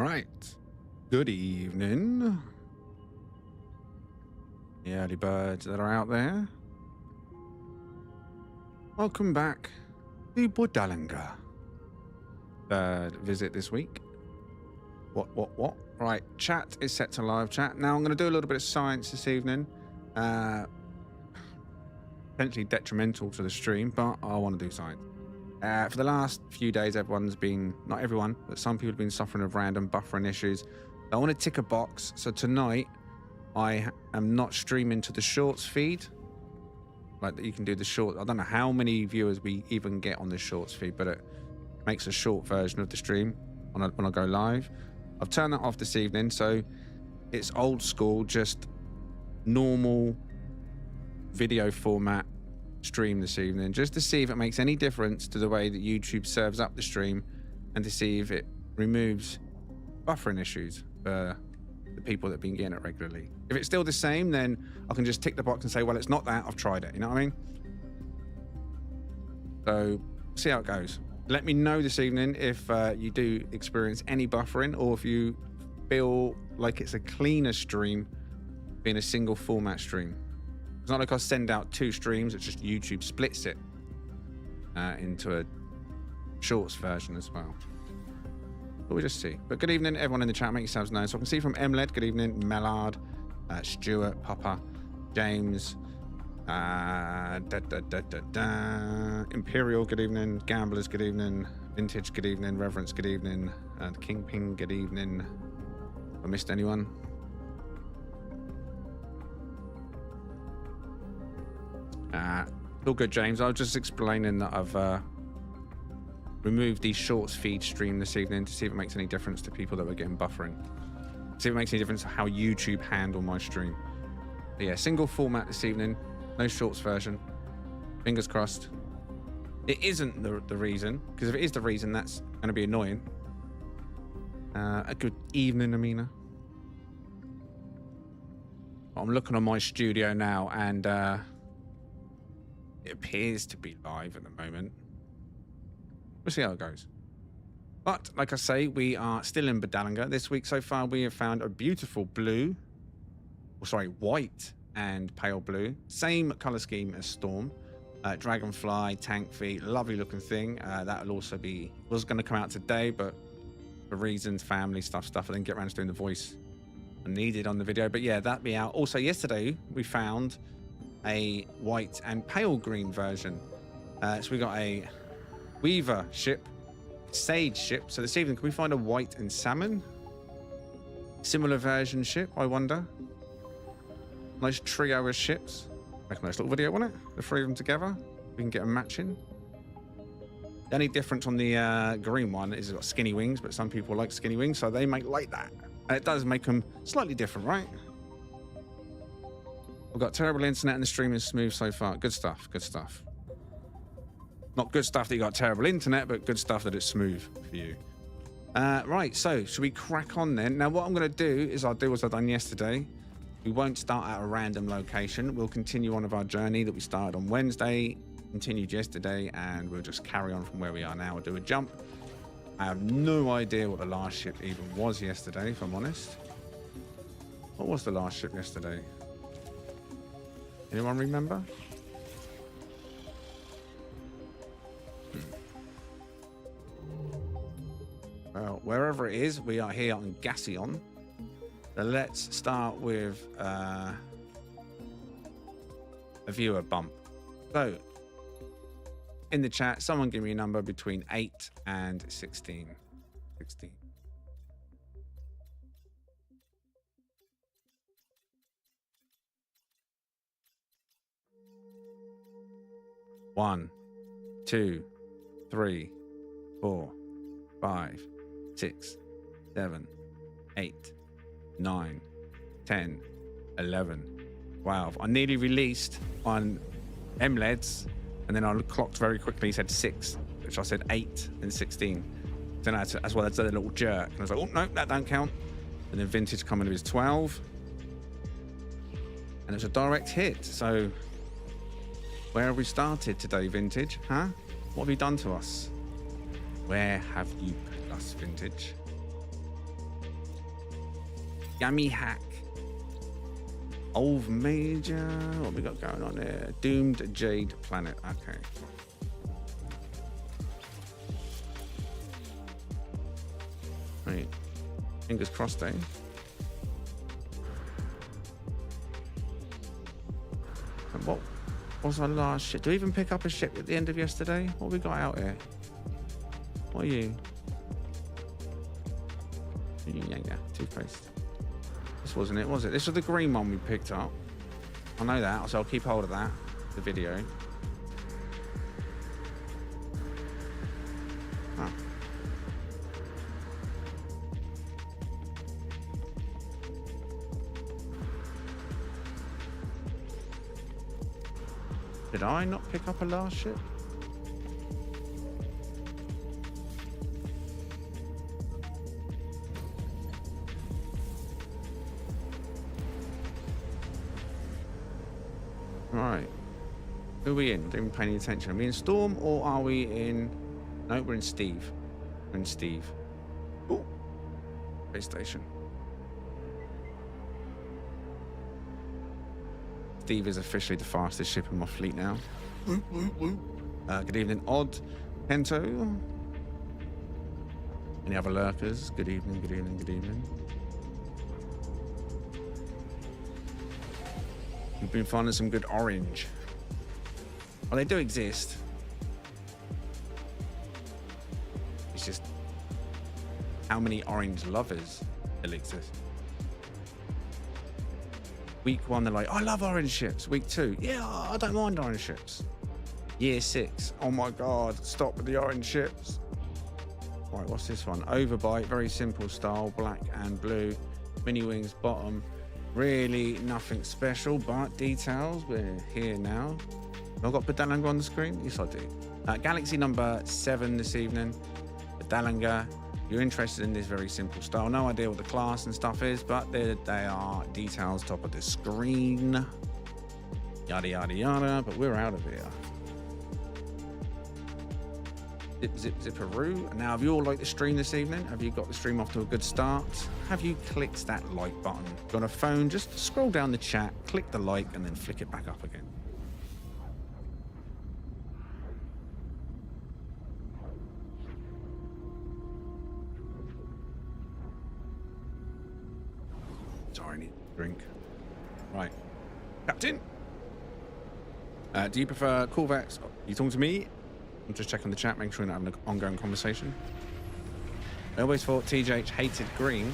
right. Good evening. The early birds that are out there. Welcome back to Budalanga. Third visit this week. What? Right, chat is set to live chat. Now I'm going to do a little bit of science this evening. Potentially detrimental to the stream, but I want to do science. For the last few days, everyone's been, not everyone, but some people have been suffering of random buffering issues. I want to tick a box. So tonight, I am not streaming to the shorts feed. Like that you can do the short. I don't know how many viewers we even get on the shorts feed, but it makes a short version of the stream when I go live. I've turned that off this evening, so it's old school, just normal video format stream this evening, just to see if it makes any difference to the way that YouTube serves up the stream and to see if it removes buffering issues for the people that have been getting it regularly. If it's still the same, then I can just tick the box and say, well, it's not that, I've tried it, you know what I mean? So see how it goes. Let me know this evening if you do experience any buffering, or if you feel like it's a cleaner stream being a single format stream. It's not like I send out two streams, it's just YouTube splits it into a shorts version as well. But we'll just see. But good evening, everyone in the chat, make yourselves known. So I can see from Emled, good evening, Mellard, Stuart, Papa, James, Imperial, good evening, Gamblers, good evening, Vintage, good evening, Reverence, good evening, Kingpin, good evening. Have I missed anyone? All good, James. I was just explaining that I've removed the shorts feed stream this evening to see if it makes any difference to people that were getting buffering. See if it makes any difference to how YouTube handle my stream. But yeah, single format this evening, no shorts version. Fingers crossed. It isn't the reason, because if it is the reason, that's going to be annoying. A good evening, Amina. I'm looking on my studio now, and it appears to be live at the moment. We'll see how it goes. But like I say, we are still in Budalanga. This week so far, we have found a beautiful blue, or sorry, white and pale blue. Same color scheme as Storm. Dragonfly, tank feet, lovely looking thing. That'll also be, was going to come out today, but for reasons, family stuff, I didn't get around to doing the voice I needed on the video. But yeah, that'll be out. Also yesterday, we found a white and pale green version. So we got a Weaver ship, Sage ship. So this evening, can we find a white and salmon? Similar version ship, I wonder. Nice trio of ships. Make a nice little video, won't it? The three of them together. We can get them matching. The only difference on the green one is it's got skinny wings, but some people like skinny wings, so they make like that. And it does make them slightly different, right? We've got terrible internet and the stream is smooth so far. Good stuff, good stuff. Not good stuff that you got terrible internet, but good stuff that it's smooth for you. Right, so should we crack on then? Now what I'm going to do is I'll do what I've done yesterday. We won't start at a random location. We'll continue on with our journey that we started on Wednesday, continued yesterday, and we'll just carry on from where we are now. We'll do a jump. I have no idea what the last ship even was yesterday, if I'm honest. What was the last ship yesterday? Anyone remember? Well, wherever it is, we are here on Gassion. So let's start with a viewer bump. So, in the chat, someone give me a number between 8 and 16. 16. One, 2, 3, 4, 5, 6, 7, 8, 9, 10, 11, 12. I nearly released on MLEDs, and then I clocked very quickly, said 6, which I said 8 and 16. Then that's why I did a little jerk. And I was like, oh, no, that don't count. And then Vintage coming to his 12. And it was a direct hit. So where have we started today, Vintage? Huh? What have you done to us? Where have you put us, Vintage? Yummy hack. Old Major. What we got going on there? Doomed Jade Planet. Okay. Right. Fingers crossed, eh? And what was our last ship? Do we even pick up a ship at the end of yesterday? What we got out here? What are you? Yeah, toothpaste. This wasn't it, was it? This was the green one we picked up. I know that, so I'll keep hold of that. The video. Huh. Did I not pick up a last ship? Right. Who are we in? Don't even pay any attention. Are we in Storm or are we in... No, we're in Steve. We're in Steve. Oh. Space station. Steve is officially the fastest ship in my fleet now. Good evening, Odd. Pento. Any other lurkers? Good evening, good evening, good evening. We've been finding some good orange. Well, they do exist. It's just how many orange lovers still exist. Week 1, they're like, I love orange ships. Week 2, yeah, I don't mind orange ships. Year 6, oh my God, stop with the orange ships. Right, what's this one? Overbite, very simple style, black and blue. Mini wings, bottom. Really nothing special, but details. We're here now. Have I got Bedalanga on the screen? Yes, I do. Galaxy number 7 this evening. Bedalanga. You're interested in this very simple style. No idea what the class and stuff is, but they are details top of the screen. Yada, yada, yada. But we're out of here. Zip, zip, zipperoo. Now, have you all liked the stream this evening? Have you got the stream off to a good start? Have you clicked that like button? Got a phone? Just scroll down the chat, click the like, and then flick it back up again. Sorry, I need a drink. Right. Captain? Do you prefer Corvettes? You talking to me? I'm just checking the chat, making sure we're not having an ongoing conversation. I always thought TJH hated green.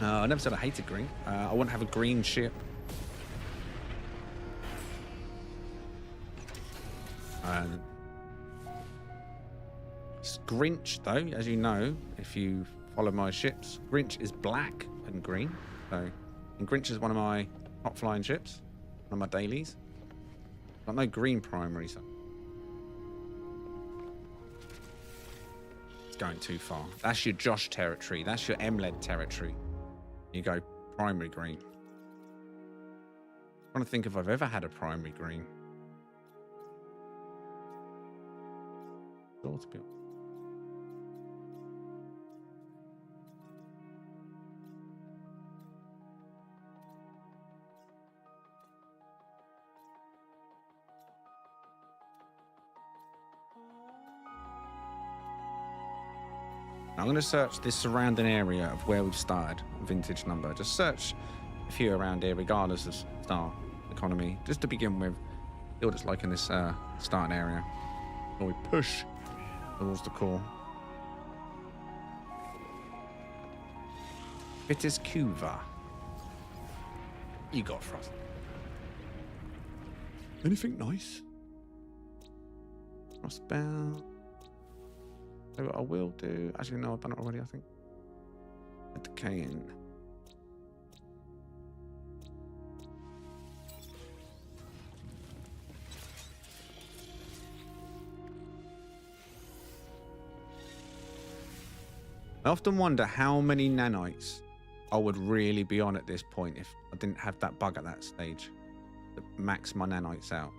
I never said I hated green. I wouldn't have a green ship. Grinch, though, as you know, if you follow my ships, Grinch is black and green. So, and Grinch is one of my top flying ships, one of my dailies. Got no green primary, so it's going too far. That's your Josh territory. That's your MLED territory. You go primary green. I'm trying to think if I've ever had a primary green. Sure, to be honest. I'm going to search this surrounding area of where we've started, vintage number. Just search a few around here, regardless of star economy, just to begin with. See what it's like in this starting area. Or we push towards the core. Vitis Cuva. You got Frost. Anything nice? Frostbound. So what I will do, actually no, I've done it already, I think. A decaying. I often wonder how many nanites I would really be on at this point if I didn't have that bug at that stage. To max my nanites out.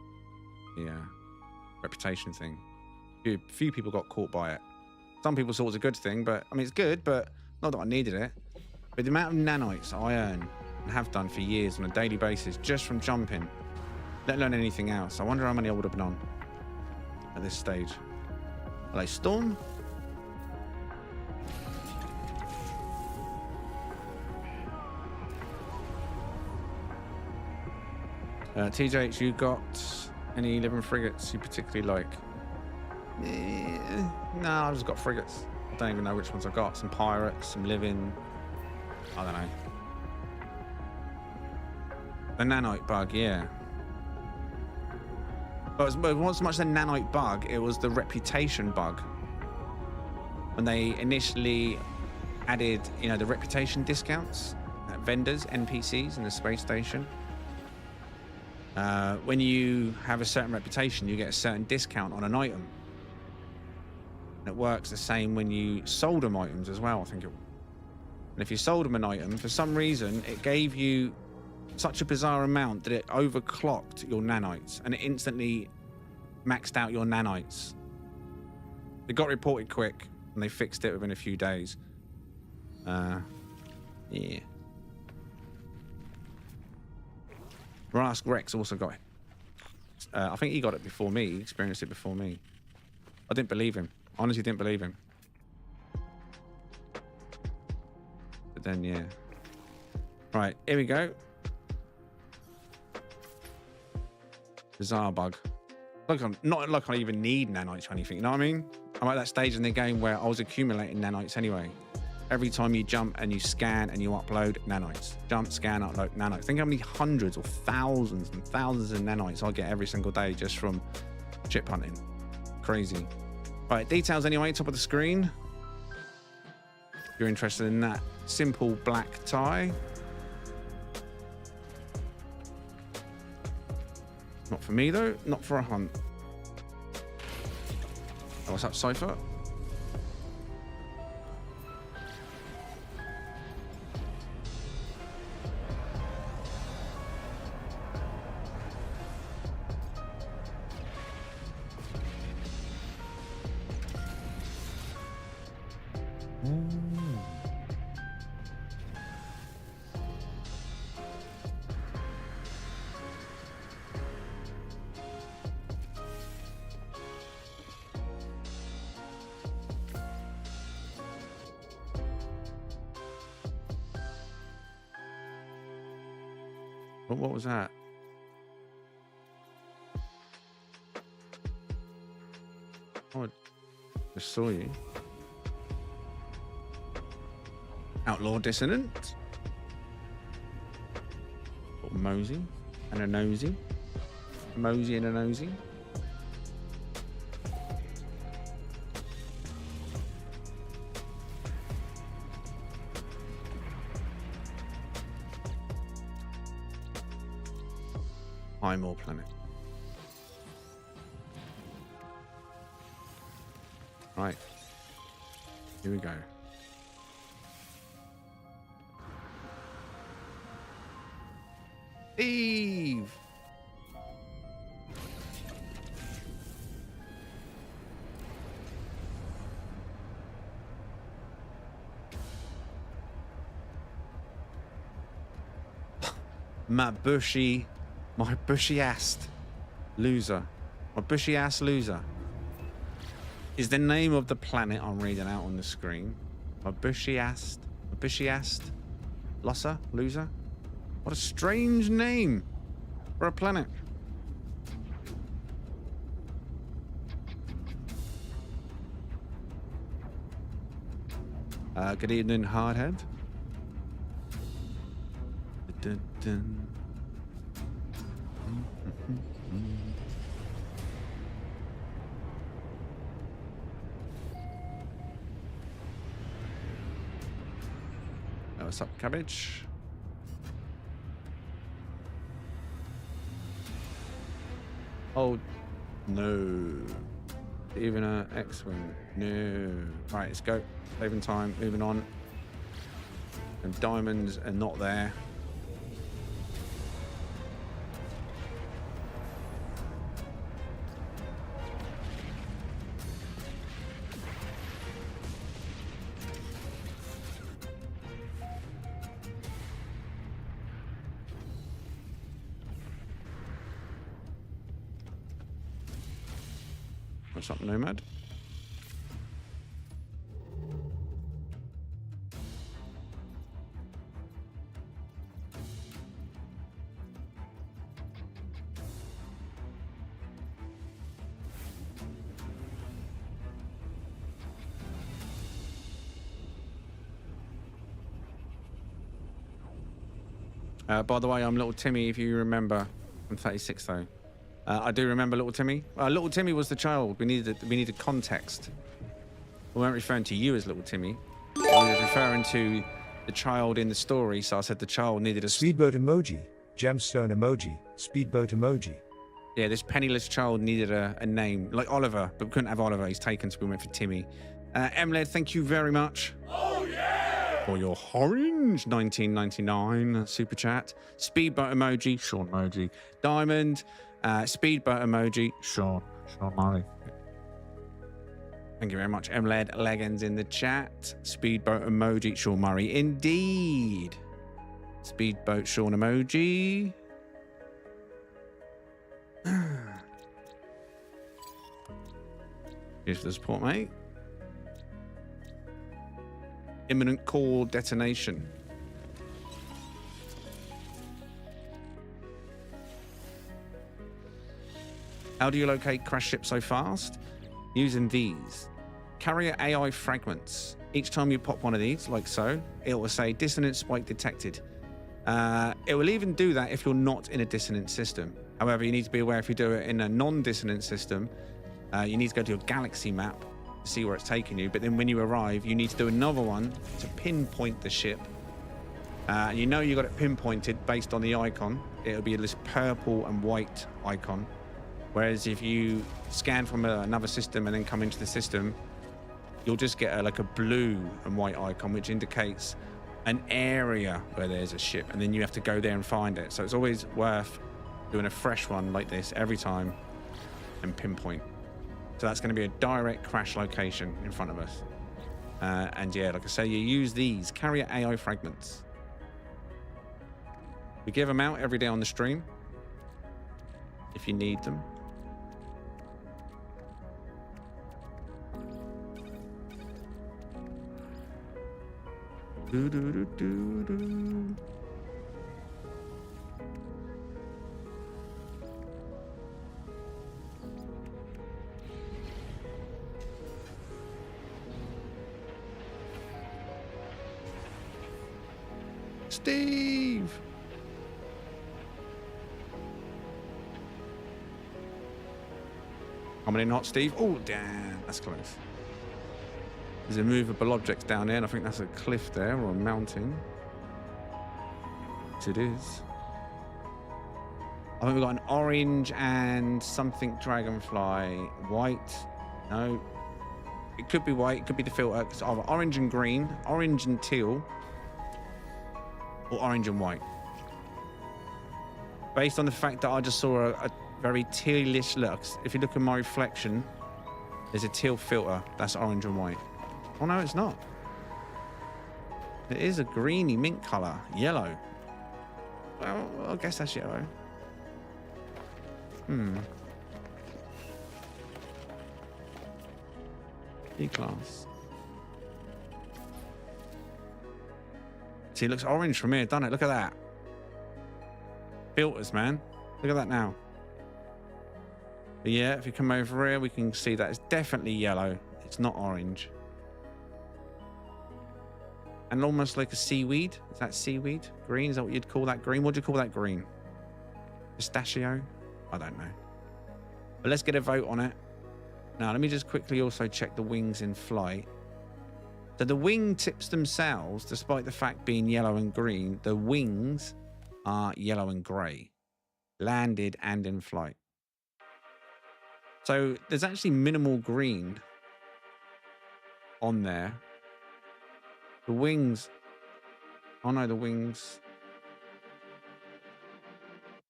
Yeah. Reputation thing. Few people got caught by it. Some people thought it was a good thing, but I mean, it's good, but not that I needed it. But the amount of nanites I earn and have done for years on a daily basis just from jumping, let alone anything else, I wonder how many I would have been on at this stage. Hello, Storm. TJH, you got any living frigates you particularly like? No, I've just got frigates. I don't even know which ones I've got. Some pirates, some living. I don't know. The nanite bug, yeah. But it wasn't so much the nanite bug, it was the reputation bug. When they initially added, you know, the reputation discounts at vendors, NPCs in the space station. When you have a certain reputation, you get a certain discount on an item. And it works the same when you sold them items as well, I think. And if you sold them an item, for some reason, it gave you such a bizarre amount that it overclocked your nanites and it instantly maxed out your nanites. It got reported quick and they fixed it within a few days. Yeah. Rask Rex also got it. I think he got it before me. He experienced it before me. I didn't believe him. Honestly, didn't believe him. But then, yeah. Right, here we go. Bizarre bug. Look, not like I even need nanites or anything, you know what I mean? I'm at that stage in the game where I was accumulating nanites anyway. Every time you jump and you scan and you upload, nanites. Jump, scan, upload, nanites. Think how many hundreds or thousands and thousands of nanites I get every single day just from chip hunting. Crazy. Right, details anyway, top of the screen. If you're interested in that simple black tie. Not for me though, not for a hunt. Oh, what's up, Cypher? What was that? Oh, I just saw you. Outlaw Dissonant. Mosey and a nosy. Mosey and a nosy. More planet. Right. Here we go. Eve. My bushy assed loser. My bushy ass loser is the name of the planet I'm reading out on the screen. My bushy assed loser. What a strange name for a planet. Good evening, Hardhead. Dun, dun. What's up, Cabbage? Oh, no. Even a X-Wing. No. Right, let's go. Saving time, moving on. And diamonds are not there. What's up, Nomad? By the way, I'm Little Timmy, if you remember. I'm 36, though. I do remember Little Timmy. Little Timmy was the child. We needed context. We weren't referring to you as Little Timmy. We were referring to the child in the story, so I said the child needed a... Speedboat emoji, gemstone emoji, speedboat emoji. Yeah, this penniless child needed a name, like Oliver, but we couldn't have Oliver. He's taken, so we went for Timmy. Emled, thank you very much. Oh, yeah! For your orange 1999 super chat. Speedboat emoji, Sean emoji. Diamond, speedboat emoji, Sean Murray. Thank you very much, Emled. Legends in the chat. Speedboat emoji, Sean Murray. Indeed. Speedboat Sean emoji. Here's the support, mate. Imminent core detonation. How do you locate crash ships so fast? Using these. Carrier AI fragments. Each time you pop one of these, like so, it will say dissonance spike detected. It will even do that if you're not in a dissonant system. However, you need to be aware if you do it in a non-dissonant system, you need to go to your galaxy map to see where it's taking you. But then when you arrive, you need to do another one to pinpoint the ship. You know you got it pinpointed based on the icon. It'll be this purple and white icon. Whereas if you scan from another system and then come into the system, you'll just get like a blue and white icon, which indicates an area where there's a ship, and then you have to go there and find it. So it's always worth doing a fresh one like this every time and pinpoint. So that's going to be a direct crash location in front of us. And yeah, like I say, you use these carrier AI fragments. We give them out every day on the stream if you need them. Do, do, do, do, do. Steve! Coming in hot, Steve. Oh, damn, that's close. There's immovable objects down there, and I think that's a cliff there, or a mountain. Yes, it is. I think we've got an orange and something dragonfly. White. No. It could be white. It could be the filter. It's either orange and green, orange and teal, or orange and white. Based on the fact that I just saw a very tealish look. If you look at my reflection, there's a teal filter. That's orange and white. Oh, no, it's not. It is a greeny mint color. Yellow. Well, I guess that's yellow. E-class. See, it looks orange from here, doesn't it? Look at that. Filters, man. Look at that now. But yeah, if you come over here, we can see that it's definitely yellow. It's not orange. And almost like a seaweed. Is that seaweed? Green? Is that what you'd call that green? What do you call that green? Pistachio? I don't know. But let's get a vote on it. Now, let me just quickly also check the wings in flight. So the wing tips themselves, despite the fact being yellow and green, the wings are yellow and grey. Landed and in flight. So there's actually minimal green on there. The wings. Oh no, the wings.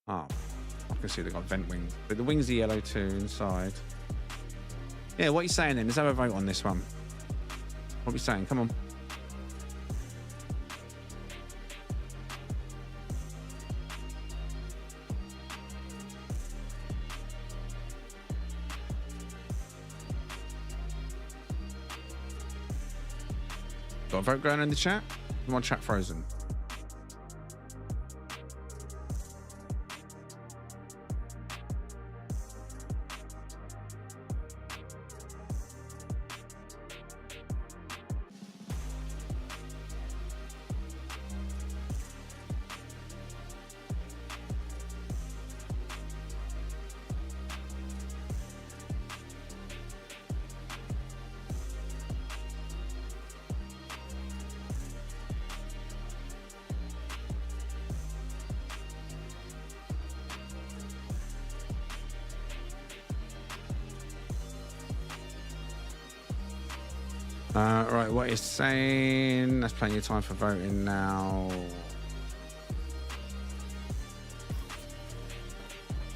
Oh, I can see they've got vent wings. But the wings are yellow too inside. Yeah, what are you saying then? Let's have a vote on this one. What are we saying? Come on. Got a vote going in the chat? My chat frozen. Right, what it's saying, there's plenty of time for voting now.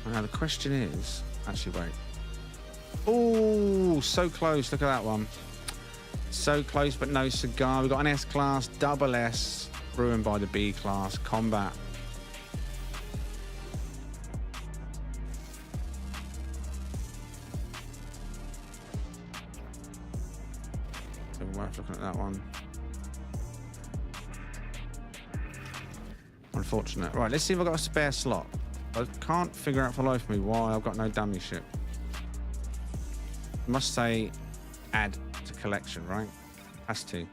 Now the question is, actually wait. Oh, so close, look at that one. So close, but no cigar. We've got an S-class, double S, ruined by the B-class, combat. Worth looking at that one. Unfortunate. Right, let's see if I've got a spare slot. I can't figure out for life of me why I've got no dummy ship. I must say add to collection, right? Has to.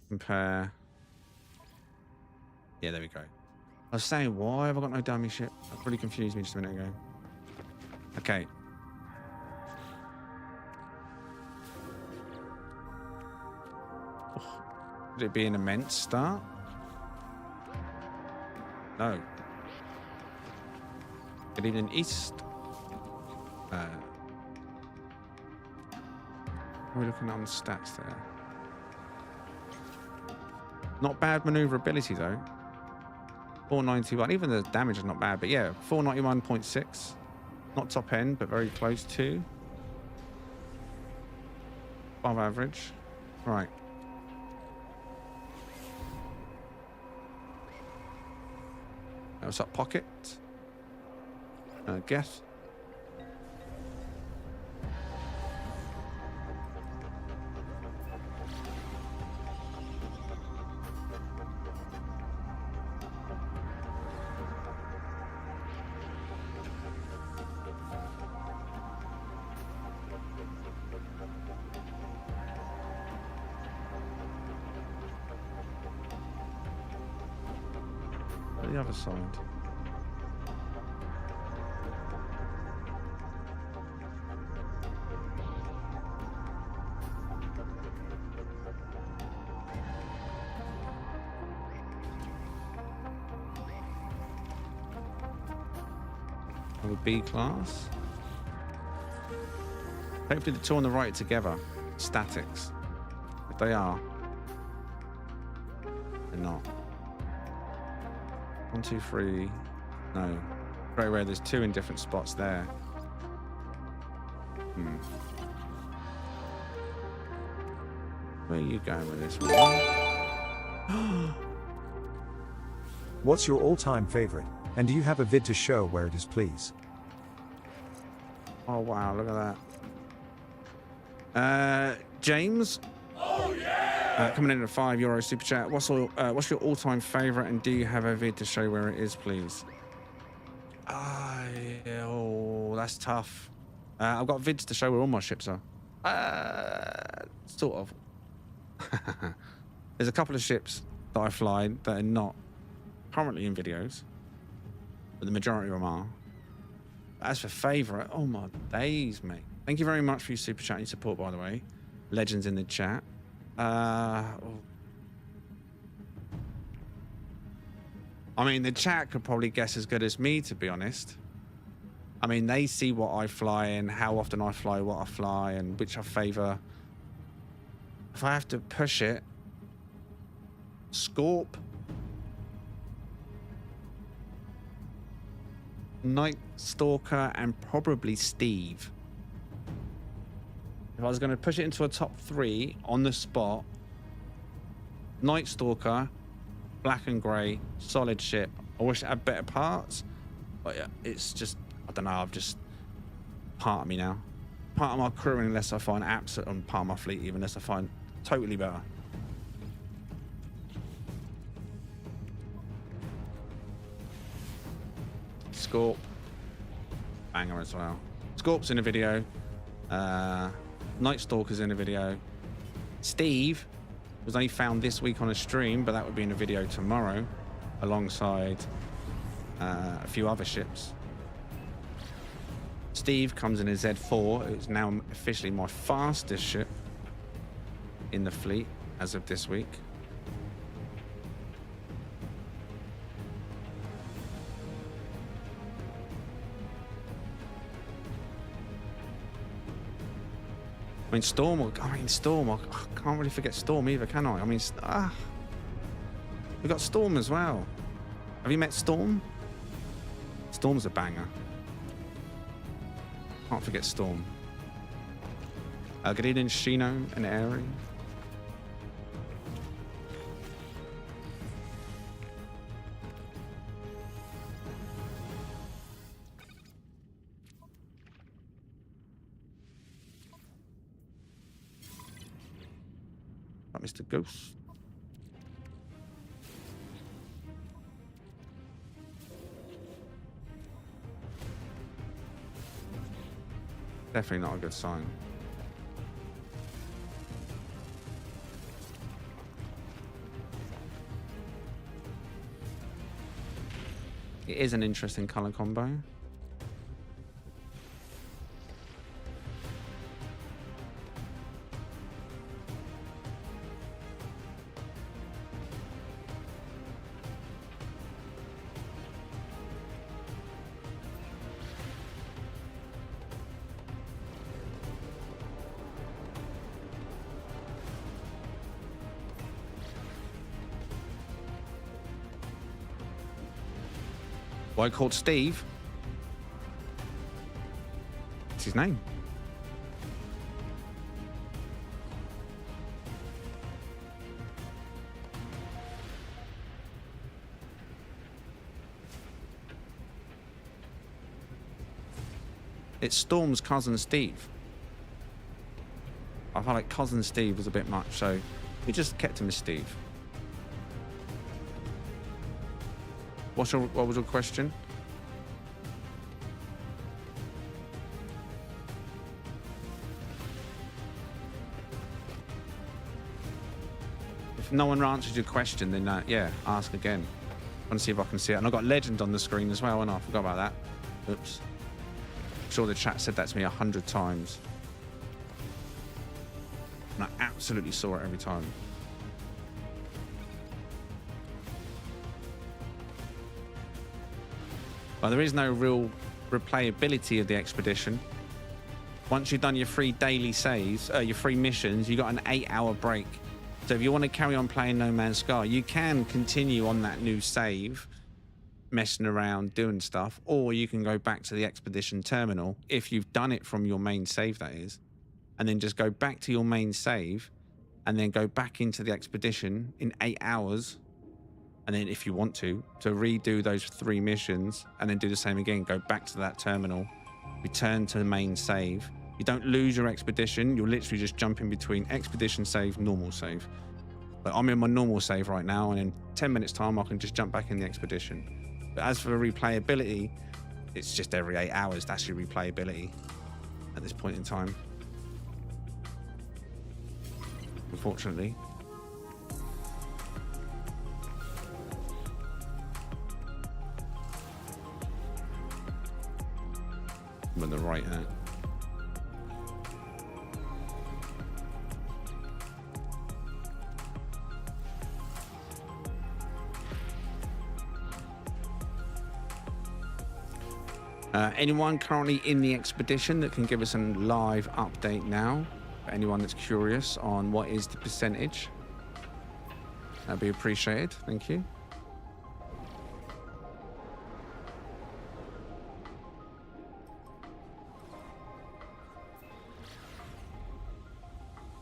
Compare. Yeah, there we go. I was saying, why have I got no dummy ship? That really confused me just a minute ago. Okay. Would it be an immense start? No. Good evening, East. What are we looking on the stats there? Not bad maneuverability though. 491. Even the damage is not bad, but yeah, 491.6. Not top end, but very close to. Above average. Right. What's up, pocket? Guess. The other side. Have a B class. Hopefully the two on the right together. Statics. If they are, they're not. 1, 2, 3. No. Very rare. There's two in different spots there. Where are you going with this one? What's your all-time favorite? And do you have a vid to show where it is, please? Oh wow, look at that. James. Oh yeah. Coming in at a €5 super chat. What's your all-time favorite, and do you have a vid to show where it is, please? Oh, that's tough. I've got vids to show where all my ships are. Sort of. There's a couple of ships that I fly that are not currently in videos, but the majority of them are. As for favourite, oh my days, mate. Thank you very much for your super chat and your support, by the way. Legends in the chat. I mean, the chat could probably guess as good as me, to be honest. I mean, they see what I fly and how often I fly, what I fly, and which I favour. If I have to push it, Scorp, Night Stalker, and probably Steve. If I was going to push it into a top 3 on the spot, Night Stalker, black and grey, solid ship. I wish it had better parts, but yeah, it's just, I don't know, I've just, part of me now. Part of my crew, unless I find absolute, and part of my fleet, even unless I find Totally better. Scorp. Banger as well. Scorp's in a video. Night Stalker's in a video. Steve was only found this week on a stream, but that would be in a video tomorrow alongside a few other ships. Steve comes in a Z4. It's now officially my fastest ship in the fleet as of this week. I mean, Storm. I can't really forget Storm either, can I? I mean, we got Storm as well. Have you met Storm? Storm's a banger. Can't forget Storm. Good evening, Shino and Airy. Mr. Ghost. Definitely not a good sign. It is an interesting color combo. Why called Steve? It's his name. It's Storm's cousin Steve. I felt like cousin Steve was a bit much, so we just kept him as Steve. What was your question? If no one answers your question, then yeah, ask again. I want to see if I can see it. And I've got Legend on the screen as well, and I forgot about that. Oops. I'm sure the chat said that to me 100 times. And I absolutely saw it every time. But there is no real replayability of the expedition. Once you've done your 3 daily saves, your 3 missions, you got an 8-hour break. So if you want to carry on playing No Man's Sky, you can continue on that new save, messing around, doing stuff, or you can go back to the expedition terminal, if you've done it from your main save, that is, and then just go back to your main save, and then go back into the expedition in 8 hours, and then if you want to redo those 3 missions, and then do the same again, go back to that terminal, return to the main save. You don't lose your expedition, you'll literally just jump in between expedition save, normal save. But I'm in my normal save right now, and in 10 minutes time I can just jump back in the expedition. But as for replayability, it's just every 8 hours, that's your replayability at this point in time, unfortunately. I'm on the right hand. Anyone currently in the expedition that can give us a live update now? Anyone that's curious on what is the percentage? That'd be appreciated. Thank you.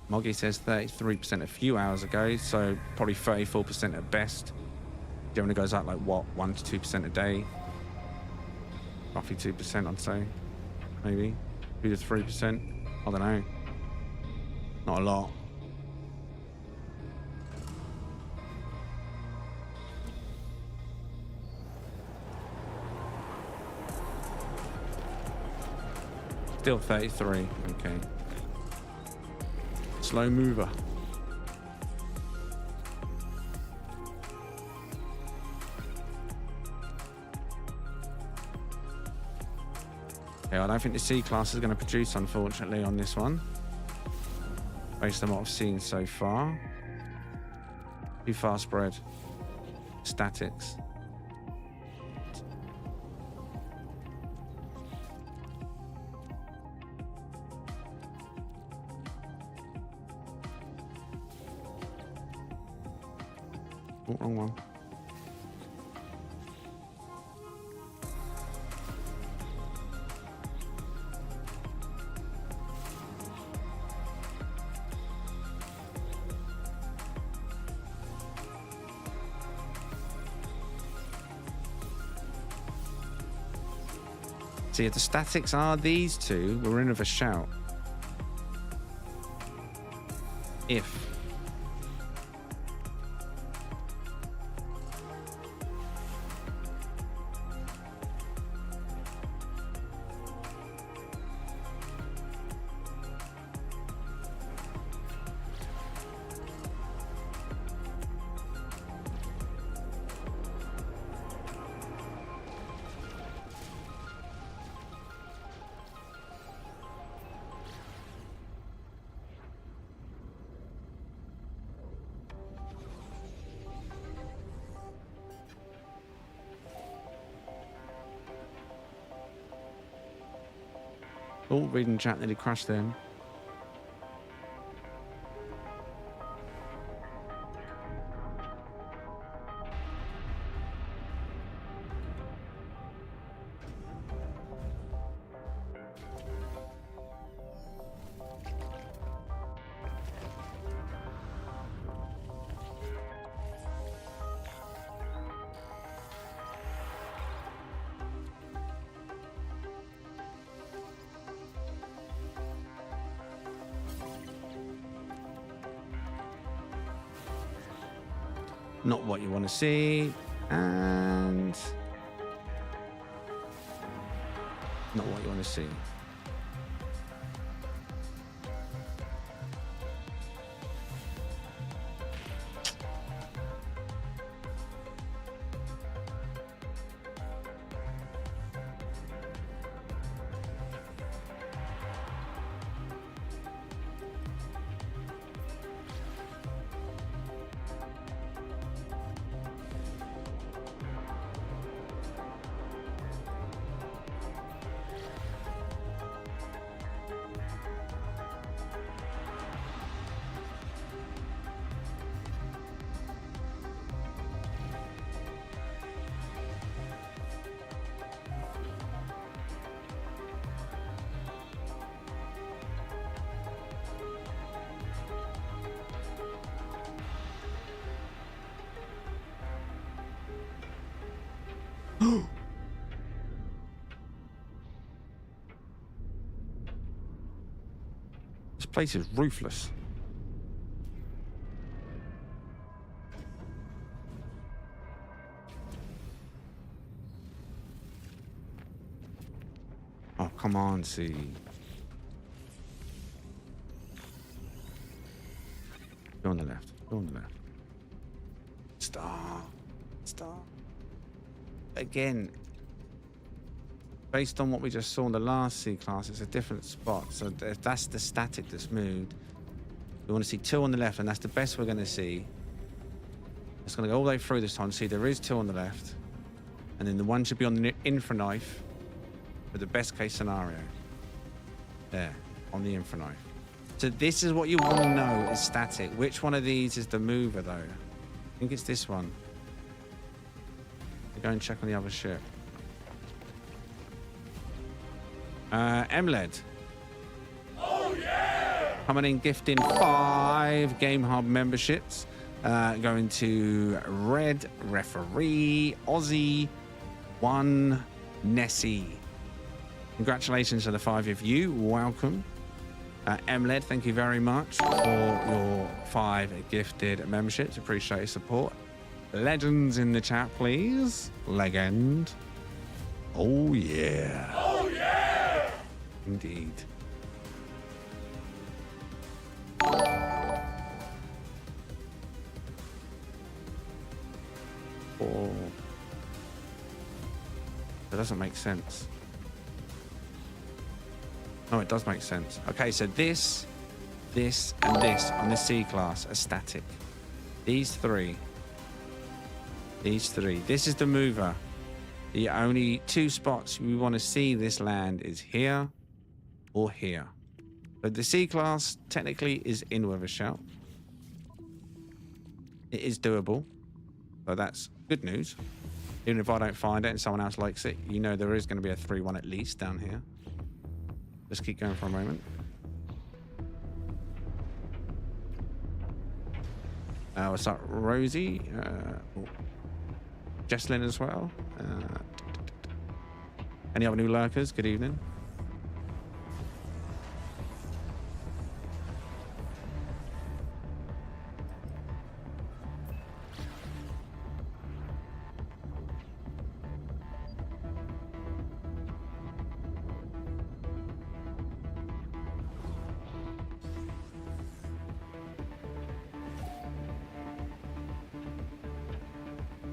Moggy says 33% a few hours ago, so probably 34% at best. Generally goes out like what, 1 to 2% a day. Roughly 2%, I'd say. Maybe 2 to 3%. I don't know. Not a lot. Still 33. Okay. Slow mover. Okay, I don't think the C class is going to produce, unfortunately, on this one. Based on what I've seen so far. Too far spread. Statics. Oh, wrong one. See, if the statics are these two, we're in with a shout. If. Oh, reading chat nearly crashed then. Not what you want to see, and not what you want to see. This place is ruthless. Oh, come on, see. Go on the left. Go on the left. Stop. Stop. Again, based on what we just saw in the last C class, it's a different spot. So if that's the static that's moved, we want to see two on the left, and that's the best we're going to see. It's going to go all the way through this time to see there is two on the left, and then the one should be on the infra knife for the best case scenario. There, on the infra knife. So this is what you want to know is static. Which one of these is the mover, though? I think it's this one. Go and check on the other ship. MLED. Oh, yeah! Coming in, gifting 5 Game Hub memberships. Going to Red, Referee, Aussie, 1, Nessie. Congratulations to the 5 of you. Welcome. MLED, thank you very much for your 5 gifted memberships. Appreciate your support. Legends in the chat, please. Legend. Oh, yeah. Oh, yeah! Indeed. Oh. That doesn't make sense. Oh, it does make sense. Okay, so this, and this on the C-class are static. These three. This is the mover. The only two spots we want to see this land is here or here. But the C-class technically is in with a shout. It is doable. So that's good news. Even if I don't find it and someone else likes it, you know there is going to be a 3-1 at least down here. Let's keep going for a moment. What's up, Rosie? Jesslyn as well. Any other new lurkers? Good evening.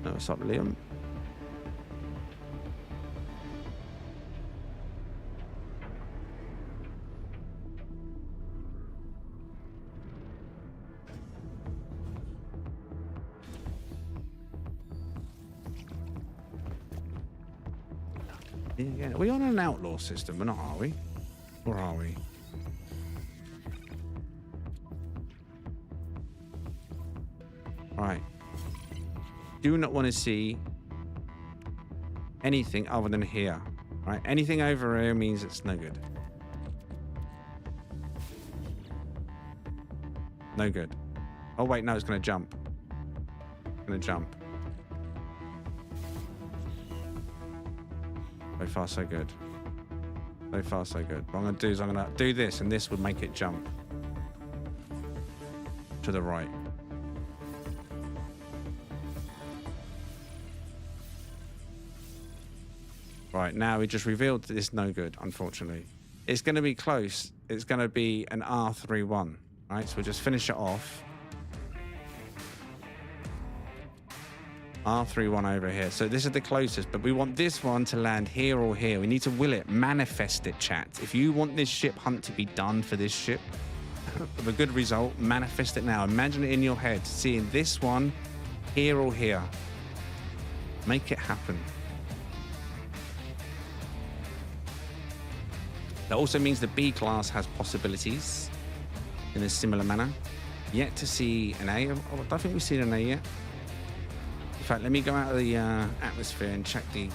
What's up, Liam? Yeah, are we on an outlaw system? We're not, are we? Or are we? Right. Do not want to see anything other than here. Right? Anything over here means it's no good. No good. Oh wait, no, it's going to jump. It's going to jump. So far, so good. So far, so good. What I'm going to do is I'm going to do this, and this would make it jump to the right. Right, now we just revealed that it's no good, unfortunately. It's going to be close. It's going to be an R31, right? So we'll just finish it off. R31 over here. So this is the closest, but we want this one to land here or here. We need to will it, manifest it, chat. If you want this ship hunt to be done for this ship with a good result, manifest it now. Imagine it in your head, seeing this one here or here. Make it happen. That also means the B class has possibilities in a similar manner. Yet to see an A. I don't think we've seen an A yet. In fact, let me go out of the atmosphere and check the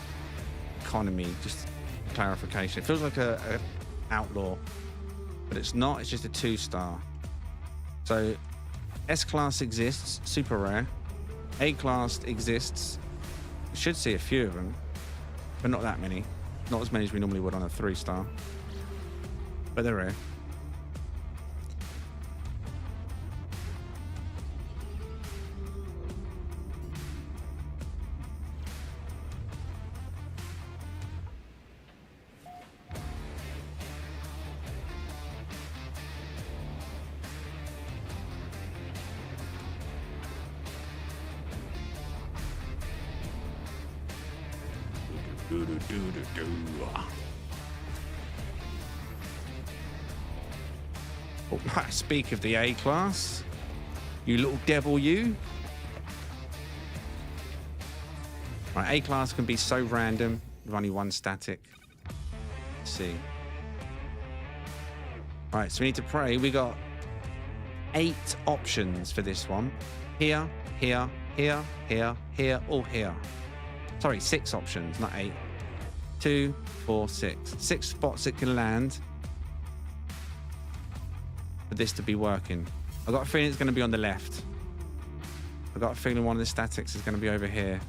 economy, just for clarification. It feels like a outlaw, but it's not. It's just a 2-star. So S class exists, super rare. A class exists. We should see a few of them, but not that many. Not as many as we normally would on a 3-star. But they're rare. Oh, speak of the A class, you little devil, you. Right, A class can be so random with only one static. Let's see. Right, so we need to pray. We got 8 options for this one. Here, here, here, here, here, or here. Sorry, 6 options, not 8. 2, 4, 6. 6 spots it can land for this to be working. I've got a feeling it's going to be on the left. I've got a feeling one of the statics is going to be over here.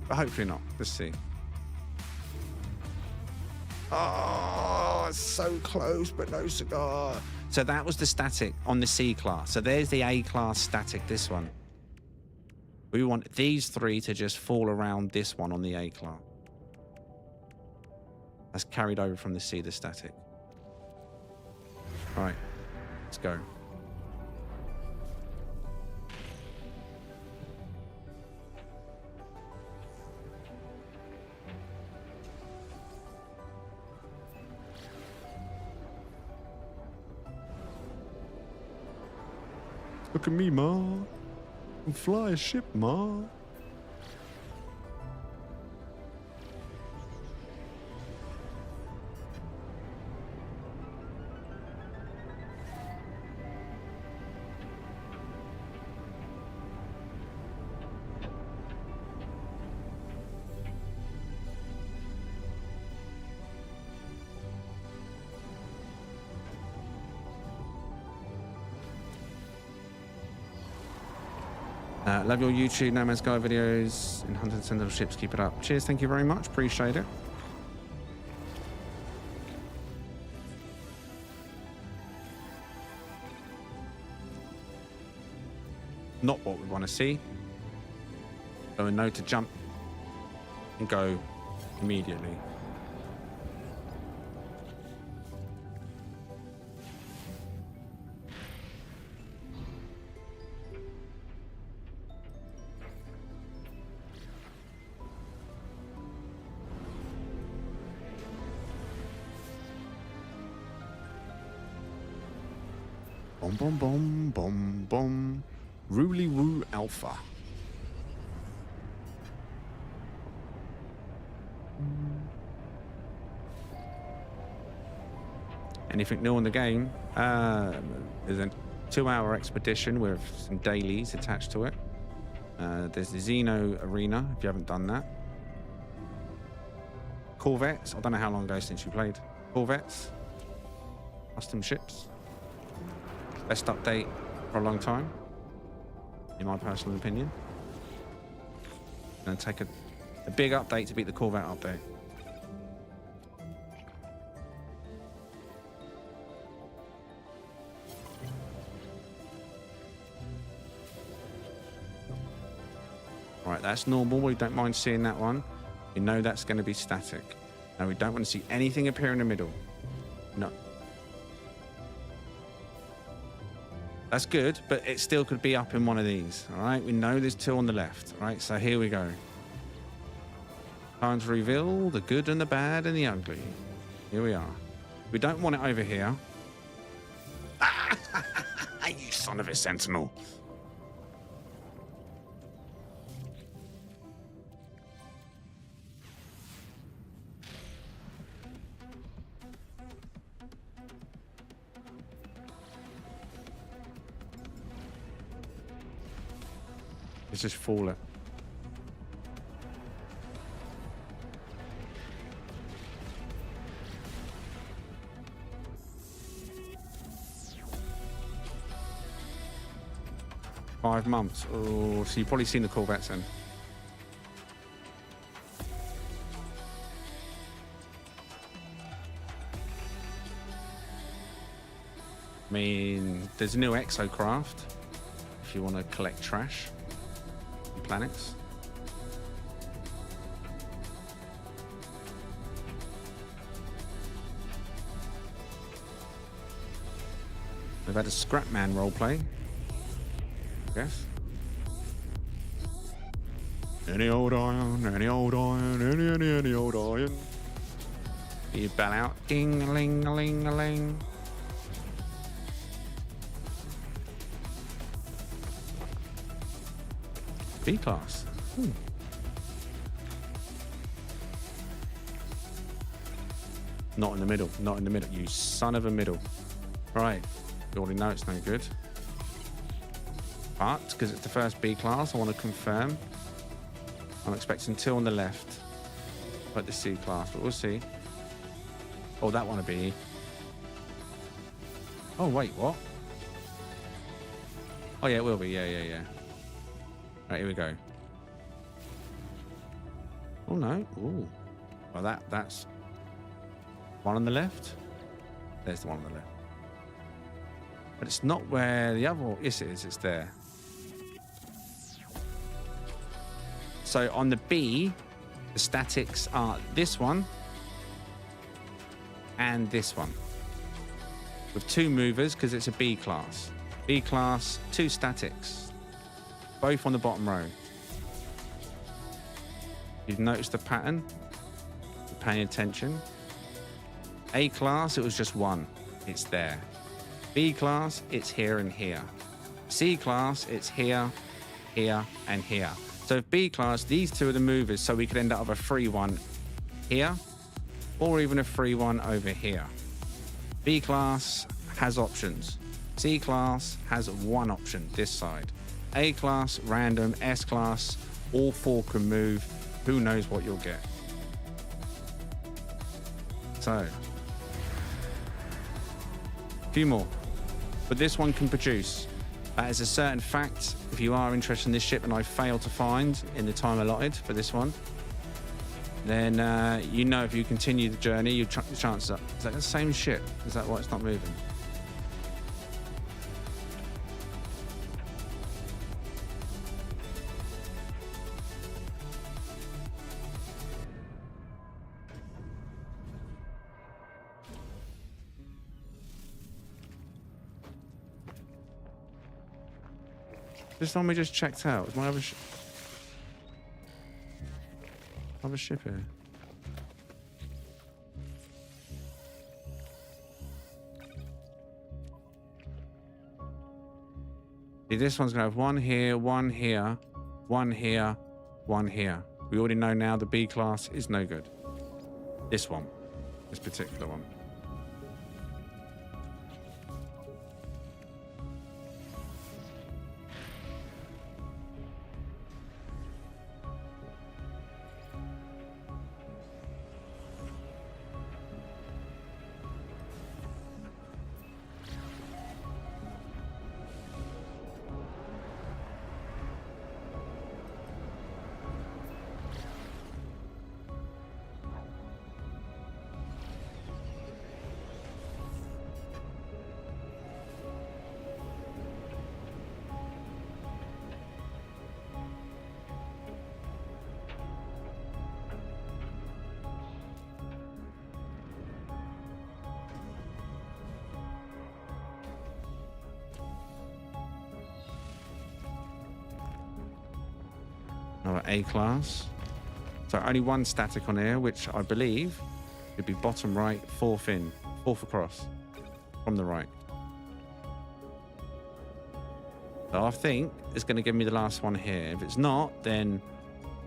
But hopefully not. Let's see. Oh, it's so close, but no cigar. So that was the static on the C class. So there's the A class static, this one. We want these 3 to just fall around this one on the A class. That's carried over from the sea, the static. All right, let's go. Look at me, Ma. I can fly a ship, Ma. Love your YouTube No Man's Sky videos and hunting sentinel ships. Keep it up. Cheers. Thank you very much. Appreciate it. Not what we want to see. So we know to jump and go immediately. Bom, bom, bom, bom, bom. Roolly Woo Alpha. Anything new on the game? There's a 2-hour expedition with some dailies attached to it. There's the Xeno Arena, if you haven't done that. Corvettes. I don't know how long ago since you played. Corvettes. Custom ships. Best update for a long time, in my personal opinion. And take a big update to beat the Corvette update. Right, that's normal. We don't mind seeing that one. We know that's going to be static. Now, we don't want to see anything appear in the middle. No. That's good, but it still could be up in one of these, all right? We know there's 2 on the left, all right? So here we go. Time to reveal the good and the bad and the ugly. Here we are. We don't want it over here. You son of a sentinel. Let's just fall it. Five months. Oh, so you've probably seen the Corvettes then. I mean, there's a new exocraft if you want to collect trash. Planets. We've had a Scrapman roleplay. Yes. Any old iron, any old iron, any old iron. You bell out. Ding-a-ling-a-ling-a-ling. B-class. Not in the middle. Not in the middle. You son of a middle. Right. You already know it's no good. But, because it's the first B-class, I want to confirm. I'm expecting 2 on the left. Like the C-class, but we'll see. Oh, that one will be. Oh, wait, what? Oh, yeah, it will be. Yeah. Right, here we go. Oh, no. Ooh. Well, that's one on the left. There's the one on the left. But it's not where the other one is. It's there. So on the B, the statics are this one and this one. With 2 movers because it's a B class. B class, 2 statics. Both on the bottom row. You've noticed the pattern. You're paying attention. A class, it was just 1. It's there. B class, it's here and here. C class, it's here, here, and here. So if B class, these 2 are the movers, so we could end up with a free one here, or even a free one over here. B class has options. C class has 1 option, this side. A class, random. S class, all 4 can move. Who knows what you'll get. So, a few more. But this one can produce. That is a certain fact. If you are interested in this ship and I fail to find in the time allotted for this one, then you know if you continue the journey, your chances up. Is that the same ship? Is that why it's not moving? This one we just checked out. Is my other ship here? See, this one's gonna have 1 here, 1 here, 1 here, 1 here. We already know now the B class is no good. This one, this particular one. Another A class. So only 1 static on here, which I believe would be bottom right, 4th in, 4th across from the right. So I think it's going to give me the last one here. If it's not, then,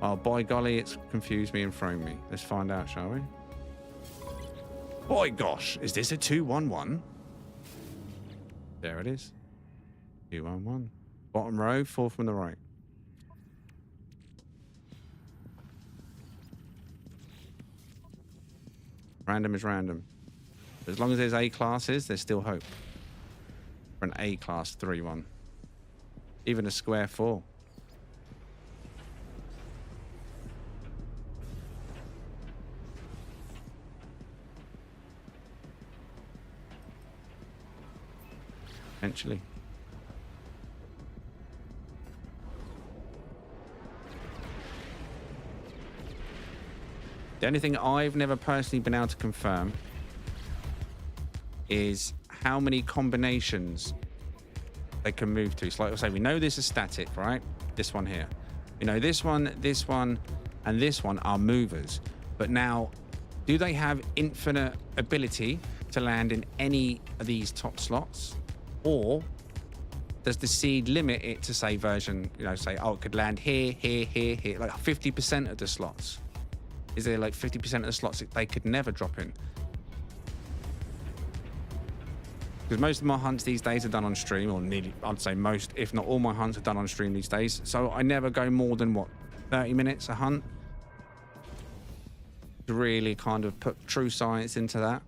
oh, by golly, it's confused me and thrown me. Let's find out, shall we? Boy, gosh, is this a 2-1-1? There it is. 2-1-1. Bottom row, 4th from the right. Random is random. As long as there's A classes, there's still hope. For an A class 3-1. Even a square 4. Eventually. The only thing I've never personally been able to confirm is how many combinations they can move to. So like I say, we know this is static, right? This one here. You know, this one, and this one are movers. But now, do they have infinite ability to land in any of these top slots? Or does the seed limit it to say version, you know, say, oh, it could land here, here, here, here, like 50% of the slots? Is there like 50% of the slots that they could never drop in? Because most of my hunts these days are done on stream, or nearly, I'd say most, if not all my hunts are done on stream these days. So I never go more than, what, 30 minutes a hunt? To really kind of put true science into that.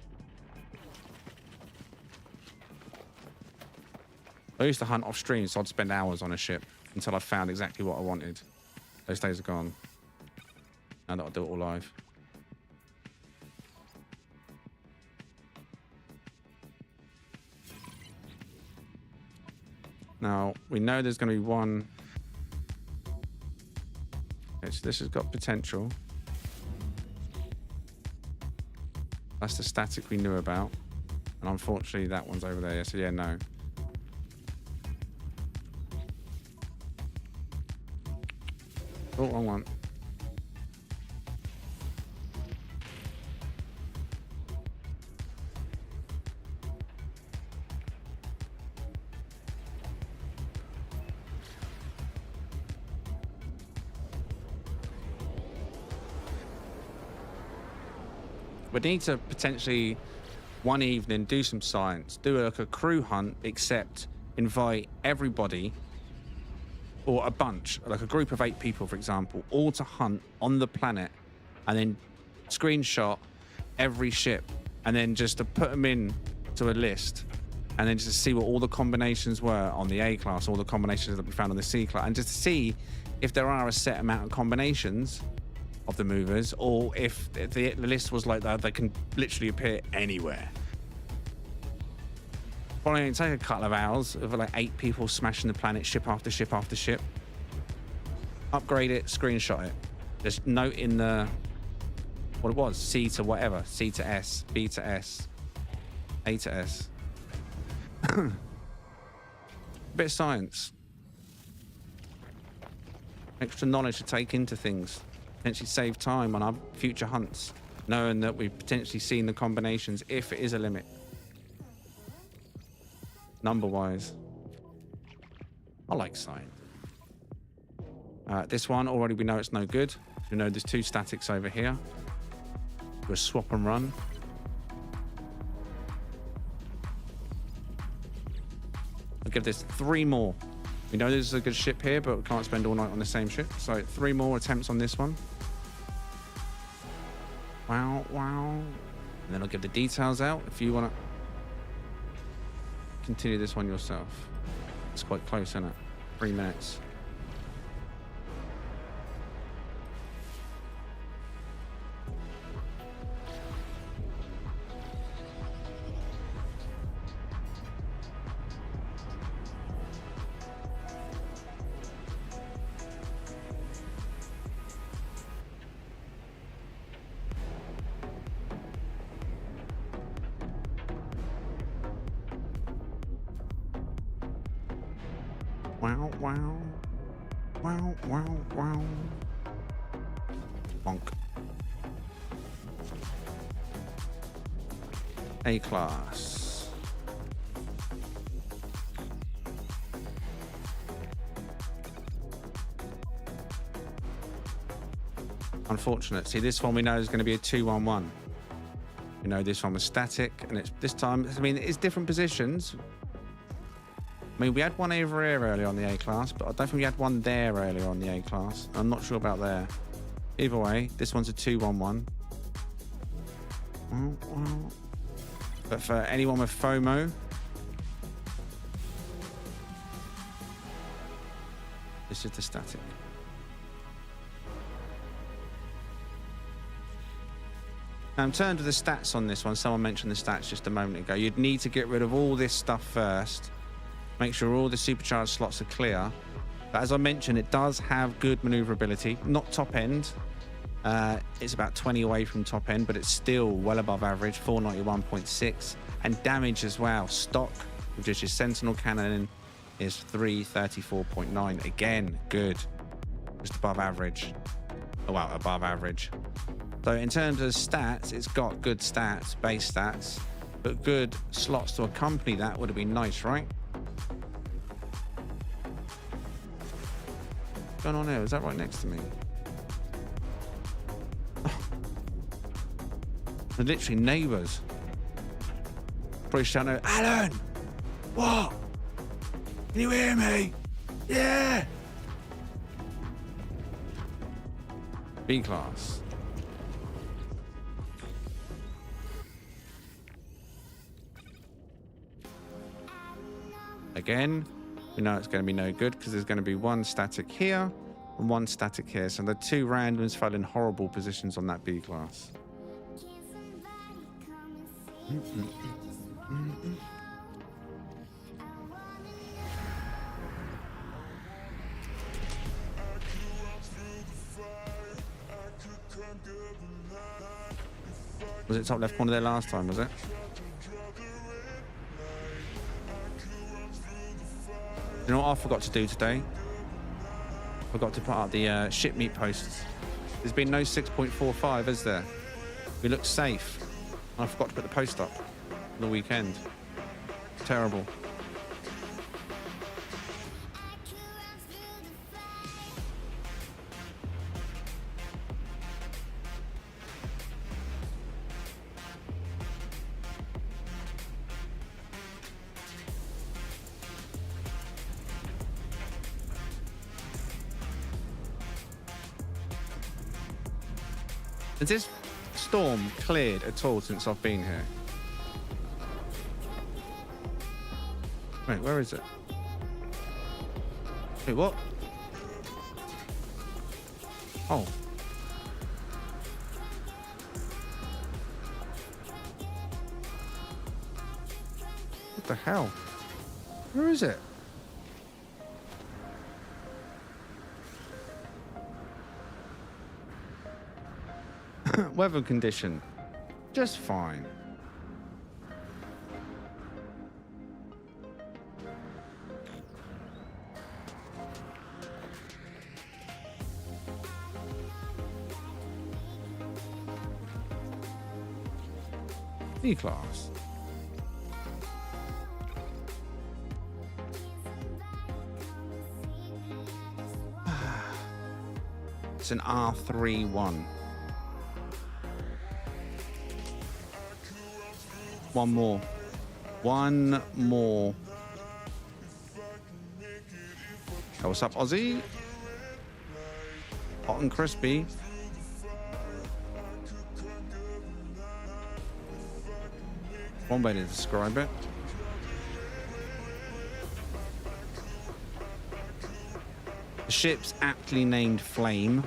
I used to hunt off stream, so I'd spend hours on a ship until I found exactly what I wanted. Those days are gone. Now that I'll do it all live. Now, we know there's going to be one. Okay, so this has got potential. That's the static we knew about. And unfortunately, that one's over there. So yeah, no. Oh, wrong one. We need to potentially one evening do some science, do like a crew hunt, except invite everybody or a bunch, like a group of 8 people, for example, all to hunt on the planet, and then screenshot every ship, and then just to put them in to a list, and then just to see what all the combinations were on the A class, all the combinations that we found on the C class, and just to see if there are a set amount of combinations of the movers, or if the list was like that, they can literally appear anywhere. Probably only take a couple of hours of like 8 people smashing the planet, ship after ship after ship. Upgrade it, screenshot it. Just note in the what it was, C to whatever, C to S, B to S, A to S. A bit of science. Extra knowledge to take into things. Potentially save time on our future hunts, knowing that we've potentially seen the combinations if it is a limit. Number-wise. I like science. This one, already we know it's no good. We know there's 2 statics over here. We'll swap and run. I'll give this 3 more. We know this is a good ship here, but we can't spend all night on the same ship. So 3 more attempts on this one. Wow, wow. And then I'll give the details out if you want to continue this one yourself. It's quite close, isn't it? 3 minutes. Wow, wow. Wow, wow, wow. Bonk. A class. Unfortunate. See, this one we know is going to be a 2-1-1. We know this one was static, and it's this time, I mean, it's different positions. I mean, we had one over here earlier on the A class, but I don't think we had one there earlier on the A class. I'm not sure about there. Either way, this one's a 2-1-1. But for anyone with FOMO, this is the static. Now, in terms of the stats on this one, someone mentioned the stats just a moment ago. You'd need to get rid of all this stuff first. Make sure all the supercharged slots are clear. But as I mentioned, it does have good maneuverability. Not top end. It's about 20 away from top end, but it's still well above average, 491.6. And damage as well. Stock, with just your sentinel cannon, is 334.9. Again, good. Just above average. Oh, well, above average. So in terms of stats, it's got good stats, base stats, but good slots to accompany that would have been nice, right? What's going on here? Is that right next to me? Oh. They're literally neighbours. Probably shouting out, Alan! What? Can you hear me? Yeah! B class. Again, we know it's going to be no good because there's going to be one static here and one static here. So the 2 randoms fell in horrible positions on that B class. Was it top left corner there last time, was it? You know what I forgot to do today? Forgot to put up the ship meet posts. There's been no 6.45, is there? We look safe. I forgot to put the post up on the weekend. Terrible. Has this storm cleared at all since I've been here? Wait, where is it? Wait, what? Oh. What the hell? Where is it? Weather condition. Just fine. D-class. It's an R31. One more. One more. Oh, what's up, Aussie? Hot and crispy. One way to describe it. The ship's aptly named Flame.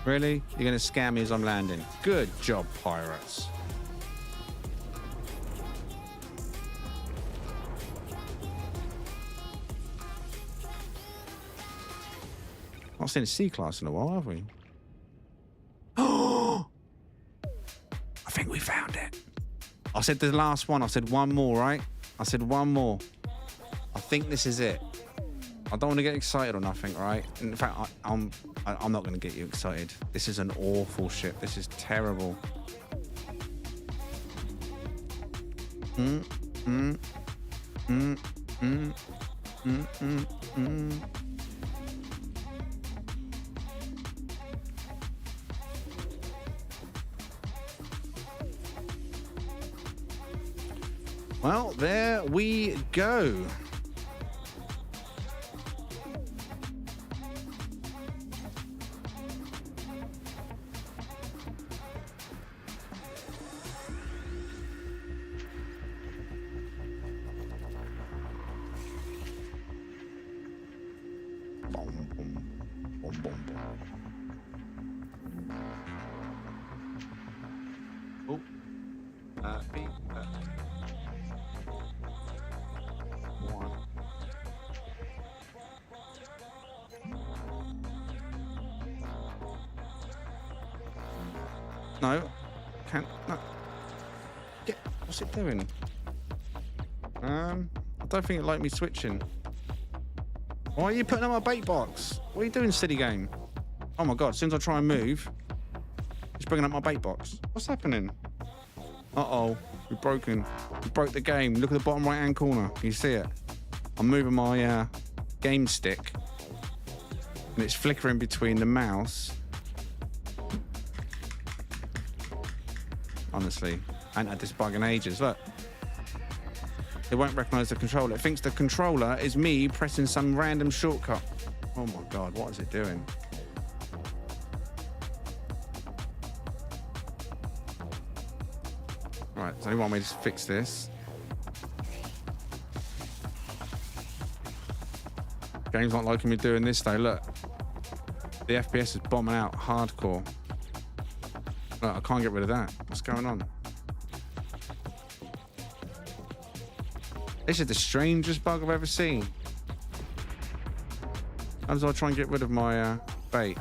Really? You're going to scam me as I'm landing? Good job, pirates. Not seen a C-class in a while, have we? Oh! I think we found it. I said the last one. I said one more, right? I said one more. I think this is it. I don't want to get excited or nothing, right? In fact, I'm not going to get you excited. This is an awful ship. This is terrible. Well, there we go. No, can't. No. What's it doing? I don't think it liked me switching. Why are you putting on my bait box? What are you doing, silly game? Oh my god! As soon as I try and move, it's bringing up my bait box. What's happening? Uh-oh, we've broken. We broke the game. Look at the bottom right-hand corner. Can you see it? I'm moving my game stick, and it's flickering between the mouse. Honestly, I ain't had this bug in ages. Look, it won't recognise the controller. It thinks the controller is me pressing some random shortcut. Oh my god, what is it doing? Right, there's only one way to fix this. Game's not liking me doing this though, look. The FPS is bombing out hardcore. Look, I can't get rid of that. What's going on? This is the strangest bug I've ever seen. As I try and get rid of my bait.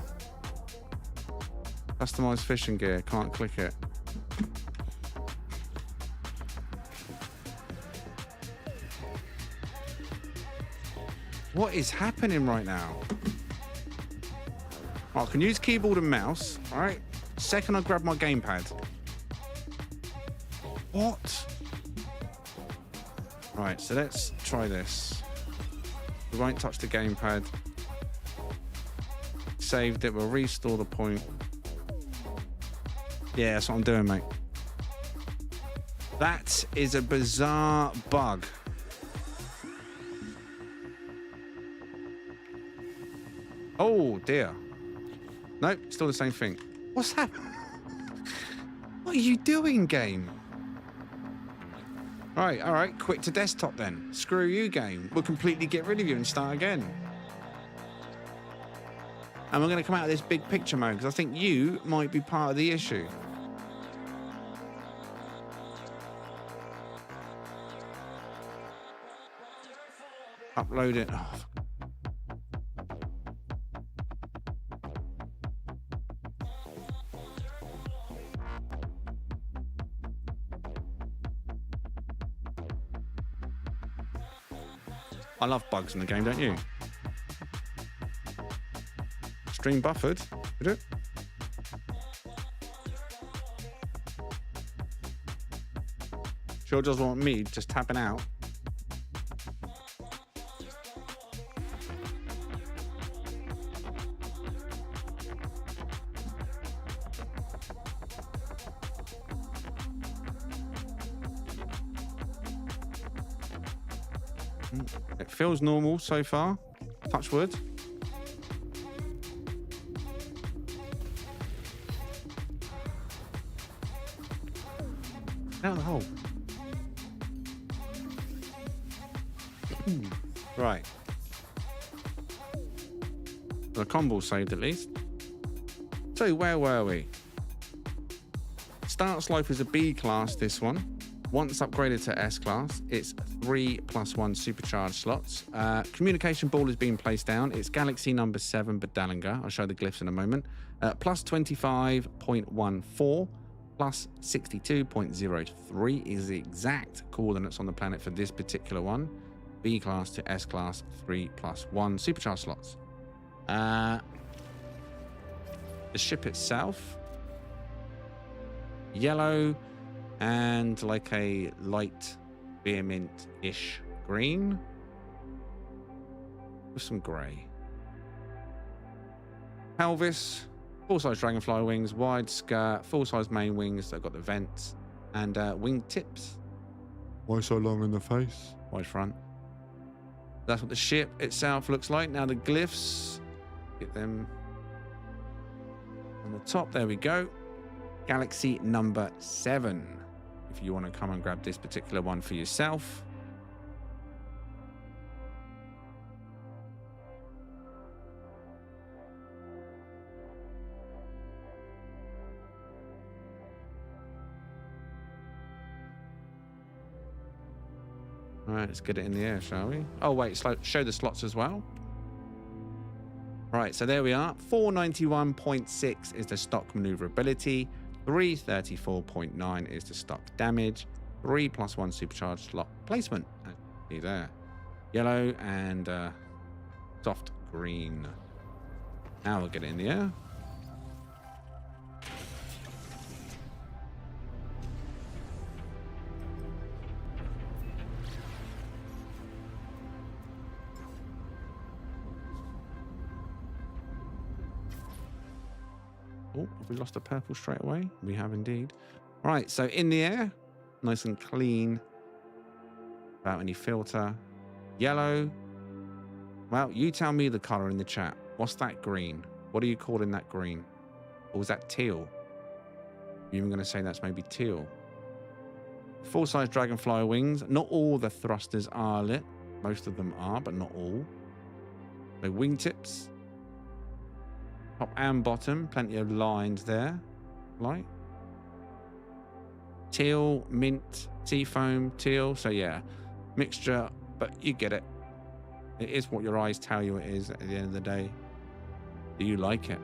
Customized fishing gear, can't click it. What is happening right now? Oh, I can use keyboard and mouse, all right? Second I grab my gamepad. What? Right, so let's try this. We won't touch the gamepad. Saved it, we'll restore the point. Yeah, that's what I'm doing, mate. That is a bizarre bug. Oh dear. Nope, still the same thing. What's happening? What are you doing, game? All right, quit to desktop then. Screw you, game. We'll completely get rid of you and start again. And we're going to come out of this big picture mode because I think you might be part of the issue. Upload it. Oh. I love bugs in the game, don't you? Stream buffered. Did it? Sure doesn't want me just tapping out. It feels normal so far. Touch wood. Out of the hole. Right. The combo saved at least. So where were we? Starts life as a B class, this one. Once upgraded to S class, it's 3+1 supercharged slots. Communication ball is being placed down. It's Galaxy number 7 Badalinger. I'll show the glyphs in a moment. Plus 25.14, plus 62.03 is the exact coordinates on the planet for this particular one. B class to S class, 3+1 supercharged slots. The ship itself, yellow, and like a light vehement-ish green with some grey. Pelvis, full-size dragonfly wings, wide skirt, full-size main wings that got the vents, and wing tips. Why so long in the face? Wide front. That's what the ship itself looks like. Now the glyphs, get them on the top. There we go. Galaxy number 7. If you want to come and grab this particular one for yourself. All right, let's get it in the air, shall we? Oh, wait, show the slots as well. Right, so there we are. 491.6 is the stock maneuverability. 334.9 is the stock damage. 3+1 supercharged slot placement. See there. Yellow and soft green. Now we'll get it in the air. Oh, have we lost a purple straight away? We have indeed. Right, so in the air, nice and clean. Without any filter. Yellow. Well, you tell me the color in the chat. What's that green? What are you calling that green? Or was that teal? You're even going to say that's maybe teal. Full-size dragonfly wings. Not all the thrusters are lit. Most of them are, but not all. The wingtips. Top and bottom. Plenty of lines there. Light. Teal, mint, seafoam, teal. So yeah, mixture, but you get it. It is what your eyes tell you it is at the end of the day. Do you like it?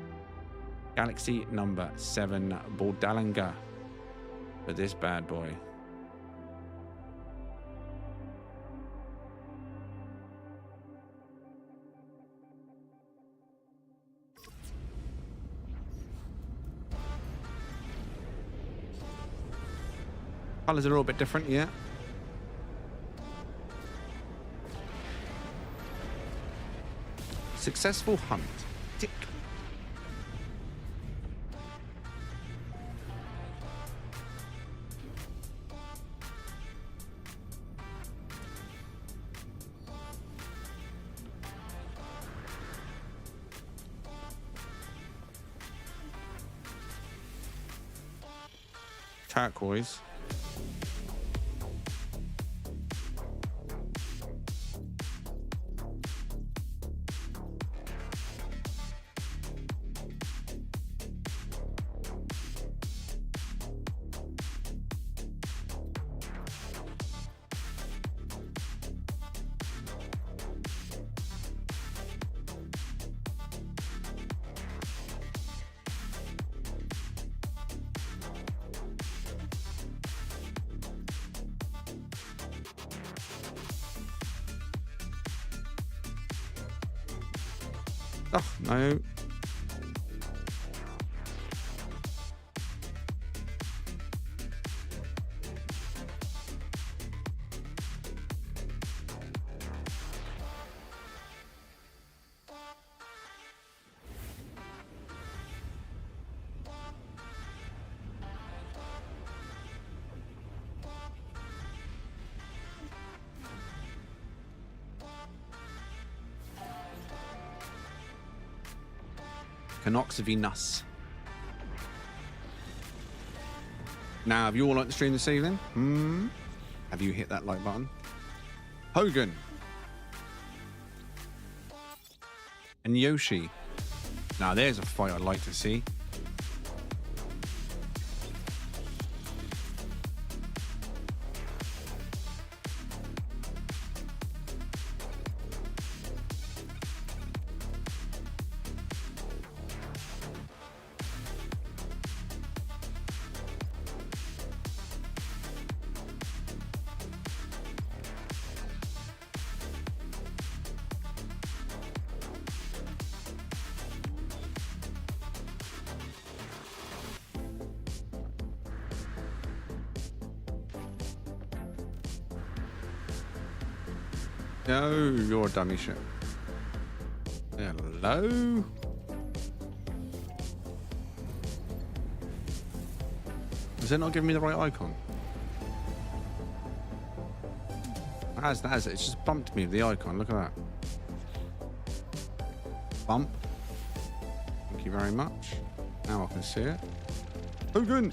Galaxy number 7 Bordalanga for this bad boy. Colors are a little bit different, yeah. Successful hunt. Tick. Turquoise. Oh, no. Canoxavinus. Now, have you all liked the stream this evening? Have you hit that like button? Hogan. And Yoshi. Now, there's a fight I'd like to see. No, you're a dummy shit. Hello? Is it not giving me the right icon? It has. It's just bumped me with the icon. Look at that. Bump. Thank you very much. Now I can see it. Hogan!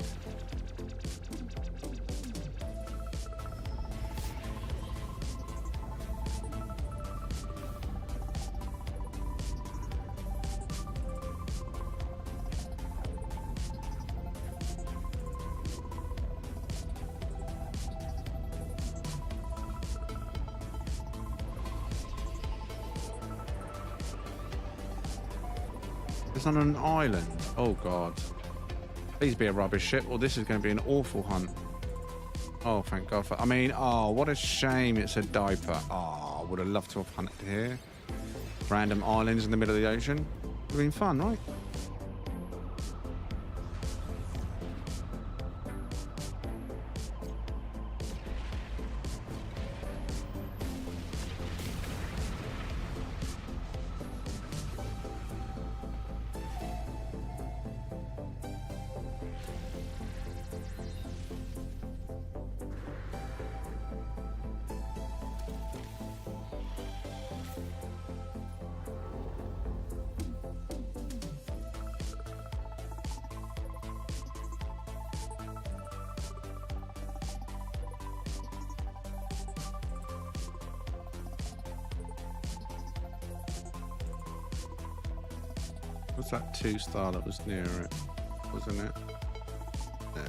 It's on an island. Oh god. Please be a rubbish ship, or this is going to be an awful hunt. Oh, thank god for... I mean, oh, what a shame it's a diaper. Oh, I would have loved to have hunted here. Random islands in the middle of the ocean. Would have been fun, right? Was that 2-star that was near it? Wasn't it? There.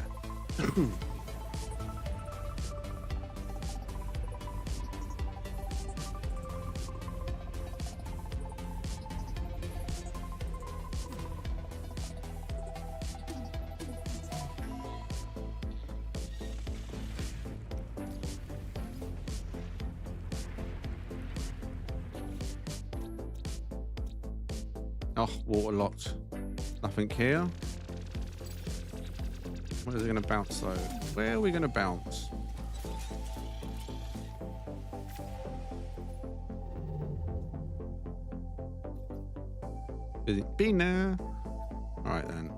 Oh, waterlocked. Nothing here. Where is it going to bounce though? Where are we going to bounce? Is it been there? Alright then.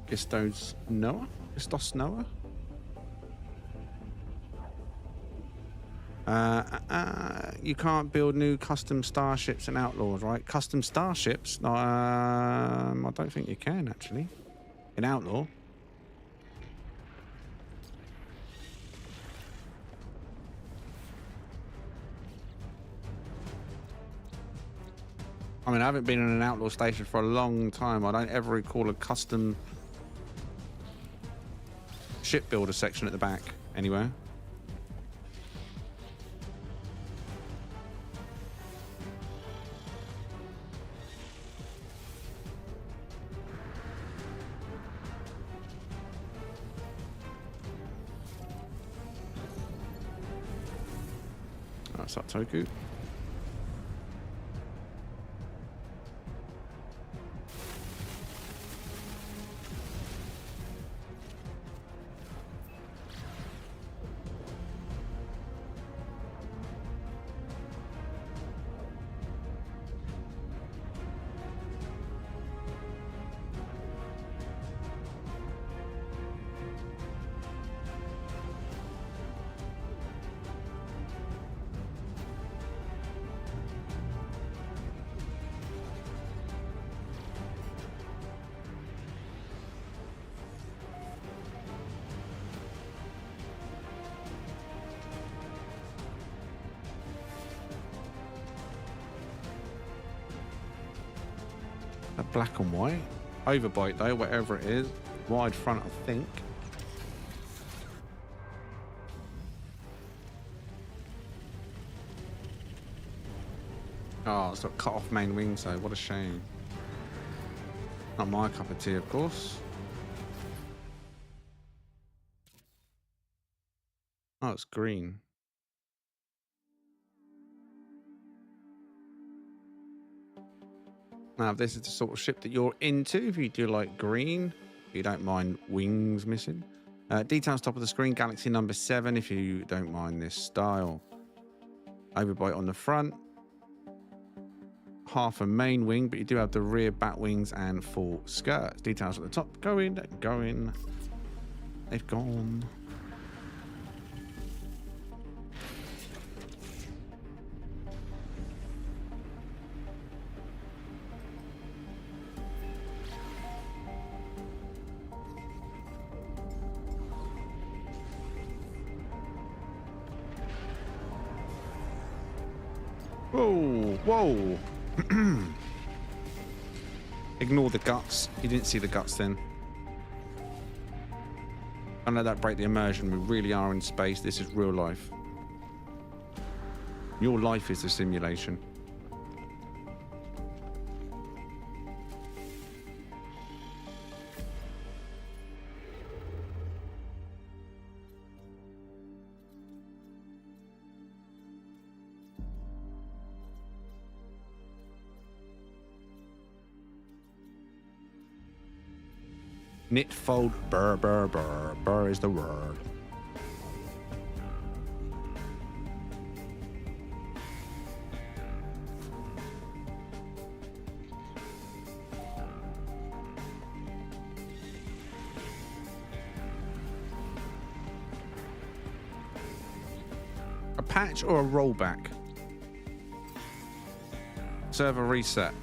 Gistos Noah? Gistos Noah? You can't build new custom starships and outlaws, right? Custom starships? I don't think you can, actually. In Outlaw. I mean, I haven't been in an Outlaw station for a long time. I don't ever recall a custom shipbuilder section at the back anywhere. That's up Toku. Black and white. Overbite though, whatever it is. Wide front, I think. Oh, it's got cut off main wings though. What a shame. Not my cup of tea, of course. Oh, it's green. Now, if this is the sort of ship that you're into, if you do like green, if you don't mind wings missing. Details top of the screen, Galaxy number 7, if you don't mind this style. Overbite on the front. Half a main wing, but you do have the rear bat wings and full skirts. Details at the top. Going. They've gone. Whoa, whoa. Ignore the guts. You didn't see the guts then. Don't let that break the immersion. We really are in space. This is real life. Your life is a simulation. Knit, fold, burr, burr, burr. Burr is the word. A patch or a rollback? Server reset.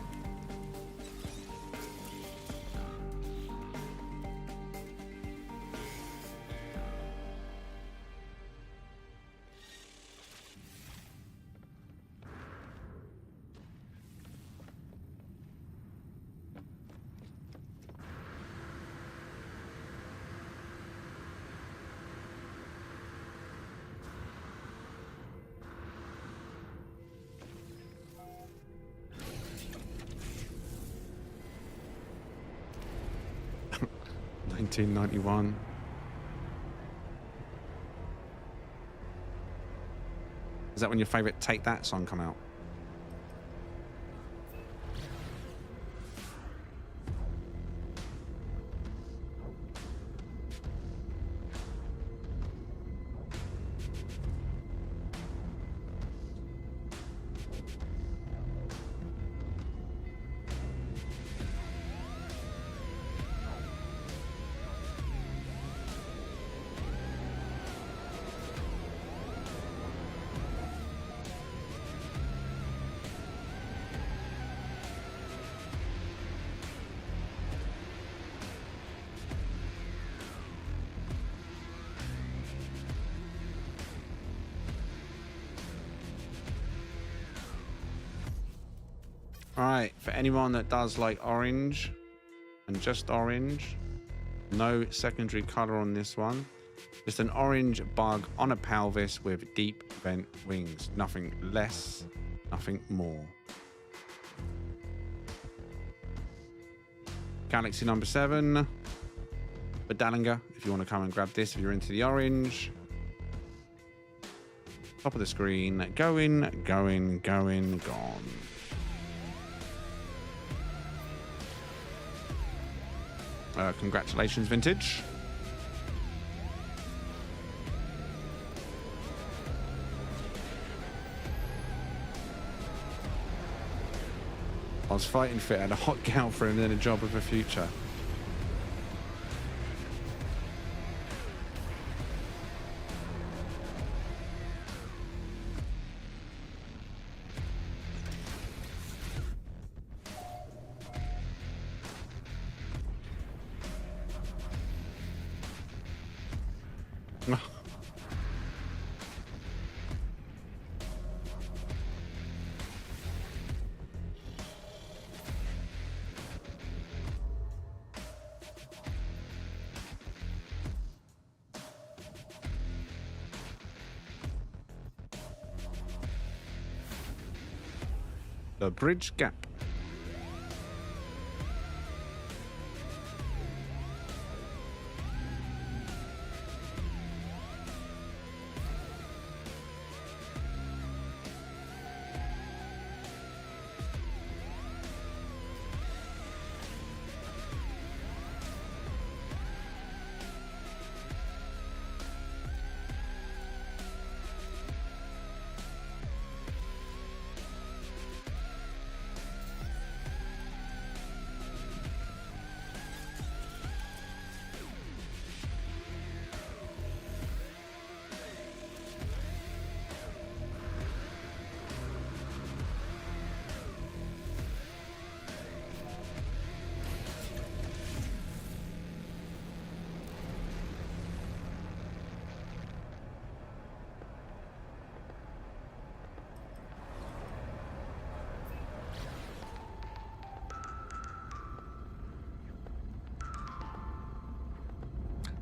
1991. Is that when your favorite Take That song come out? All right, for anyone that does like orange and just orange, no secondary color on this one. Just an orange bug on a pelvis with deep vent wings. Nothing less, nothing more. Galaxy number 7. Badalinger, if you want to come and grab this, if you're into the orange. Top of the screen, going, going, going, gone. Congratulations, Vintage. I was fighting fit, had a hot gout for him, then a job of the future. The bridge gap.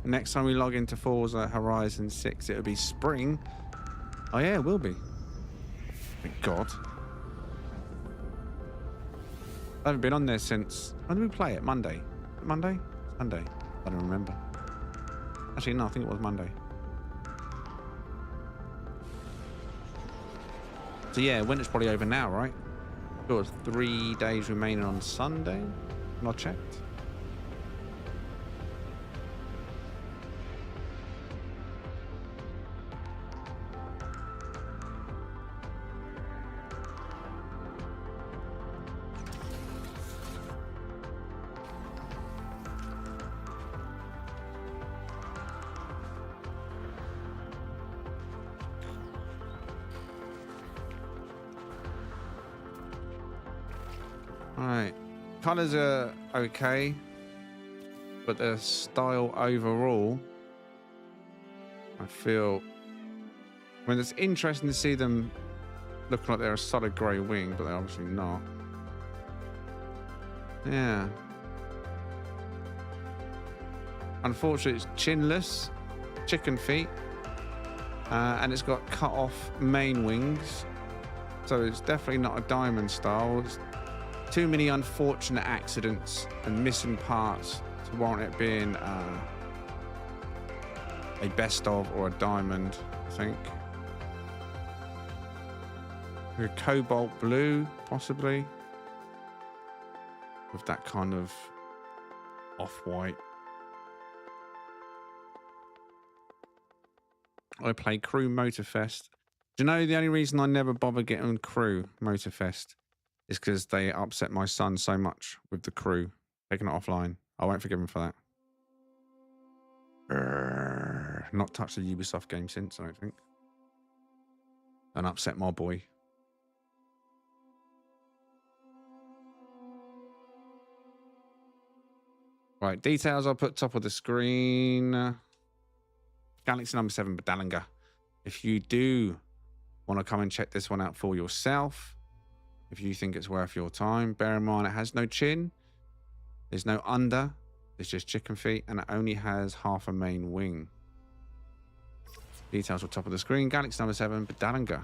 Next time we log into Forza Horizon 6, it'll be spring. Oh yeah, it will be. Thank God. I haven't been on there since... When did we play it? Monday? Monday? Sunday? I don't remember. Actually, no, I think it was Monday. So yeah, winter's probably over now, right? It was 3 days remaining on Sunday. When I checked. Alright, colours are okay, but the style overall, I mean, it's interesting to see them looking like they're a solid grey wing, but they're obviously not. Yeah. Unfortunately, it's chinless, chicken feet, and it's got cut off main wings, so it's definitely not a diamond style. It's too many unfortunate accidents and missing parts to warrant it being a best of or a diamond, I think. A cobalt blue, possibly. With that kind of off-white. I play Crew Motorfest. Do you know the only reason I never bother getting Crew Motorfest is because they upset my son so much with the crew, taking it offline. I won't forgive him for that. Not touched a Ubisoft game since, I don't think. And upset my boy. Right, details I'll put top of the screen. Galaxy number 7, Badalanga. If you do want to come and check this one out for yourself, if you think it's worth your time, bear in mind it has no chin, there's no under, it's just chicken feet, and it only has half a main wing. Details on top of the screen. Galaxy number 7, Badalanga.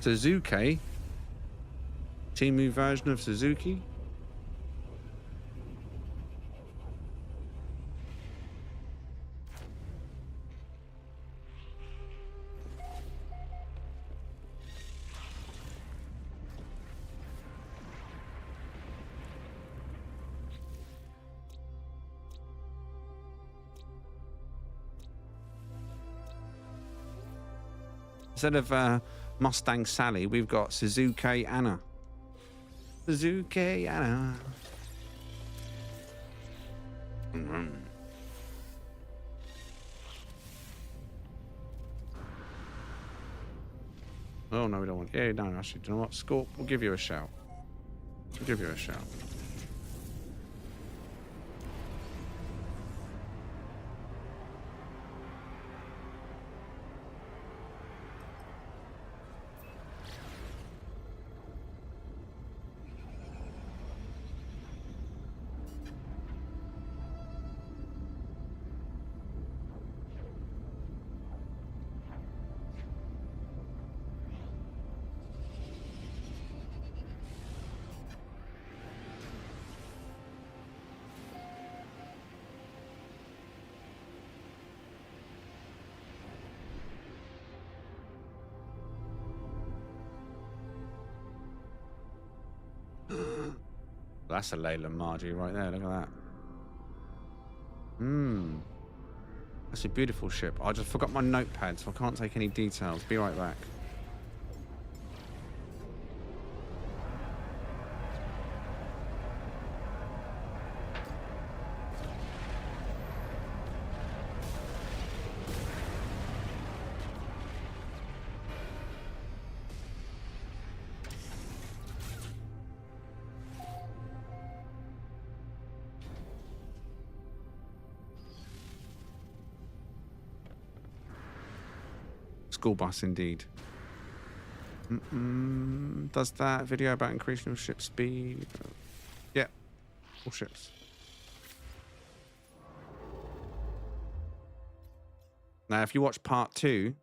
Suzuki. Timu version of Suzuki. Instead of Mustang Sally, we've got Suzuki Anna. Suzuki Anna. Oh, no, we don't want... Yeah, no, actually, do you know what? Scorp, we'll give you a shout. We'll give you a shout. That's a Leyland Margie right there. Look at that. That's a beautiful ship. I just forgot my notepad, so I can't take any details. Be right back. School bus, indeed. Does that video about increasing your ship speed? Yeah, all ships. Now, if you watch part 2,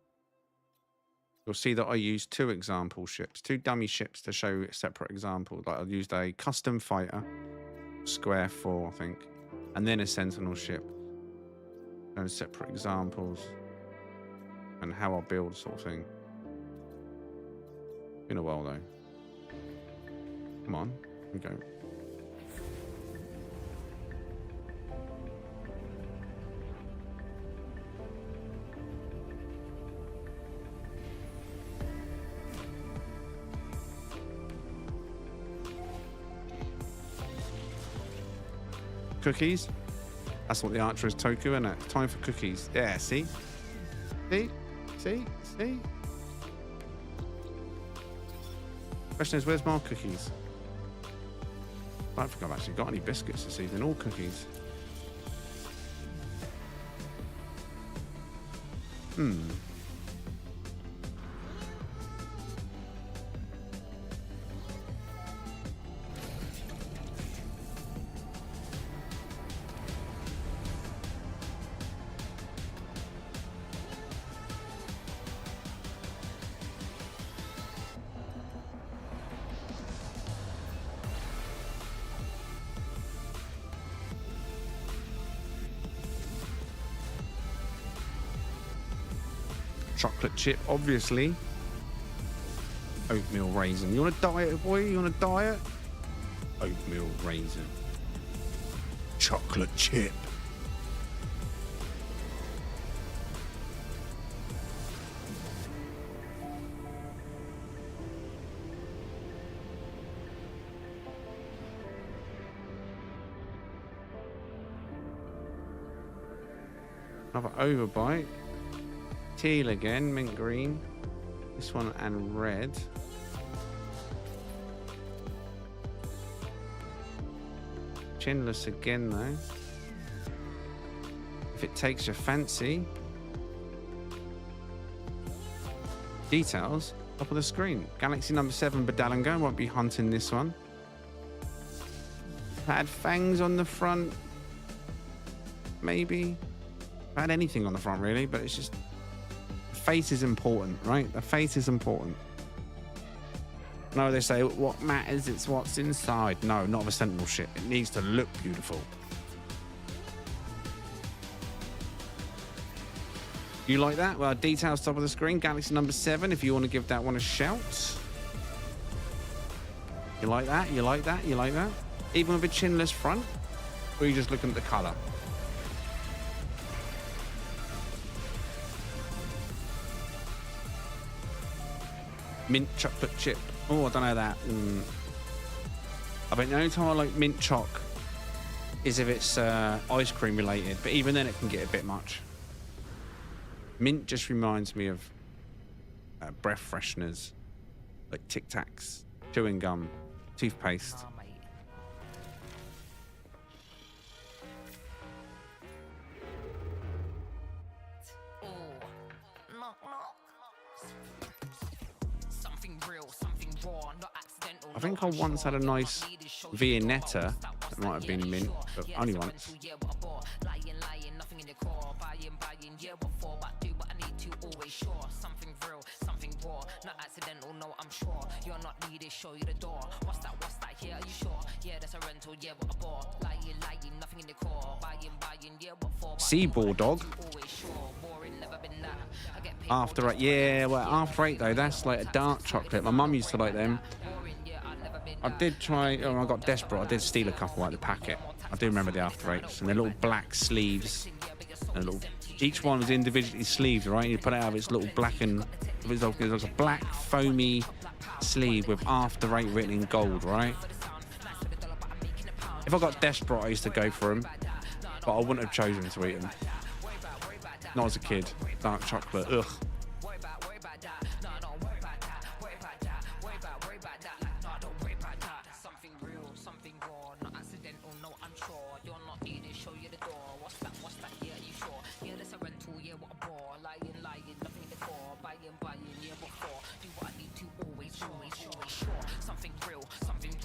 you'll see that I used 2 example ships, 2 dummy ships to show separate examples. Like I used a custom fighter, square 4, I think, and then a sentinel ship. Those separate examples. And how I build, sort of thing. Been a while though. Come on. Here we go. Cookies. That's what the answer is, Toku, isn't it? Time for cookies. Yeah, see? See? See? See? Question is, where's my cookies? I don't think I've actually got any biscuits this evening, all cookies. Chocolate chip, obviously. Oatmeal raisin. You want a diet, boy? You want a diet? Oatmeal raisin. Chocolate chip. Another overbite. Teal again, mint green. This one and red. Chinless again though. If it takes your fancy. Details, top of the screen. Galaxy number 7 Badalanga, won't be hunting this one. Had fangs on the front. Maybe. Had anything on the front really, but it's just face is important, right? The face is important. No, they say what matters is what's inside. No, not the sentinel shit. It needs to look beautiful. You like that? Well, details top of the screen. Galaxy number 7, if you want to give that one a shout. You like that? You like that? You like that? Even with a chinless front? Or are you just looking at the colour? Mint chocolate chip. Oh, I don't know that. I think the only time I like mint choc is if it's ice cream related, but even then it can get a bit much. Mint just reminds me of breath fresheners, like Tic Tacs, chewing gum, toothpaste. I think I once had a nice Viennetta that might have been mint, but only once. Seaboard dog. After 8, yeah, well, after 8 though, that's like a dark chocolate. My mum used to like them. I did try, oh, I got desperate. I did steal a couple out of the packet. I do remember the after 8s and the little black sleeves. And little, each one was individually sleeved, right? You put it out of its little black and it was like a black foamy sleeve with after 8 written in gold, right? If I got desperate, I used to go for them, but I wouldn't have chosen to eat them. Not as a kid. Dark chocolate, ugh.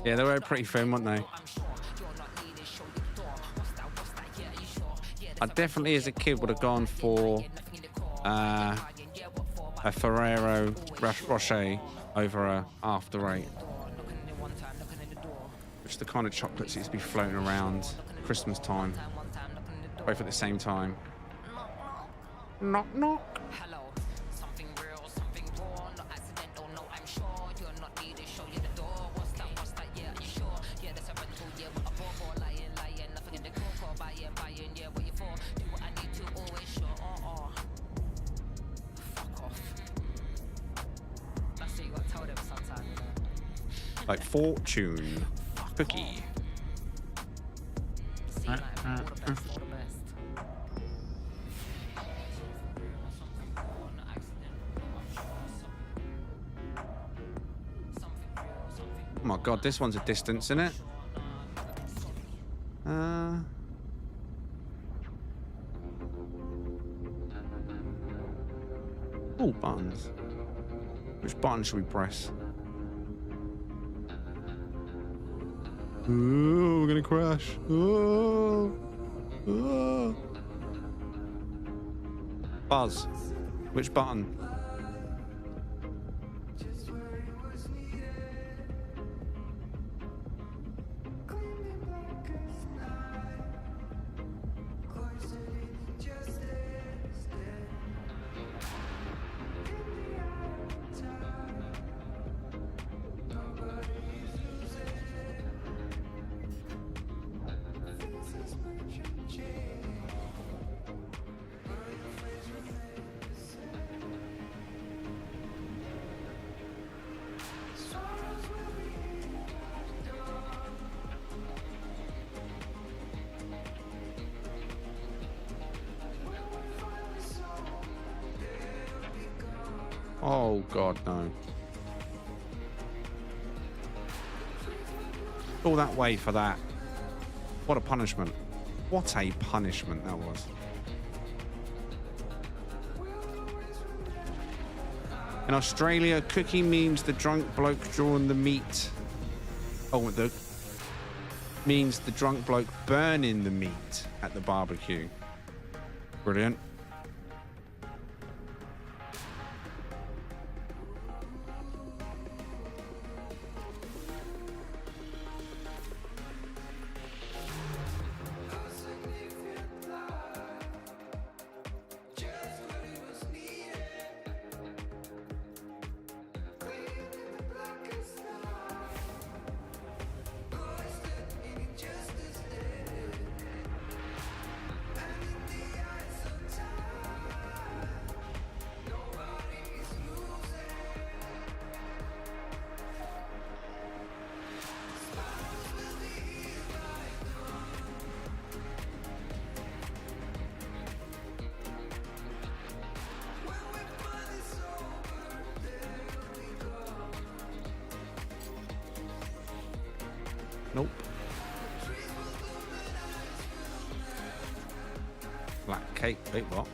Yeah, they were pretty thin, weren't they? I definitely, as a kid, would have gone for a Ferrero Rocher over a After 8. Which are the kind of chocolates that used to be floating around Christmas time. Both at the same time. Knock, knock. Like fortune. Cookie. Oh my god, this one's a distance, isn't it? Oh, buttons. Which button should we press? Oh, we're gonna crash. Oh. Oh. Buzz. Which button? Oh god, no. All that way for that. What a punishment. What a punishment that was. In Australia, cookie means the drunk bloke drawing the meat. Oh, means the drunk bloke burning the meat at the barbecue. Brilliant. Nope. Black cake. Wait, what?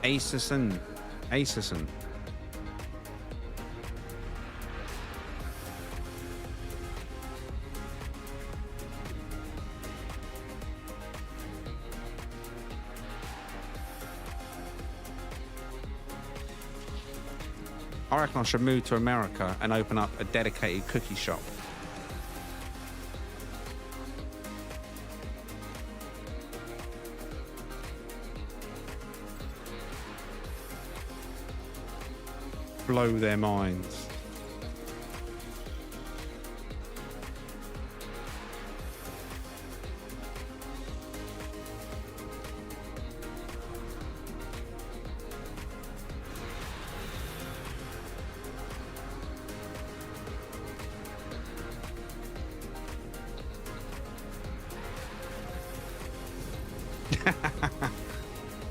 Acison. Acison. I reckon I should move to America and open up a dedicated cookie shop. Blow their minds.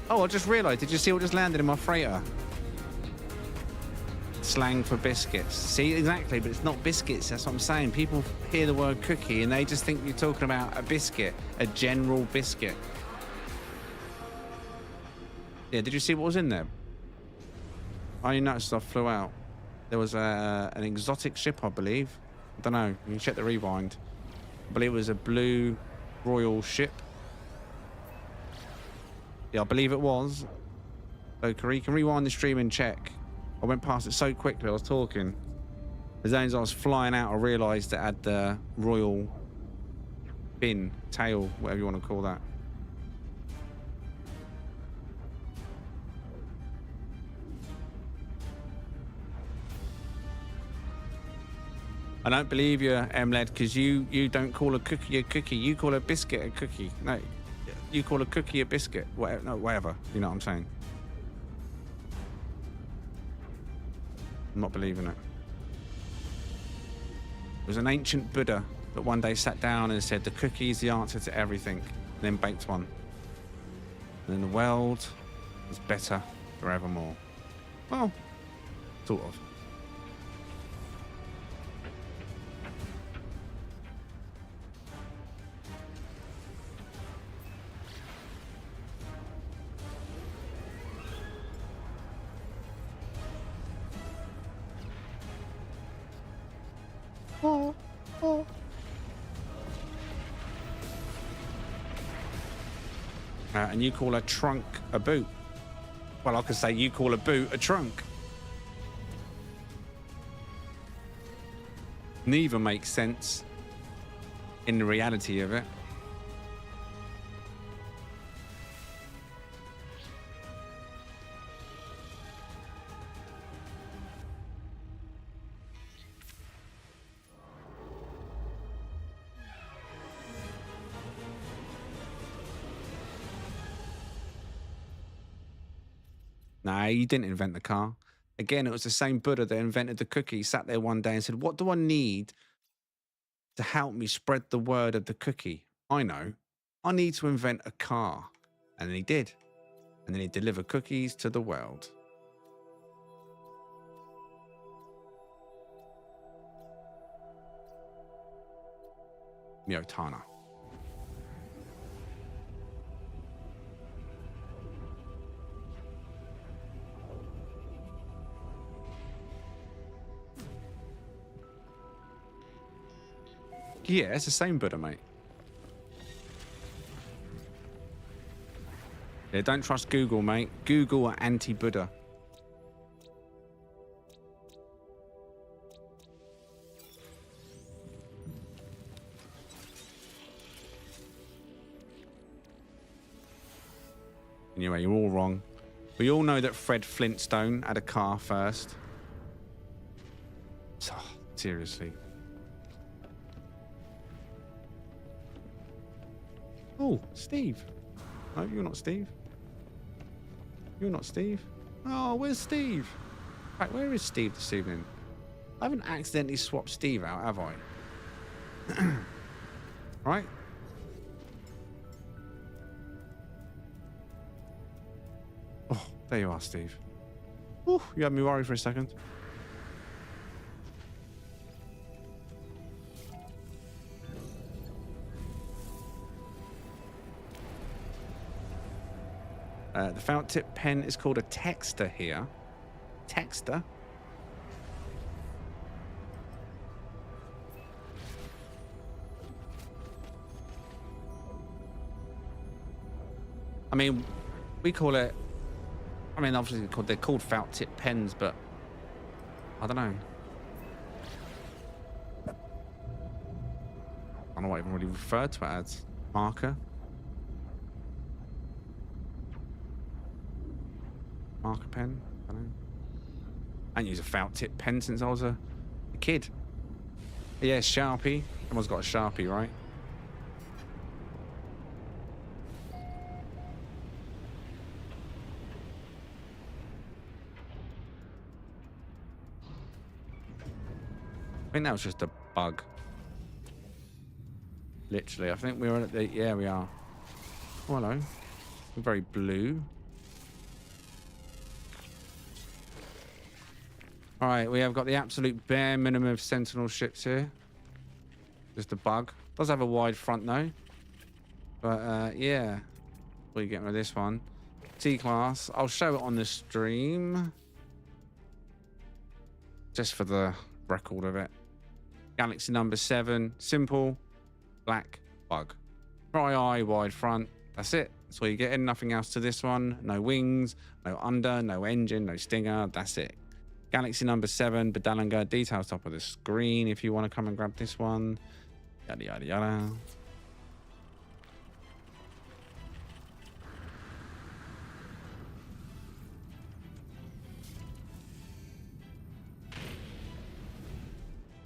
Oh, I just realised. Did you see what just landed in my freighter? Slang for biscuits. See, exactly, but it's not biscuits. That's what I'm saying. People hear the word cookie and they just think you're talking about a biscuit, a general biscuit. Yeah, did you see what was in there? I only noticed I flew out. There was an exotic ship, I believe. I don't know. You can check the rewind. I believe it was a blue royal ship. Yeah, I believe it was. So, you can rewind the stream and check. I went past it so quickly, I was talking. As soon as I was flying out, I realised it had the royal fin, tail, whatever you want to call that. I don't believe you, MLED, because you don't call a cookie a cookie. You call a biscuit a cookie. No, you call a cookie a biscuit. Whatever, no, whatever. You know what I'm saying? I'm not believing it. It was an ancient Buddha that one day sat down and said the cookie is the answer to everything, and then baked one. And then the world was better forevermore. Well, sort of. And you call a trunk a boot. Well, I could say you call a boot a trunk. Neither makes sense in the reality of it. Nah, you didn't invent the car. Again, it was the same Buddha that invented the cookie, sat there one day and said, what do I need to help me spread the word of the cookie? I know. I need to invent a car. And then he did. And then he delivered cookies to the world. Miotana. Yeah, it's the same Buddha, mate. Yeah, don't trust Google, mate. Google are anti-Buddha. Anyway, you're all wrong. We all know that Fred Flintstone had a car first. Oh, seriously. Oh, Steve. No, you're not Steve. You're not Steve. Oh, where's Steve? Right, where is Steve this evening? I haven't accidentally swapped Steve out, have I? Right? Oh, there you are, Steve. Ooh, you had me worried for a second. The felt tip pen is called a texter here. Texter? I mean, we call it... I mean, obviously they're called felt tip pens, but... I don't know. I don't know what I even really referred to it as. Marker? Marker pen? I don't know. I ain't used a felt tip pen since I was a kid. Yeah, Sharpie. Everyone's got a Sharpie, right? I think that was just a bug. Literally, I think we were at the... Yeah, we are. Oh, hello. We're very blue. All right, we have got the absolute bare minimum of sentinel ships here. Just a bug. Does have a wide front though. But yeah. What are you getting with this one? T-class. I'll show it on the stream. Just for the record of it. Galaxy number 7. Simple. Black bug. Dry eye, wide front. That's it. That's all you're getting. Nothing else to this one. No wings, no under, no engine, no stinger. That's it. Galaxy number 7, Bedalanga, details top of the screen if you want to come and grab this one. Yada, yada, yada.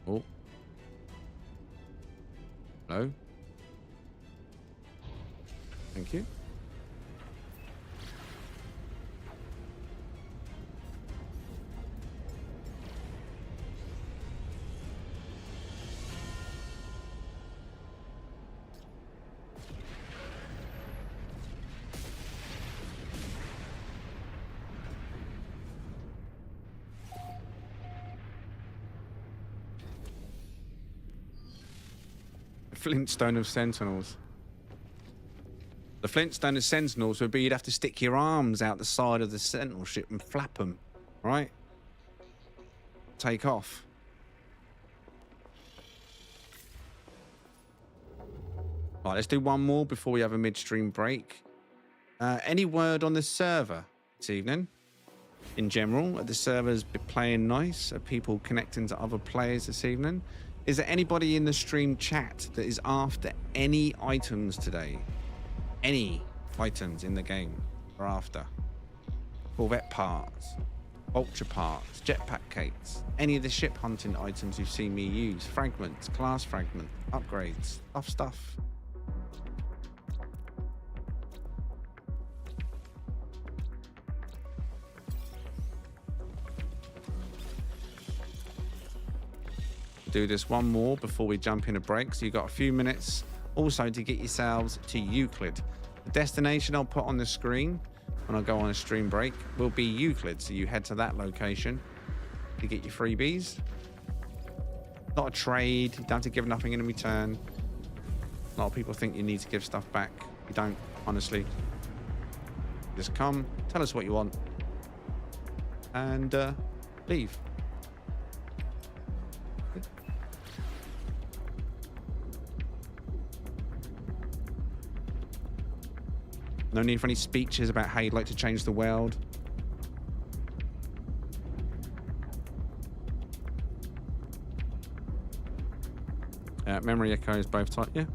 Oh. Hello. Thank you. Flintstone of Sentinels. The Flintstone of Sentinels would be you'd have to stick your arms out the side of the Sentinel ship and flap them, right? Take off. Right, let's do one more before we have a midstream break. Any word on the server this evening? In general, are the servers playing nice? Are people connecting to other players this evening? Is there anybody in the stream chat that is after any items today? Any items in the game are after? Corvette parts, vulture parts, jetpack cakes, any of the ship hunting items you've seen me use, fragments, class fragment, upgrades, stuff. Do this one more before we jump in a break, so you've got a few minutes also to get yourselves to Euclid. The destination I'll put on the screen when I go on a stream break will be Euclid, so you head to that location to get your freebies. Not a trade, you don't have to give nothing in return. A lot of people think you need to give stuff back. You don't, honestly. Just come, tell us what you want, and leave. No need for any speeches about how you'd like to change the world. Memory echoes both types. Yeah.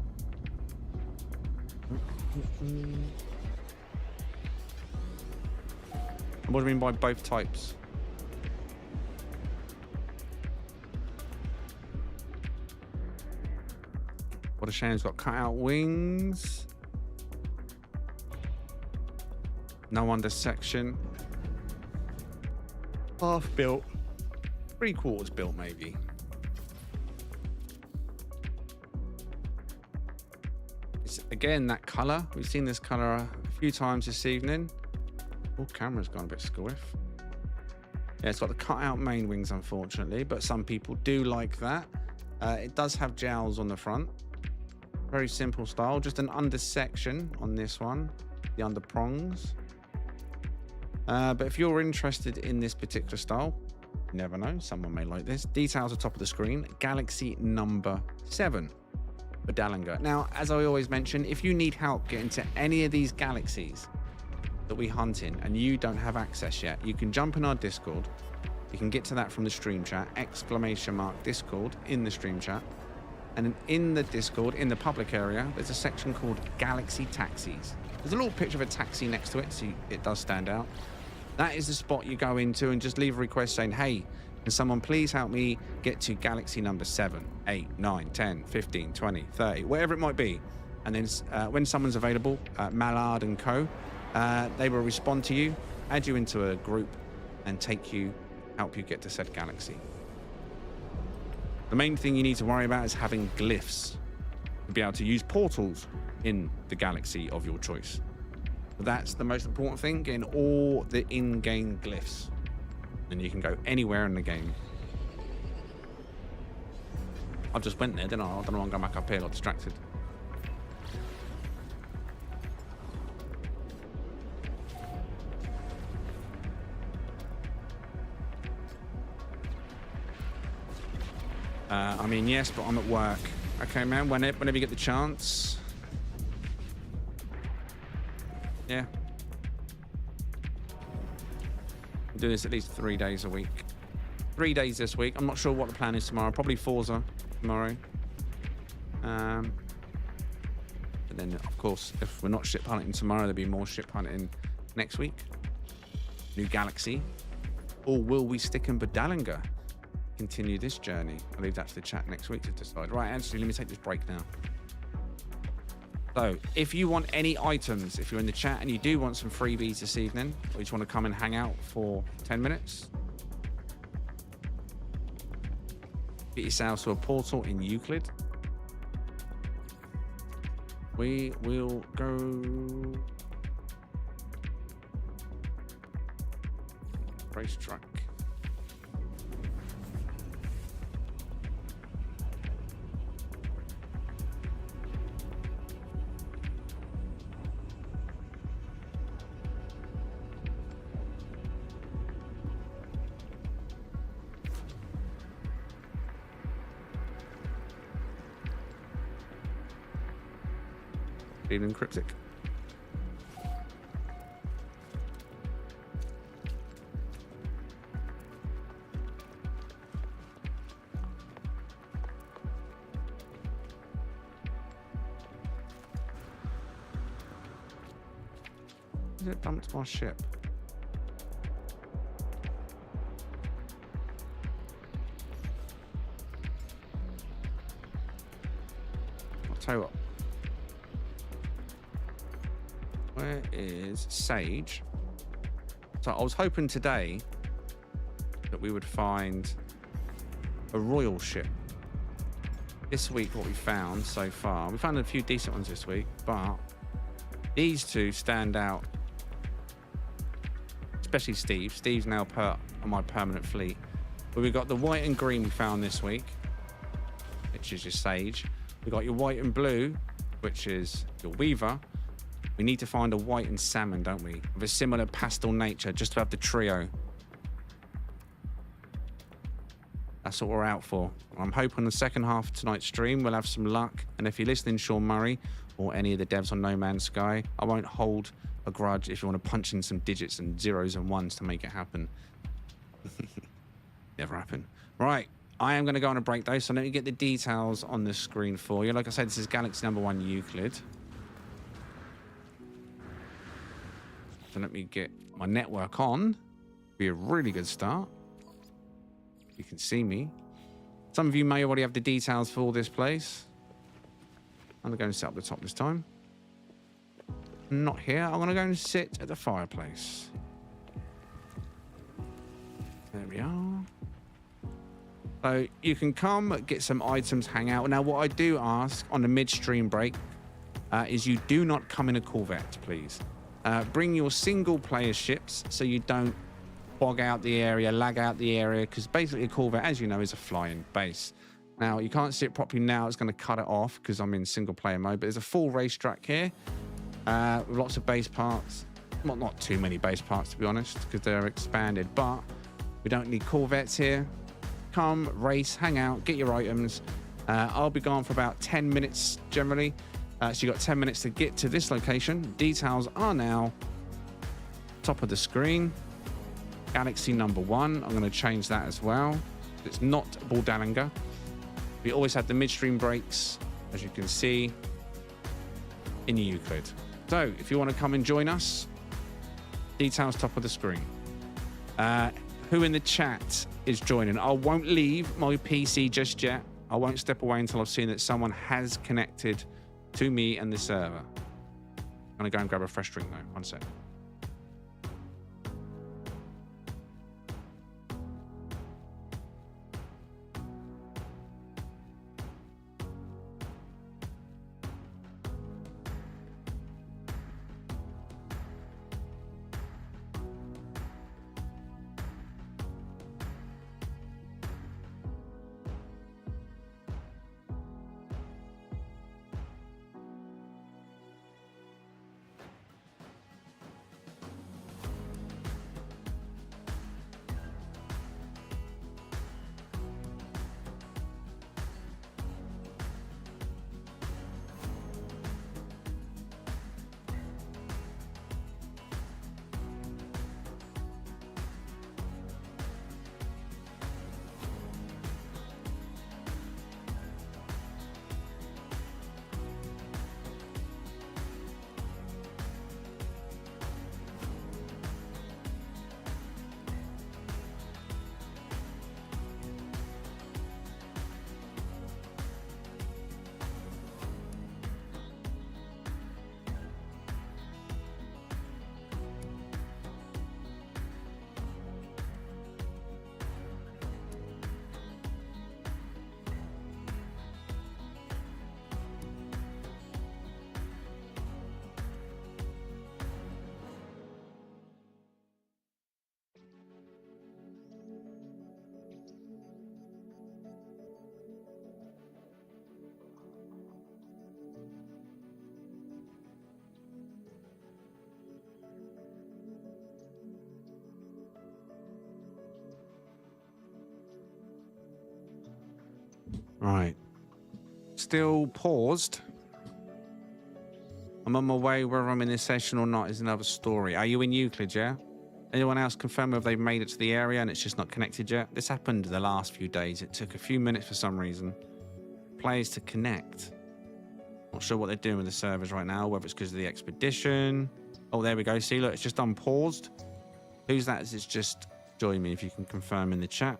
What do you mean by both types? What a shame it's got cut out wings. No undersection. Half built. 3/4 built, maybe. It's again that colour. We've seen this colour a few times this evening. Oh, camera's gone a bit squiff. Yeah, it's got the cut out main wings, unfortunately, but some people do like that. It does have jowls on the front. Very simple style. Just an undersection on this one. The under prongs. But if you're interested in this particular style, you never know, someone may like this. Details at the top of the screen. Galaxy number 7 for Dallinger. Now, as I always mention, if you need help getting to any of these galaxies that we hunt in and you don't have access yet, you can jump in our Discord. You can get to that from the stream chat, !Discord in the stream chat. And in the Discord, in the public area, there's a section called Galaxy Taxis. There's a little picture of a taxi next to it, so it does stand out. That is the spot you go into and just leave a request saying, hey, can someone please help me get to galaxy number 7, 8, 9, 10, 15, 20, 30, whatever it might be. And then when someone's available, Mallard and co, they will respond to you, add you into a group, and help you get to said galaxy. The main thing you need to worry about is having glyphs to be able to use portals in the galaxy of your choice. That's the most important thing, getting all the in-game glyphs. And you can go anywhere in the game. I just went there, didn't I? I don't know why I'm going back up here, I got distracted. I mean, yes, but I'm at work. Okay, man, whenever you get the chance. Yeah. I do this at least 3 days a week. 3 days this week. I'm not sure what the plan is tomorrow. Probably Forza tomorrow. But then, of course, if we're not ship hunting tomorrow, there'll be more ship hunting next week. New galaxy. Or will we stick in Badalinger? Continue this journey. I'll leave that to the chat next week to decide. Right, actually, let me take this break now. So, if you want any items, if you're in the chat and you do want some freebies this evening, or you just want to come and hang out for 10 minutes, get yourself to a portal in Euclid. We will go racetrack. Feeling cryptic. Is it dumped my ship? I'll tell you what. Where is Sage? So I was hoping today that we would find a royal ship. This week, what we found so far, we found a few decent ones this week, but these two stand out. Especially Steve. Steve's now on my permanent fleet. But we've got the white and green we found this week, which is your Sage. We've got your white and blue, which is your Weaver. We need to find a white and salmon, don't we? Of a similar pastel nature, just to have the trio. That's what we're out for. I'm hoping the second half of tonight's stream we'll have some luck. And if you're listening, Sean Murray, or any of the devs on No Man's Sky, I won't hold a grudge if you want to punch in some digits and zeros and ones to make it happen. Never happen. Right, I am going to go on a break though, so let me get the details on the screen for you. Like I said, this is Galaxy #1 Euclid. So let me get my network on. Be a really good start. You can see me. Some of you may already have the details for this place. I'm going to go and set up the top this time. Not here. I'm going to go and sit at the fireplace. There we are. So you can come, get some items, hang out. Now, what I do ask on the midstream break is you do not come in a Corvette, please. Bring your single player ships so you don't bog out the area, lag out the area, because basically a Corvette, as you know, is a flying base. Now, you can't see it properly now. It's going to cut it off because I'm in single player mode, but there's a full racetrack here with lots of base parts. Well, not too many base parts, to be honest, because they're expanded, but we don't need Corvettes here. Come, race, hang out, get your items. I'll be gone for about 10 minutes generally. So you got 10 minutes to get to this location. Details are now top of the screen. Galaxy #1. I'm going to change that as well. It's not Baldallinger. We always have the midstream breaks, as you can see, in Euclid. So if you want to come and join us, details top of the screen. Who in the chat is joining? I won't leave my PC just yet. I won't step away until I've seen that someone has connected to me and the server. I'm going to go and grab a fresh drink though. One sec. Right. Still paused. I'm on my way. Whether I'm in this session or not is another story. Are you in Euclid, yeah? Anyone else confirm whether they've made it to the area and it's just not connected yet? This happened the last few days. It took a few minutes for some reason. Players to connect. Not sure what they're doing with the servers right now, whether it's because of the expedition. Oh, there we go. See, look, it's just unpaused. Who's that? It's just join me if you can confirm in the chat.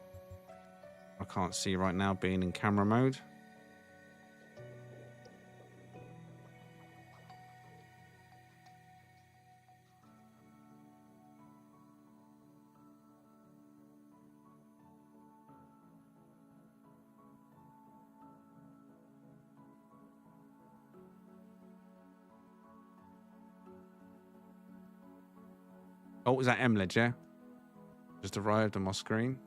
I can't see right now being in camera mode. Oh, was that Emled, yeah? Just arrived on my screen.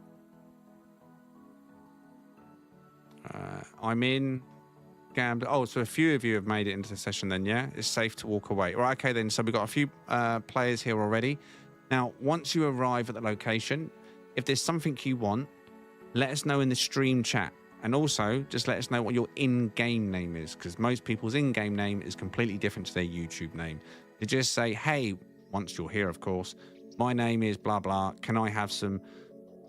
I'm in Gambler. Oh, so a few of you have made it into the session then, yeah? It's safe to walk away. Right, okay then. So we've got a few players here already. Now, once you arrive at the location, if there's something you want, let us know in the stream chat. And also, just let us know what your in-game name is, because most people's in-game name is completely different to their YouTube name. You just say, hey, once you're here, of course, my name is blah, blah. Can I have some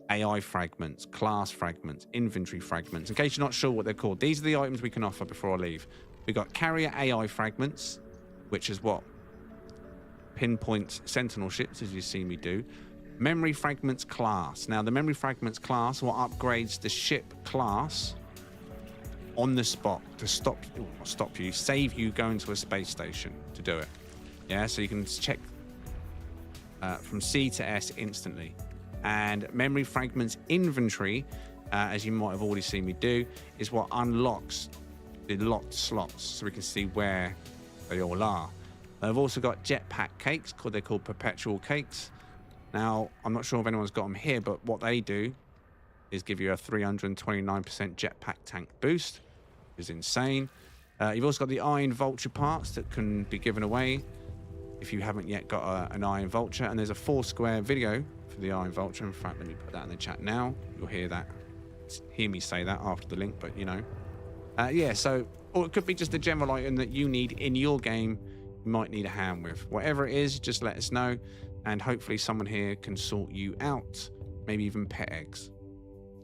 AI fragments, class fragments, inventory fragments? In case you're not sure what they're called, these are the items we can offer before I leave. We've got carrier AI fragments, which is what pinpoints sentinel ships, as you see me do. Memory fragments class. Now, the memory fragments class what upgrades the ship class on the spot to stop you, save you going to a space station to do it. Yeah, so you can check from C to S instantly. And memory fragments inventory, as you might have already seen me do, is what unlocks the locked slots so we can see where they all are. I've also got jetpack cakes, they're called perpetual cakes. Now, I'm not sure if anyone's got them here, but what they do is give you a 329% jetpack tank boost, which is insane. You've also got the Iron Vulture parts that can be given away if you haven't yet got an Iron Vulture. And there's a 4-square video for the Iron Vulture. In fact, let me put that in the chat now. You'll hear me say that after the link, but you know. Yeah, so, or it could be just a general item that you need in your game, you might need a hand with. Whatever it is, just let us know, and hopefully someone here can sort you out. Maybe even pet eggs.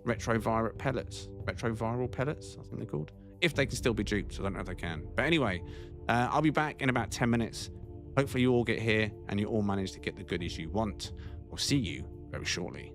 Retroviral pellets, I think they're called. If they can still be duped, I don't know if they can. But anyway, I'll be back in about 10 minutes. Hopefully you all get here and you all manage to get the goodies you want. I'll see you very shortly.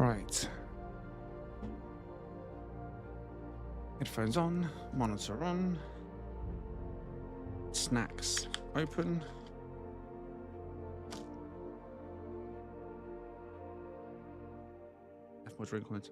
Right. Headphones on, monitor on, snacks open. Have more drink on it.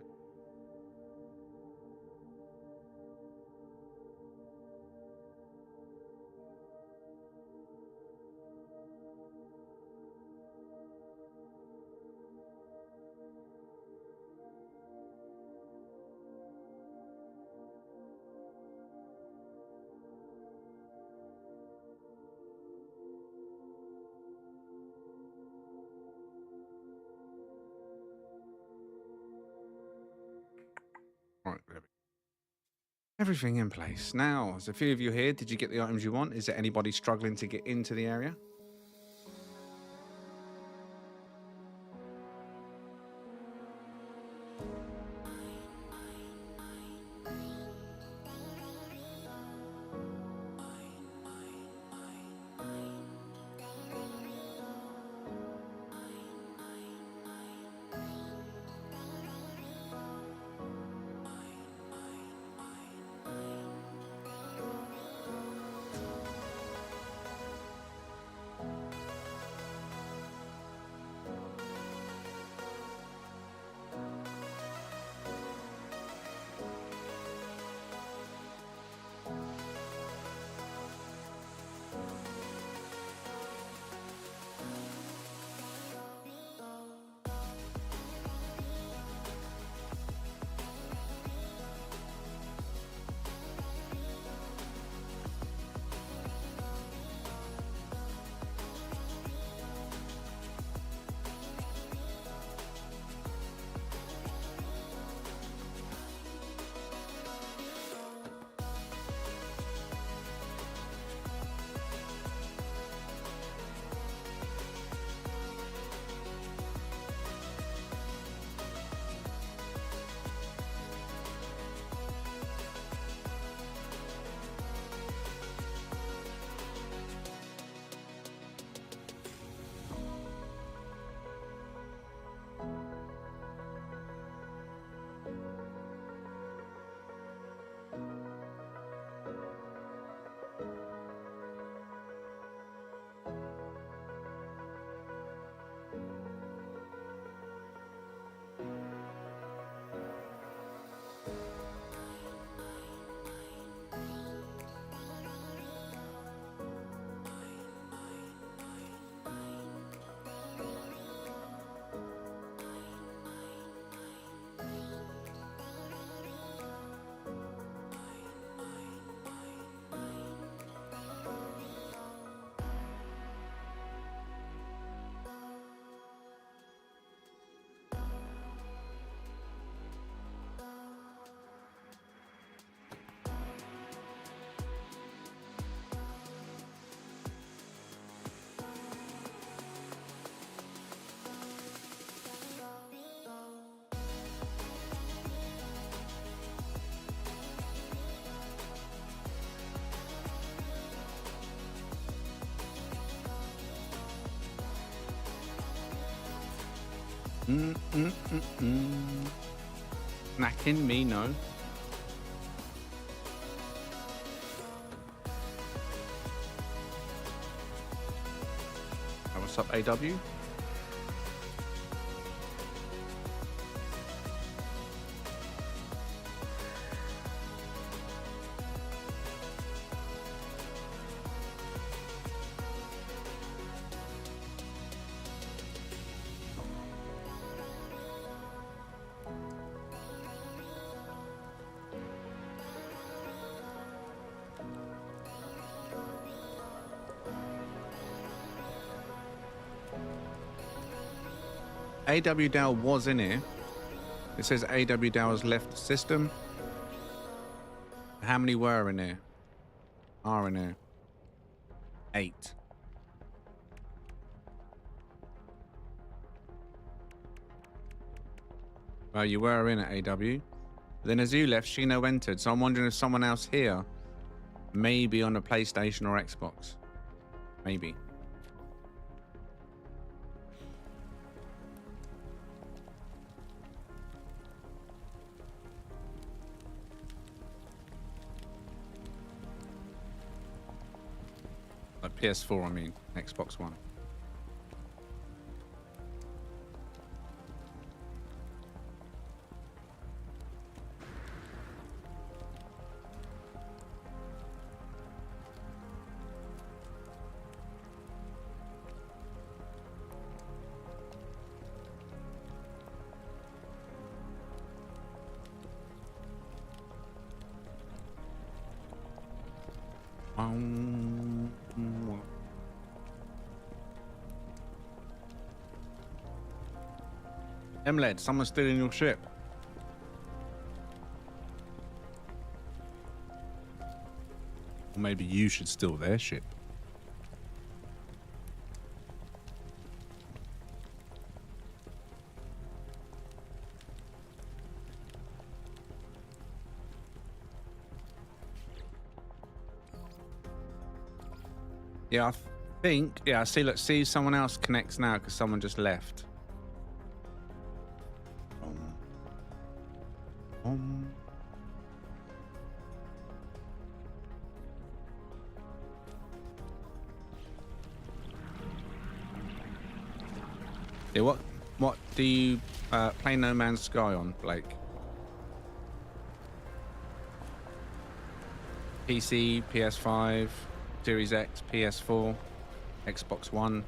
Right, there we go. Everything in place. Now, there's a few of you here. Did you get the items you want? Is there anybody struggling to get into the area? Snacking me, no. Oh, what's up, AW? AW Dow was in here. It says AW Dow has left the system. How many were in here? Are in here? 8. Well, you were in at AW. Then as you left, Shino entered. So I'm wondering if someone else here may be on a PlayStation or Xbox. Maybe. PS4, I mean. Xbox One. MLED, someone's stealing your ship. Or maybe you should steal their ship. Yeah, I think. Yeah, I see. Look, see, someone else connects now because someone just left. Yeah, what do you play No Man's Sky on, Blake? PC, PS5, Series X, PS4, Xbox One.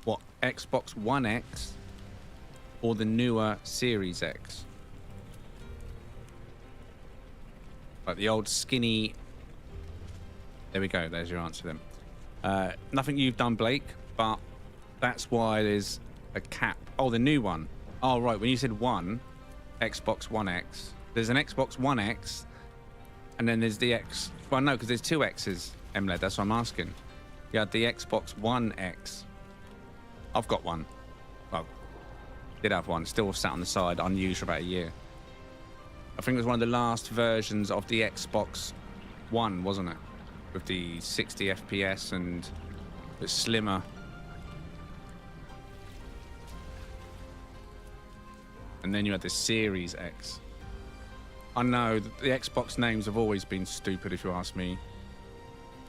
What, Xbox One X or the newer Series X? Like the old skinny. There we go. There's your answer then. Nothing you've done, Blake, but that's why there's a cap. Oh, the new one. Oh, right. When you said one, Xbox One X, there's an Xbox One X, and then there's the X. Well, no, because there's two X's, MLED. That's what I'm asking. You had the Xbox One X. I've got one. Well, did have one. Still sat on the side, unused for about a year. I think it was one of the last versions of the Xbox One, wasn't it? With the 60 FPS and it's slimmer. And then you had the Series X. I know the Xbox names have always been stupid, if you ask me.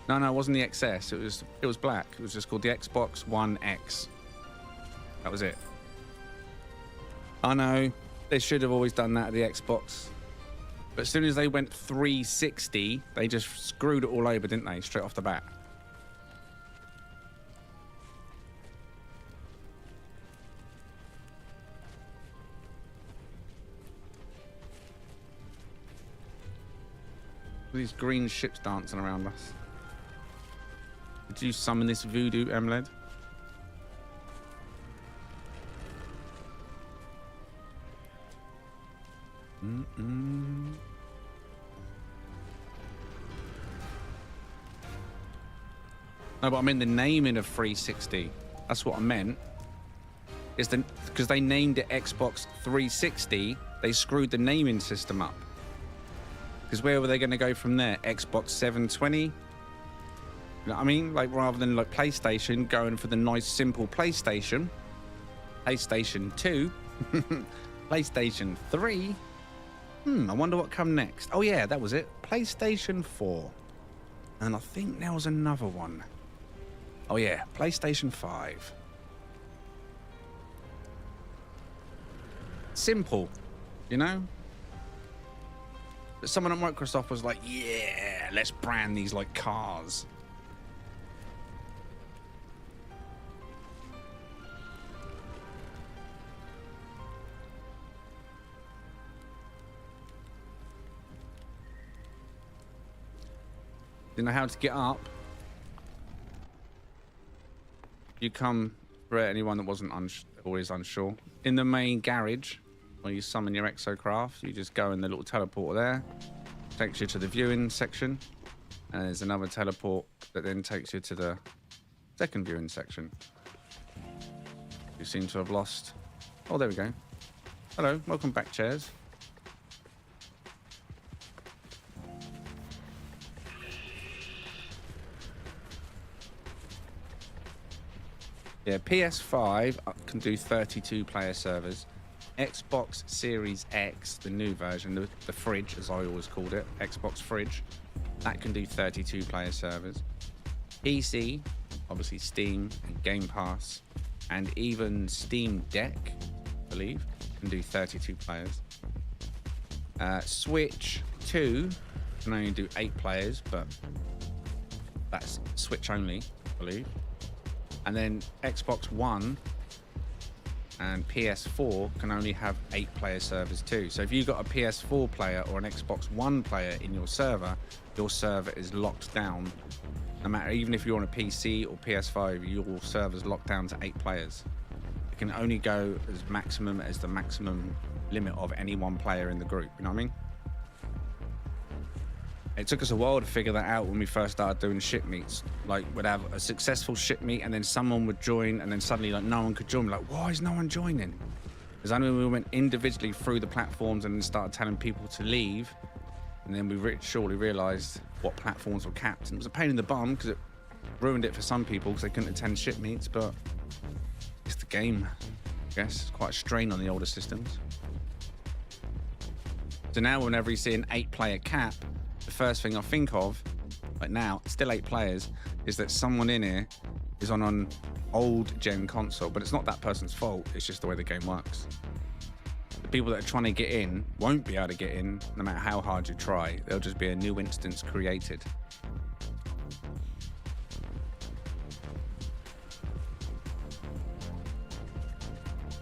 No, it wasn't the XS. It was black. It was just called the Xbox One X. That was it. I know they should have always done that at the Xbox. But as soon as they went 360, they just screwed it all over, didn't they? Straight off the bat. These green ships dancing around us. Did you summon this voodoo, MLED? No, but I mean the naming of 360. That's what I meant. Is because they named it Xbox 360, they screwed the naming system up. Because where were they going to go from there? Xbox 720? You know what I mean? Like rather than like PlayStation going for the nice simple PlayStation. PlayStation 2. PlayStation 3. I wonder what come next. Oh yeah, that was it. PlayStation 4. And I think there was another one. Oh yeah, PlayStation 5. Simple, you know? But someone at Microsoft was like, yeah, let's brand these like cars. You know how to get up? You come, for anyone that wasn't always unsure, in the main garage, when you summon your exocraft, you just go in the little teleporter there, takes you to the viewing section, and there's another teleport that then takes you to the second viewing section. You seem to have lost. Oh, there we go. Hello, welcome back, chairs. Yeah, PS5 can do 32 player servers. Xbox Series X, the new version, the fridge, as I always called it, Xbox fridge, that can do 32 player servers. PC, obviously Steam and Game Pass, and even Steam Deck, I believe, can do 32 players. Switch 2 can only do 8 players, but that's Switch only, I believe. And then Xbox One and PS4 can only have 8 player servers too. So if you've got a PS4 player or an Xbox One player in your server is locked down. No matter, even if you're on a PC or PS5, your server's locked down to 8 players. It can only go as maximum as the maximum limit of any one player in the group. You know what I mean? It took us a while to figure that out when we first started doing ship meets. Like, we'd have a successful ship meet and then someone would join and then suddenly like no one could join. Like, why is no one joining? Because only when we went individually through the platforms and then started telling people to leave, and then we shortly realized what platforms were capped. And it was a pain in the bum because it ruined it for some people because they couldn't attend ship meets, but it's the game, I guess. It's quite a strain on the older systems. So now whenever you see an 8-player cap, the first thing I think of, like now, still 8 players, is that someone in here is on an old gen console, but it's not that person's fault, it's just the way the game works. The people that are trying to get in won't be able to get in no matter how hard you try. There'll just be a new instance created.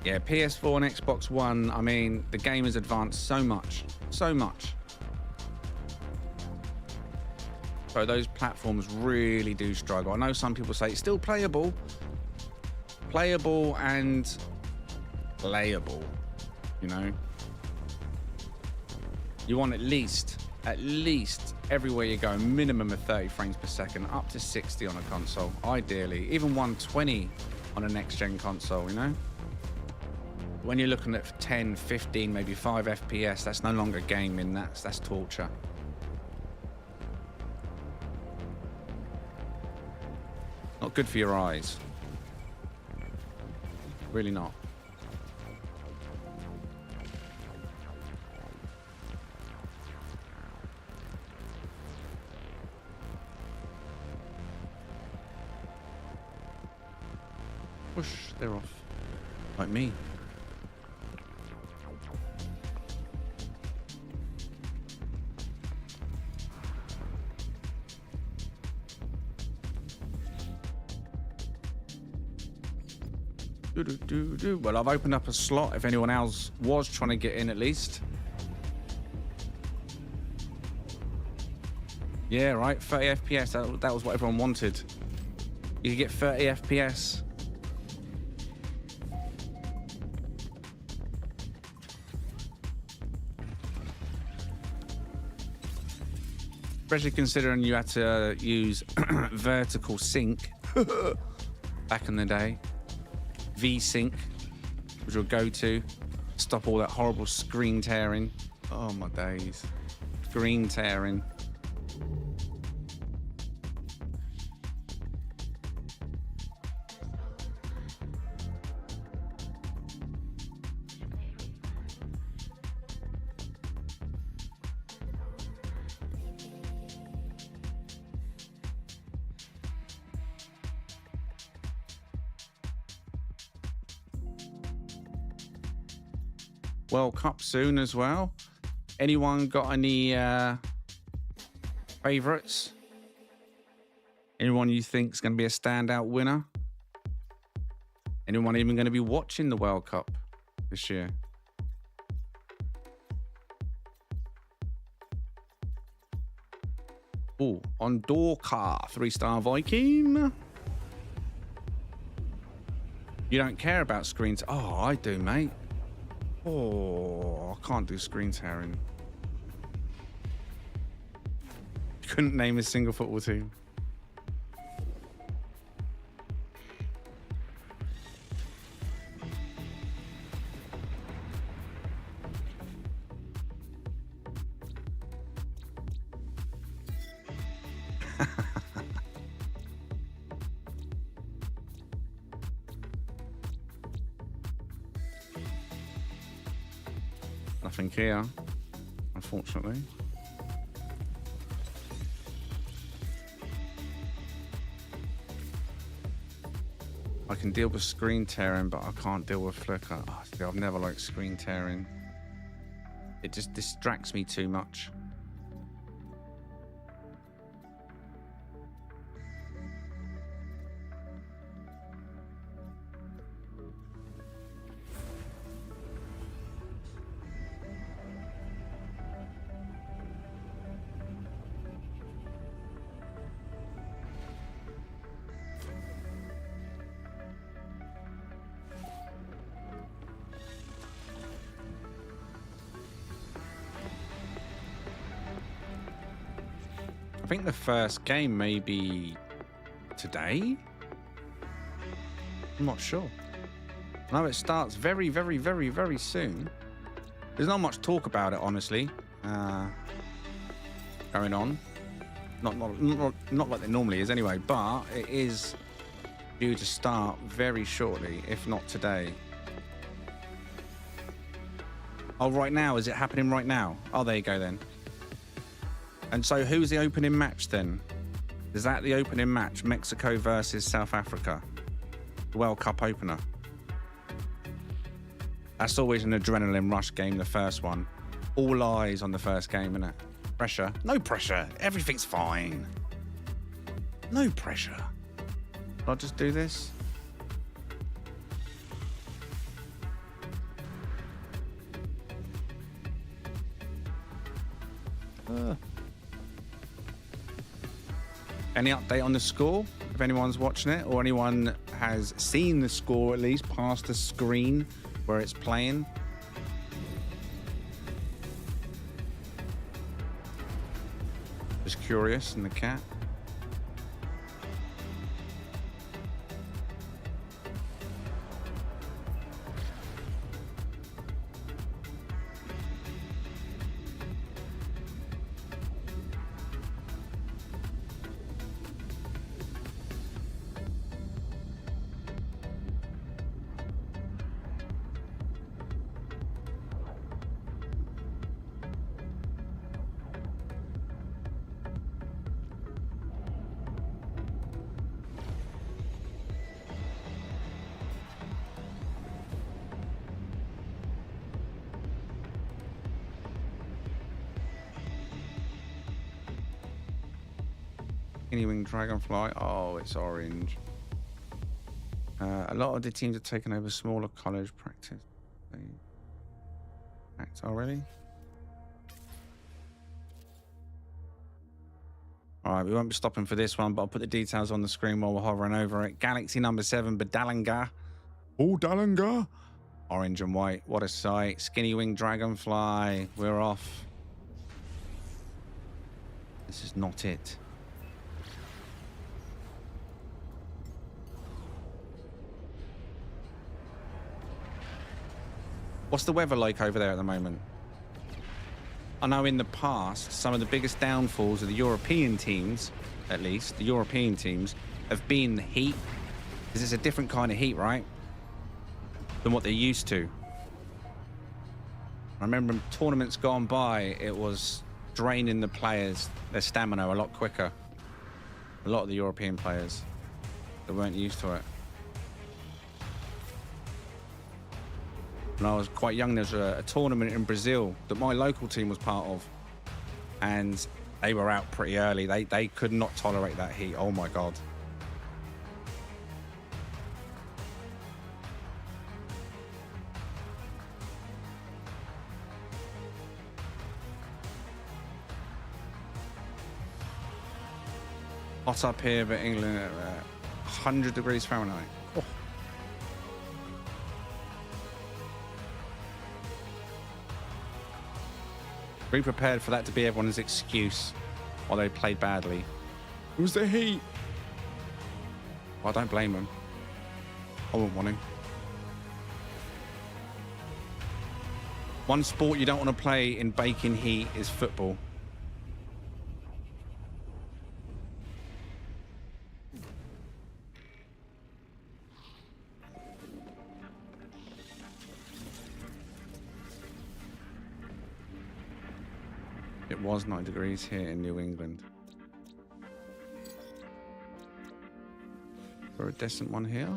Yeah, PS4 and Xbox One, I mean, the game has advanced so much, so much. So those platforms really do struggle. I know some people say it's still playable. Playable and playable, you know? You want at least everywhere you go, a minimum of 30 frames per second, up to 60 on a console, ideally. Even 120 on a next-gen console, you know? When you're looking at 10, 15, maybe 5 FPS, that's no longer gaming, that's torture. Not good for your eyes. Really not. Whoosh, they're off. Like me. Well, I've opened up a slot if anyone else was trying to get in at least. Yeah, right, 30 FPS, that was what everyone wanted. You could get 30 FPS. Especially considering you had to use vertical sync back in the day. V-Sync, which will go to stop all that horrible screen tearing. Oh my days. Screen tearing. World Cup soon as well. Anyone got any favorites? Anyone you think is going to be a standout winner? Anyone even going to be watching the World Cup this year? Oh, on Dorka, 3-star Viking. You don't care about screens? Oh, I do, mate. Oh, I can't do screen tearing. Couldn't name a single football team. nothing here, unfortunately. I can deal with screen tearing, but I can't deal with flicker. Oh, see, I've never liked screen tearing. It just distracts me too much. I think the first game may be today. I'm not sure. No, it starts very, very, very, very soon. There's not much talk about it, honestly. Going on. Not like there normally is anyway, but it is due to start very shortly, if not today. Oh, right now? Is it happening right now? Oh, there you go then. And so who's the opening match then? Is that the opening match? Mexico versus South Africa. The World Cup opener. That's always an adrenaline rush game, the first one. All eyes on the first game, innit? Pressure? No pressure. Everything's fine. No pressure. I'll just do this. Any update on the score? If anyone's watching it or anyone has seen the score at least past the screen where it's playing. Just curious in the cat. Wing Dragonfly. Oh, it's orange. A lot of the teams are taking over smaller college practice. Act already. All right, we won't be stopping for this one, but I'll put the details on the screen while we're hovering over it. Galaxy number 7, Badalanga. Oh, Dalanga. Orange and white. What a sight. Skinny Wing Dragonfly. We're off. This is not it. What's the weather like over there at the moment? I know in the past, some of the biggest downfalls of the European teams, at least, the European teams, have been the heat. Because it's a different kind of heat, right? Than what they're used to. I remember in tournaments gone by, it was draining the players, their stamina a lot quicker. A lot of the European players that weren't used to it. When I was quite young, there was a tournament in Brazil that my local team was part of. And they were out pretty early. They could not tolerate that heat. Oh, my God. Hot up here, but England at 100 degrees Fahrenheit. Oh. Be prepared for that to be everyone's excuse while they played badly. It was the heat. Well, I don't blame them. I wouldn't want him. One sport you don't want to play in baking heat is football. It was 9 degrees here in New England. For a decent one here.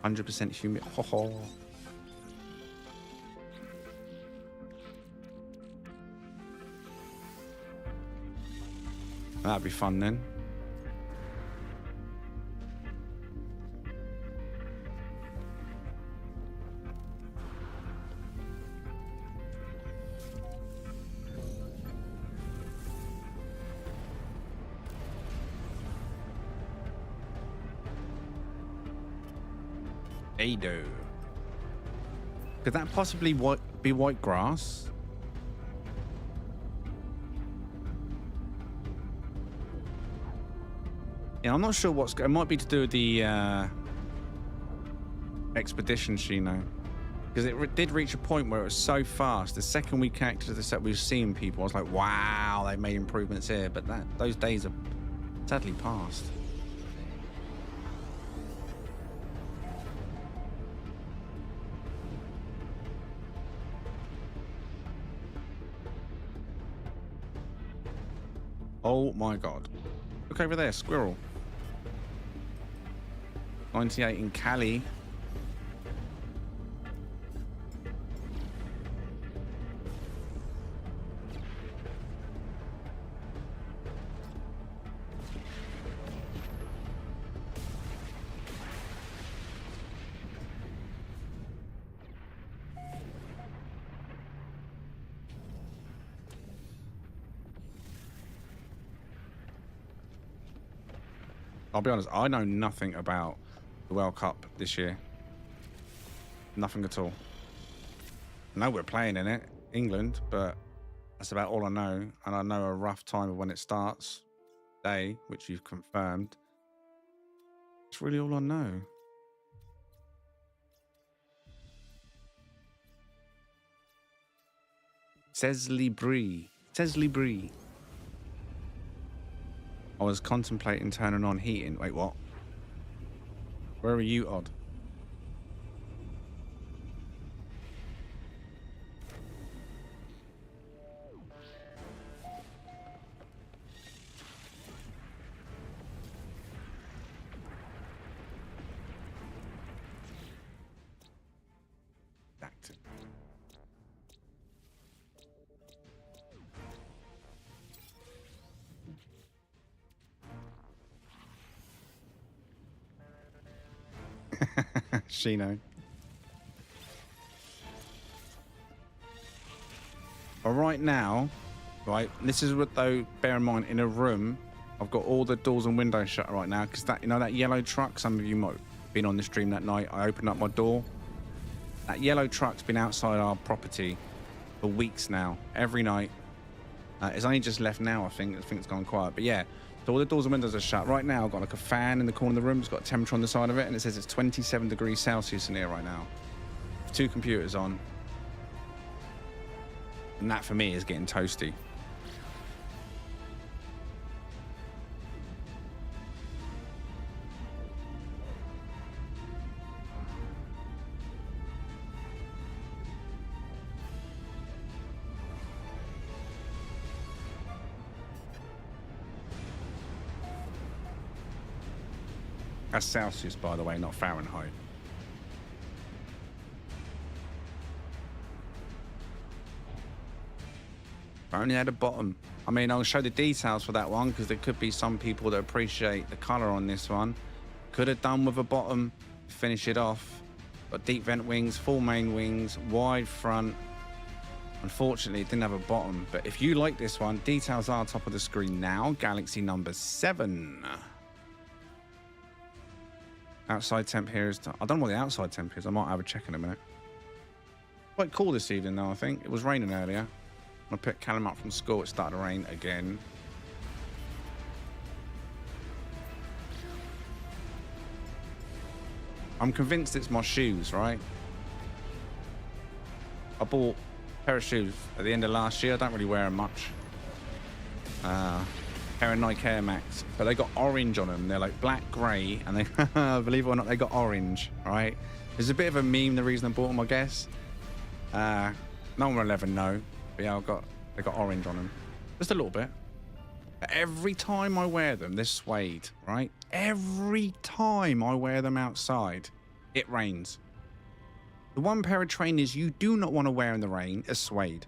100% humid. Ho ho. That'd be fun then. Ado. Could that possibly be white grass? Yeah, I'm not sure what's... It might be to do with the expedition, Shino. Because it did reach a point where it was so fast. The second we connected to the set, we were seeing people. I was like, wow, they made improvements here. But those days are sadly past. Oh my god. Look over there, squirrel. 98 in Cali. I'll be honest, I know nothing about the World Cup this year. Nothing at all. I know we're playing in it, England, but that's about all I know. And I know a rough time of when it starts, day, which you've confirmed. That's really all I know. Says Libri. Says Libri. I was contemplating turning on heating. Wait, what? Where are you, Odd? Active. Shino. All right now, right. This is what though. Bear in mind, in a room, I've got all the doors and windows shut right now because that, you know, that yellow truck. Some of you might have been on the stream that night. I opened up my door. That yellow truck's been outside our property for weeks now. Every night. It's only just left now. I think it's gone quiet. But yeah. So all the doors and windows are shut. Right now, I've got like a fan in the corner of the room. It's got a temperature on the side of it, and it says it's 27 degrees Celsius in here right now. 2 computers on. And that, for me, is getting toasty. That's Celsius, by the way, not Fahrenheit. I only had a bottom. I mean, I'll show the details for that one because there could be some people that appreciate the color on this one. Could have done with a bottom, finish it off. Got deep vent wings, full main wings, wide front. Unfortunately, it didn't have a bottom. But if you like this one, details are top of the screen now. Galaxy number 7. Outside temp here is... I don't know what the outside temp is. I might have a check in a minute. Quite cool this evening, though, I think. It was raining earlier. When I picked Callum up from school, it started to rain again. I'm convinced it's my shoes, right? I bought a pair of shoes at the end of last year. I don't really wear them much. Pair of Nike Air Max, but they got orange on them. They're like black, grey, and they, believe it or not, they got orange, right? There's a bit of a meme, the reason I bought them, I guess. No one will ever know. But yeah, they They got orange on them. Just a little bit. Every time I wear them, they're suede, right? Every time I wear them outside, it rains. The one pair of trainers you do not want to wear in the rain is suede.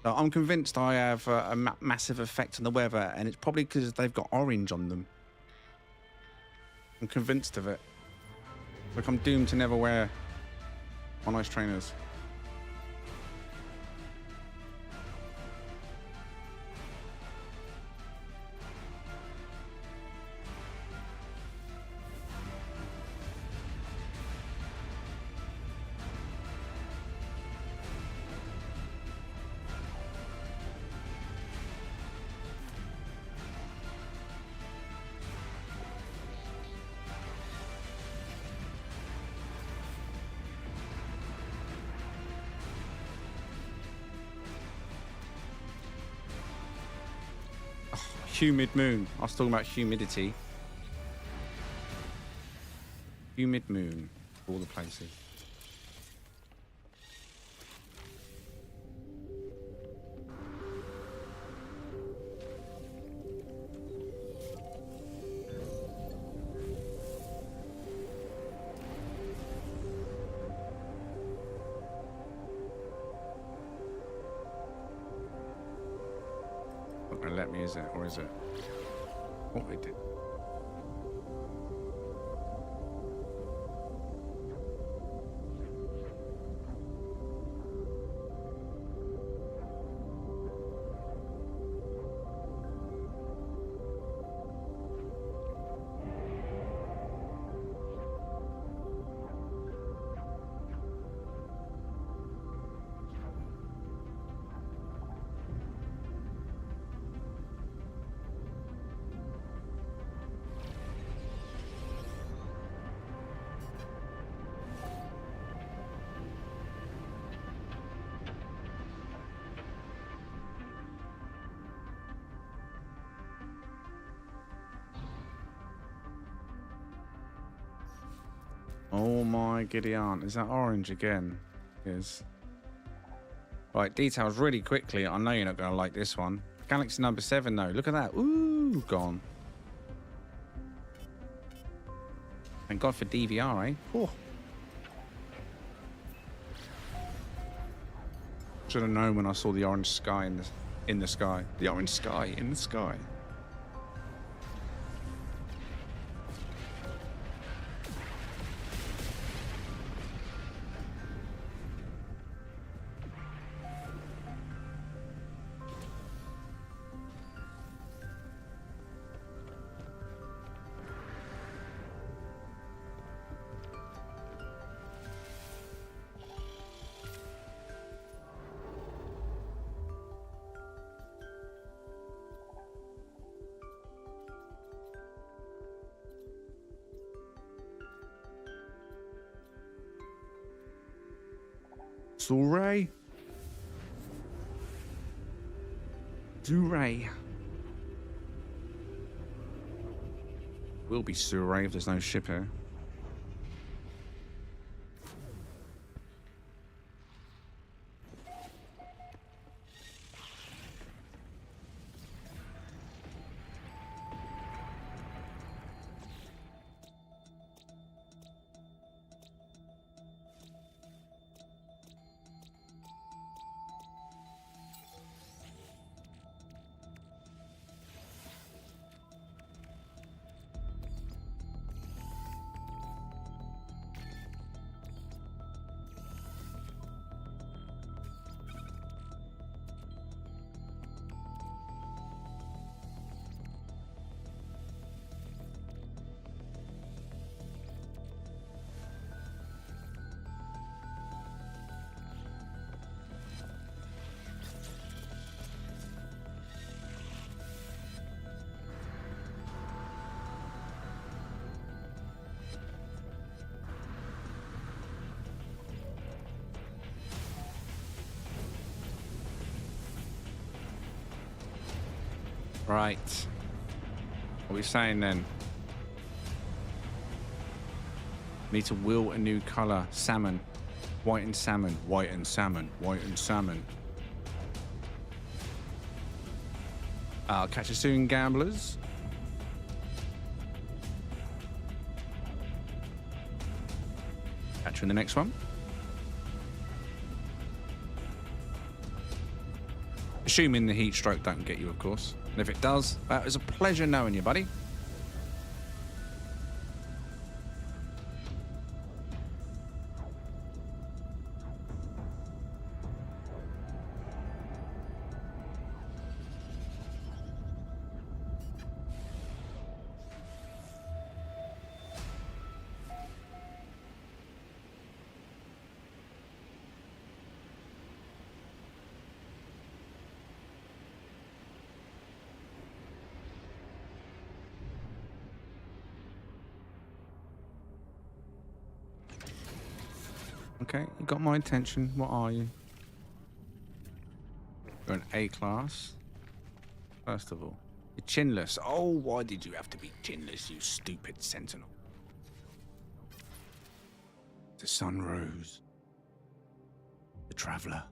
So I'm convinced I have a massive effect on the weather, and it's probably because they've got orange on them. I'm convinced of it. Like I'm doomed to never wear my nice trainers. Humid moon. I was talking about humidity. Humid moon. All the places. Not gonna let me, is it? Or is it? What we did? Oh my giddy aunt. Is that orange again? Yes. Right, details really quickly. I know you're not going to like this one. Galaxy number 7 though. Look at that. Ooh, gone. Thank God for DVR, eh? Oh. Should have known when I saw the orange sky in the sky. The orange sky in the sky. Sorry. Duray. Will be Suray if there's no ship here. Right. What are we saying then? Need to will a new colour. Salmon. White and salmon. White and salmon. White and salmon. I'll catch you soon, gamblers. Catch you in the next one. Assuming the heat stroke don't get you, of course. And if it does, that was a pleasure knowing you, buddy. Okay, you got my attention. What are you? You're an A class. First of all, you're chinless. Oh, why did you have to be chinless, you stupid sentinel? The sun rose. The traveler.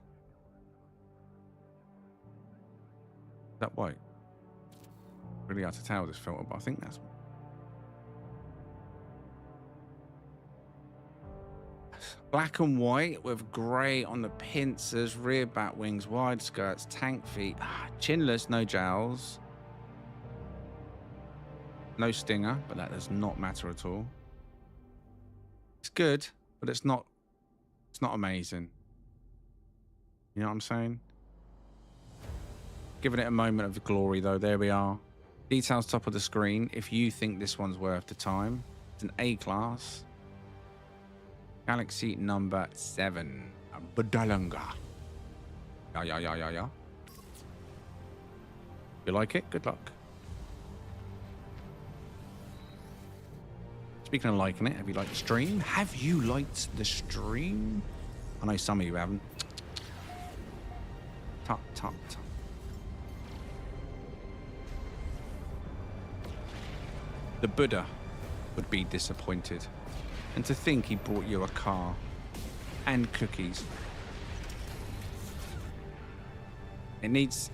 Is that white? Really hard to tell this filter, but I think that's. Black and white with grey on the pincers, rear bat wings, wide skirts, tank feet, chinless, no jowls, no stinger, but that does not matter at all. It's good, but it's not amazing. You know what I'm saying? Giving it a moment of glory though, there we are. Details top of the screen. If you think this one's worth the time, it's an A class. Galaxy number 7. Badalanga. Yeah. You like it? Good luck. Speaking of liking it, have you liked the stream? Have you liked the stream? I know some of you haven't. Tut. The Buddha would be disappointed. And to think he brought you a car and cookies. It needs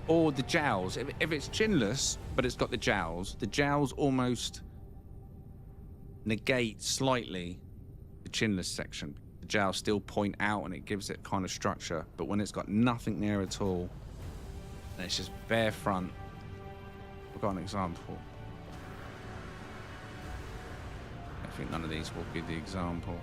all the jowls. If it's chinless, but it's got the jowls almost negate slightly the chinless section. The jowls still point out and it gives it kind of structure. But when it's got nothing there at all, and it's just bare front. I've got an example. I think none of these will be the example.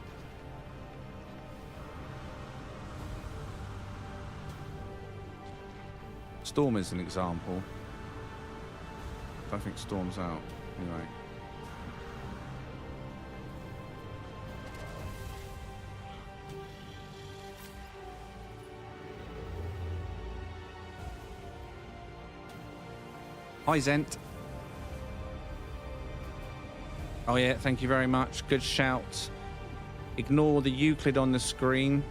Storm is an example. I don't think Storm's out. Anyway. Hi, Zent. Oh yeah, thank you very much. Good shout. Ignore the Euclid on the screen.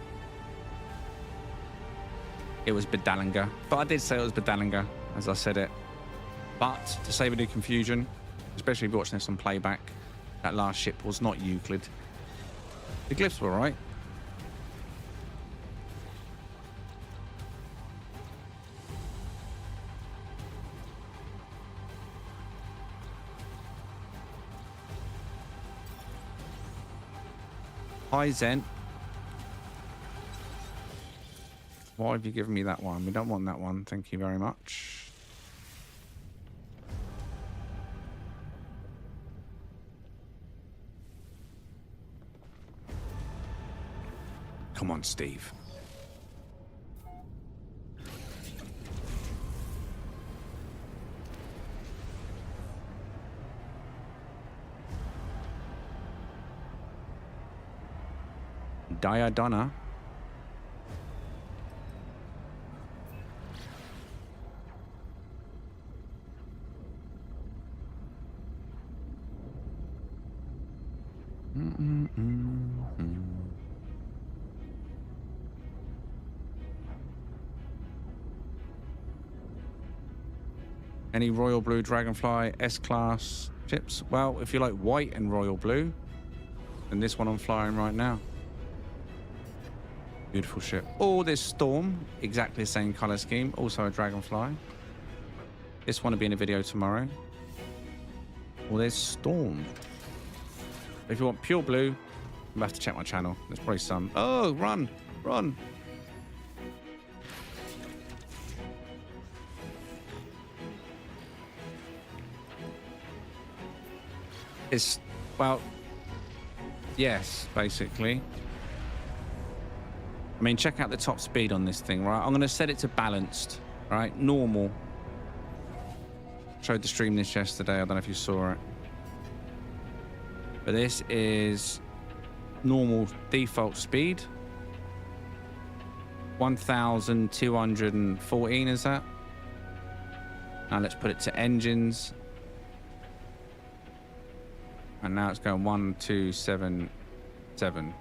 It was Bedallinger. But I did say it was Bedallinger, as I said it. But to save any confusion, especially if you're watching this on playback, that last ship was not Euclid. The glyphs were right. Hi, Zen. Why have you given me that one? We don't want that one. Thank you very much. Come on, Steve. Diadonna. Any Royal Blue Dragonfly S-Class ships? Well, if you like white and Royal Blue, then this one I'm flying right now. Beautiful ship. Or this Storm, exactly the same color scheme, also a Dragonfly. This one will be in a video tomorrow. Well, there's Storm. If you want pure blue, you'll have to check my channel. There's probably some. Oh, run, run. It's, well, yes, basically. I mean, check out the top speed on this thing, right? I'm going to set it to balanced, right? Normal. Showed the stream this yesterday. I don't know if you saw it. But this is normal default speed. 1,214 is that? Now let's put it to engines. And now it's going 1,277.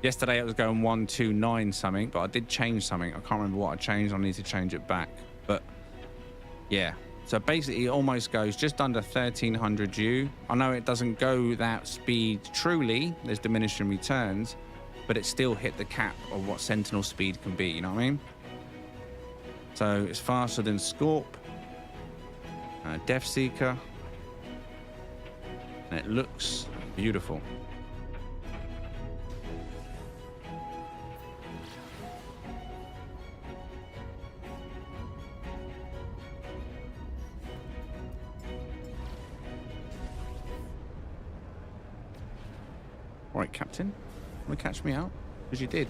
Yesterday it was going 129 something, but I did change something. I can't remember what I changed. I need to change it back. But yeah. So basically it almost goes just under 1,300 U. I know it doesn't go that speed truly. There's diminishing returns, but it still hit the cap of what Sentinel speed can be. You know what I mean? So it's faster than Scorp, Death Seeker, and it looks beautiful. All right, Captain, want to catch me out? Because you did.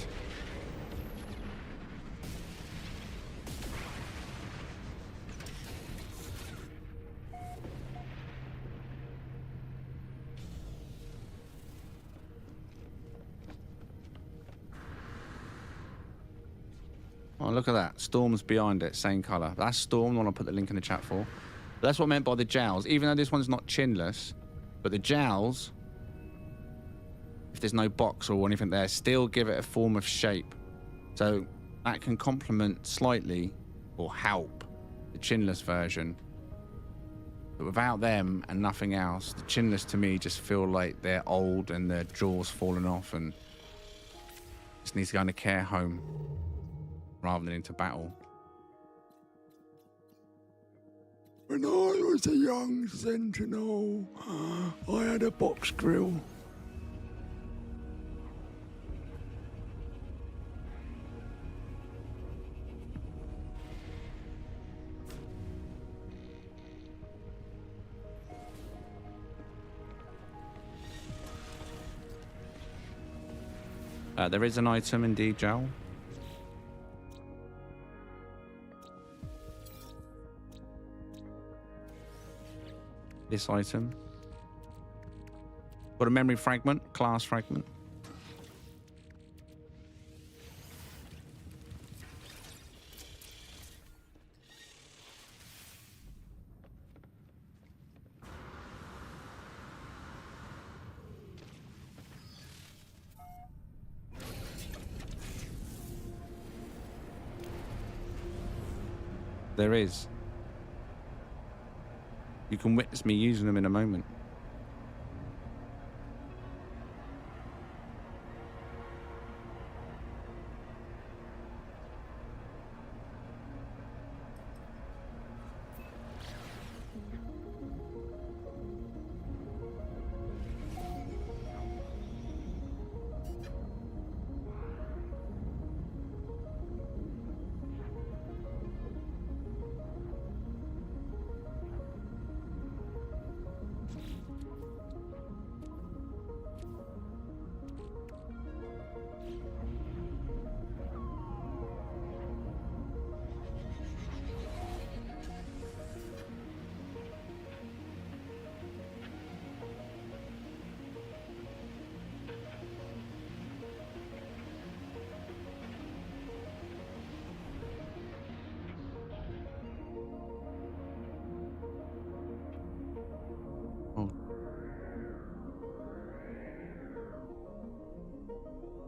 Oh, look at that. Storm's behind it, same color. That's Storm, the one I'll put the link in the chat for. But that's what I meant by the jowls. Even though this one's not chinless, but the jowls, if there's no box or anything there, still give it a form of shape. So that can complement slightly or help the chinless version. But without them and nothing else, the chinless to me just feel like they're old and their jaws falling off and just needs to go in a care home rather than into battle. When I was a young sentinel, I had a box grill. There is an item indeed, Joel. This item. Got a memory fragment, class fragment. There is. You can witness me using them in a moment.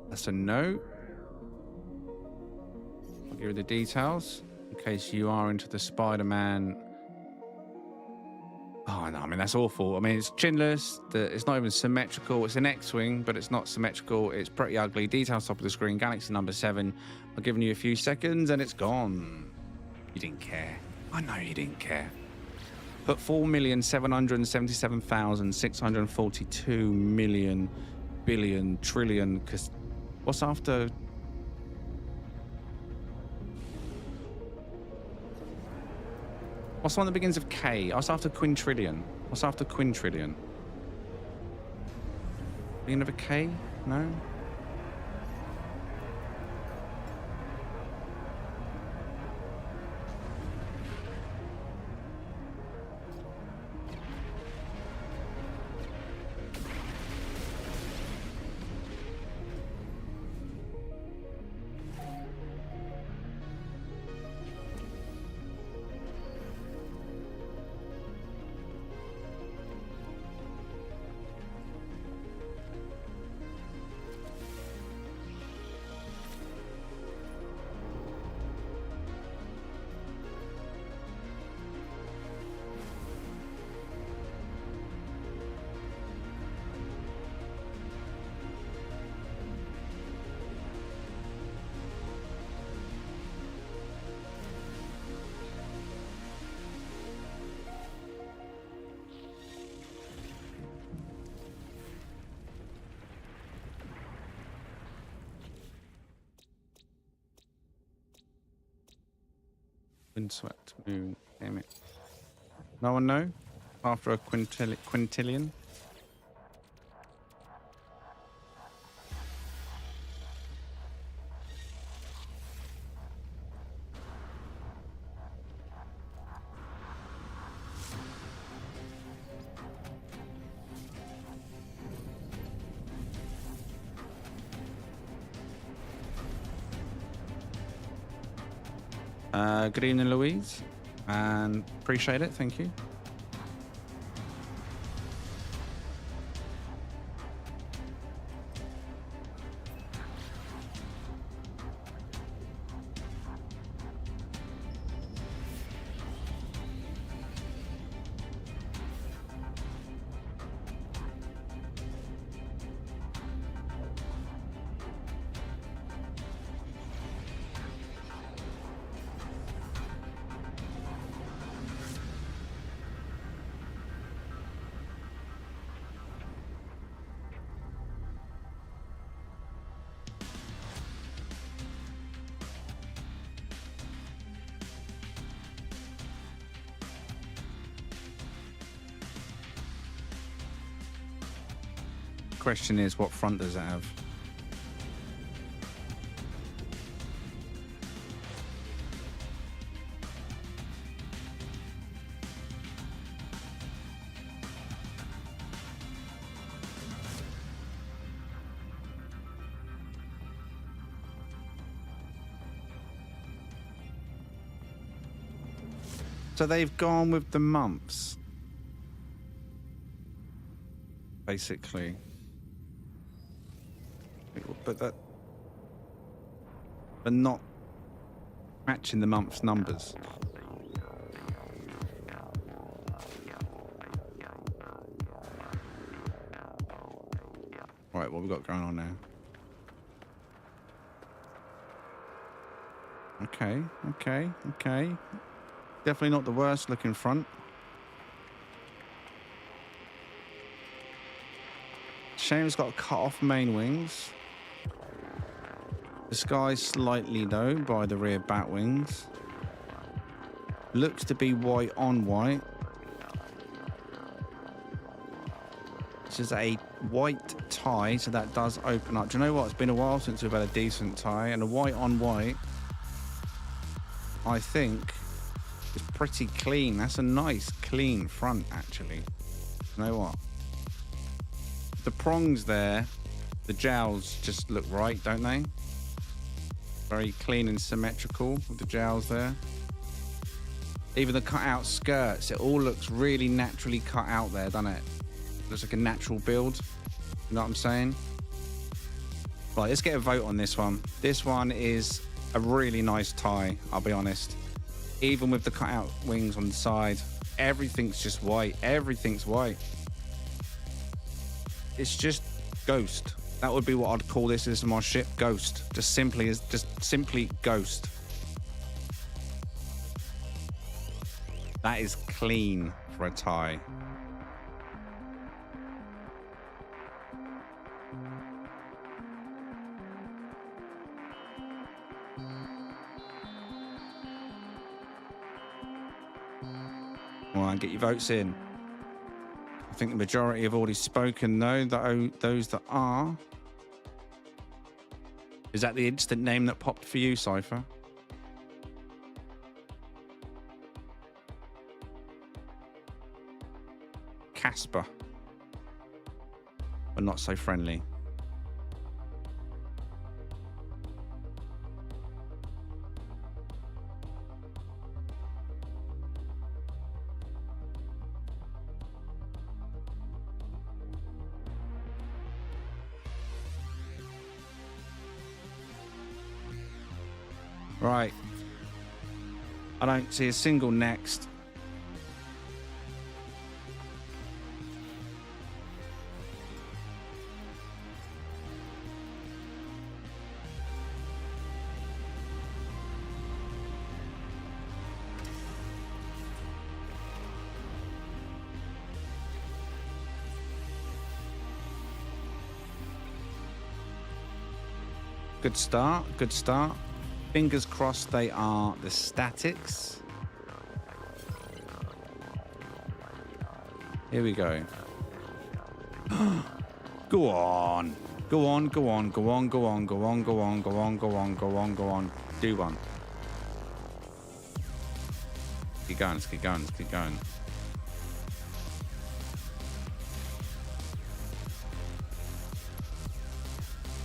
That's a no. I'll give you the details in case you are into the Spider-Man. Oh, no, I mean, that's awful. I mean, it's chinless. It's not even symmetrical. It's an X-Wing, but it's not symmetrical. It's pretty ugly. Details top of the screen. Galaxy number 7. I've given you a few seconds and it's gone. You didn't care. I know he didn't care. But 4,777,642 million billion trillion. Because what's after? What's the one that begins with K? What's after quintillion? What's after quintillion? Begin with a K? No? Windswept moon. Damn it. No one know? After a quintillion? Good evening, Louise, and appreciate it. Thank you. Question is, what front does it have? So they've gone with the months, basically. But not matching the month's numbers. Right, what we got going on now? Okay. Definitely not the worst looking front. Shame it's got cut off main wings. Disguised slightly though by the rear bat wings. Looks to be white on white. This is a white tie, so that does open up. Do you know what? It's been a while since we've had a decent tie, and a white on white, I think, is pretty clean. That's a nice clean front, actually. You know what? The prongs there, the jowls just look right, don't they? Very clean and symmetrical with the jowls there. Even the cut out skirts, it all looks really naturally cut out there, doesn't it? Looks like a natural build. You know what I'm saying? Right, let's get a vote on this one. This one is a really nice tie, I'll be honest. Even with the cut out wings on the side, everything's just white. Everything's white. It's just Ghost. That would be what I'd call this. This is my ship, Ghost. Just simply Ghost. That is clean for a tie. Come on, get your votes in. I think the majority have already spoken, though. Those that are. Is that the instant name that popped for you, Cypher? Casper. But not so friendly. Right. I don't see a single next. Good start, good start. Fingers crossed they are the statics. Here we go. Go on. Go on, go on, go on, go on, go on, go on, go on, go on, go on, go on. Do one. Keep going, let's keep going, let's keep going.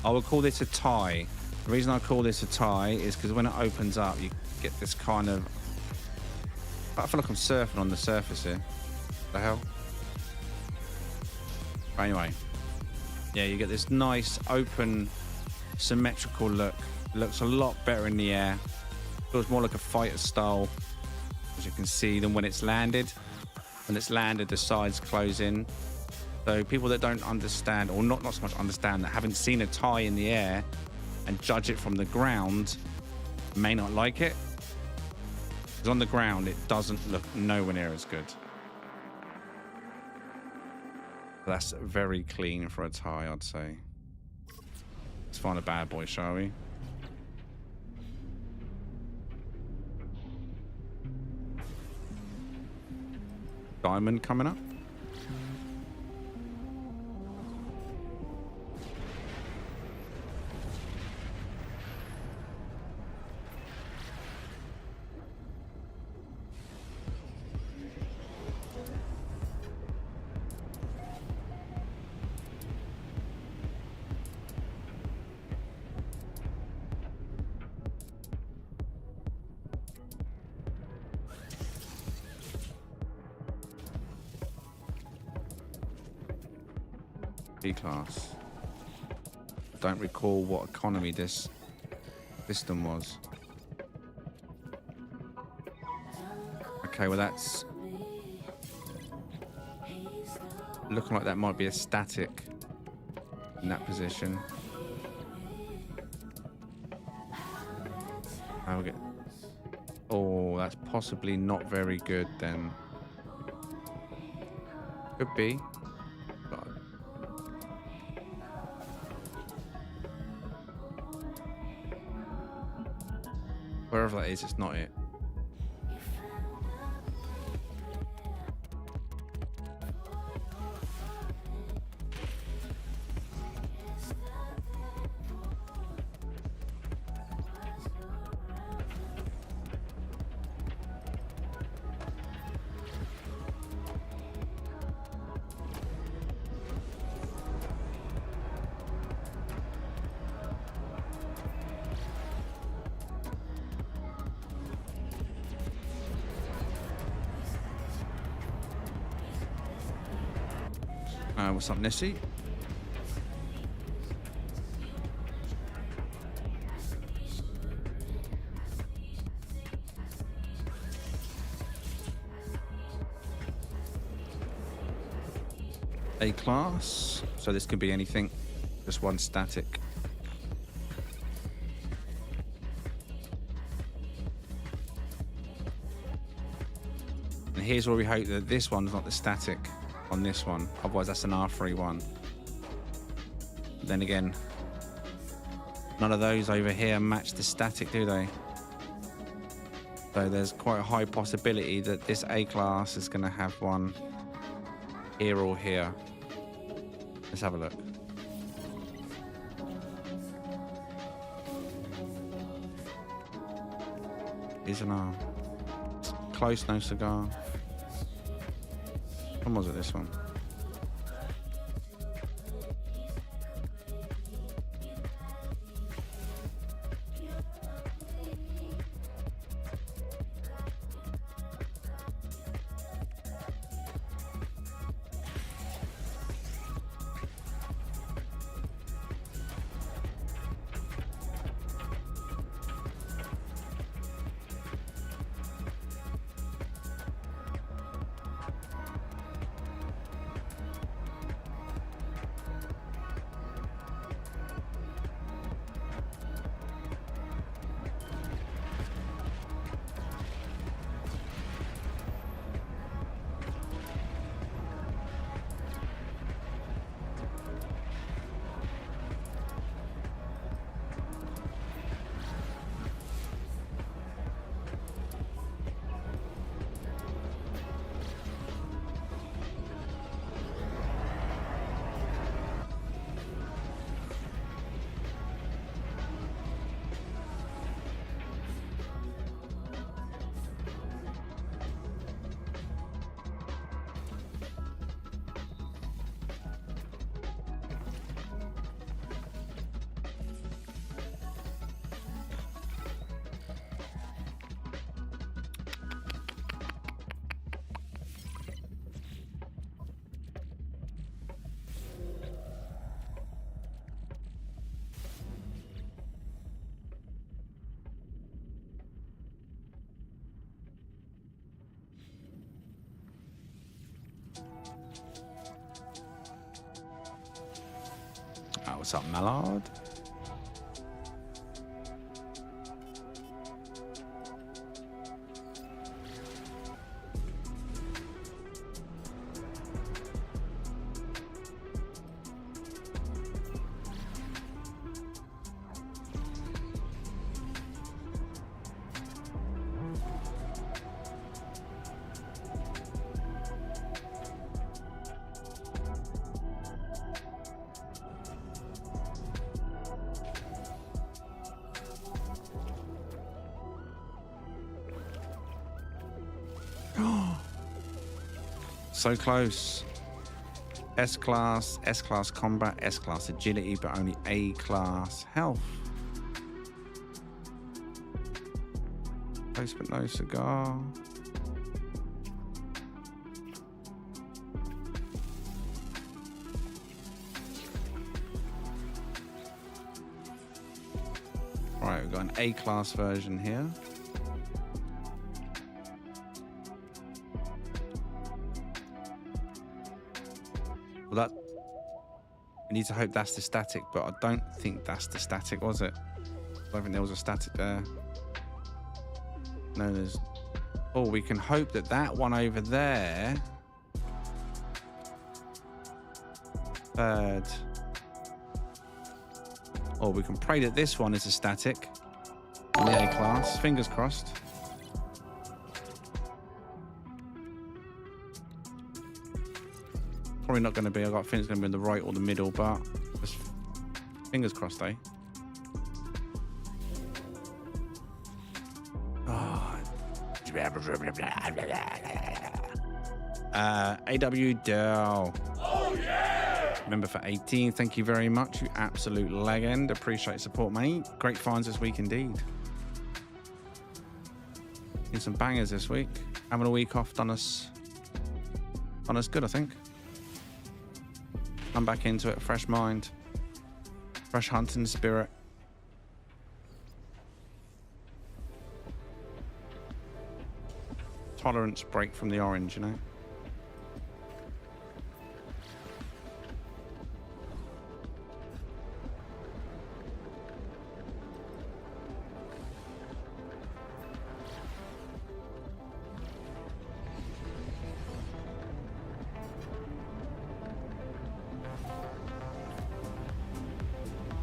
I would call this a tie. The reason I call this a tie is because when it opens up, you get this kind of... I feel like I'm surfing on the surface here. What the hell? But anyway. Yeah, you get this nice, open, symmetrical look. It looks a lot better in the air. Feels more like a fighter style, as you can see, than when it's landed. When it's landed, the sides close in. So people that don't understand, or not so much understand, that haven't seen a tie in the air and judge it from the ground, may not like it. Because on the ground, it doesn't look nowhere near as good. That's very clean for a tie, I'd say. Let's find a bad boy, shall we? Diamond coming up. Class. Don't recall what economy this system was. Okay, well that's looking like that might be a static in that position. Oh, that's possibly not very good then. Could be. Wherever that is, it's not it. What's up, Nessie? A class, so this can be anything, just one static. And here's where we hope that this one's not the static on this one. Otherwise, that's an R3 one. But then again, none of those over here match the static, do they? So there's quite a high possibility that this A-class is going to have one here or here. Let's have a look. Is an R. Close, no cigar. When was it, this one? Oh, what's up, Mallard? So close. S-class, S-class combat, S-class agility, but only A-class health. Close but no cigar. Right, we've got an A-class version here. Well, that, we need to hope that's the static, but I don't think that's the static, was it? I don't think there was a static there. No, there's... Oh, we can hope that that one over there... Third. Or we can pray that this one is a static. In the A-class. Fingers crossed. Probably not going to be. I got a feeling it's going to be in the right or the middle, but just fingers crossed, eh? Oh. AW Dell. Oh yeah! Member for 18. Thank you very much, you absolute legend. Appreciate your support, mate. Great finds this week indeed. Need some bangers this week. Having a week off done us good, I think. I'm back into it, fresh mind, fresh hunting spirit. Tolerance break from the orange, you know.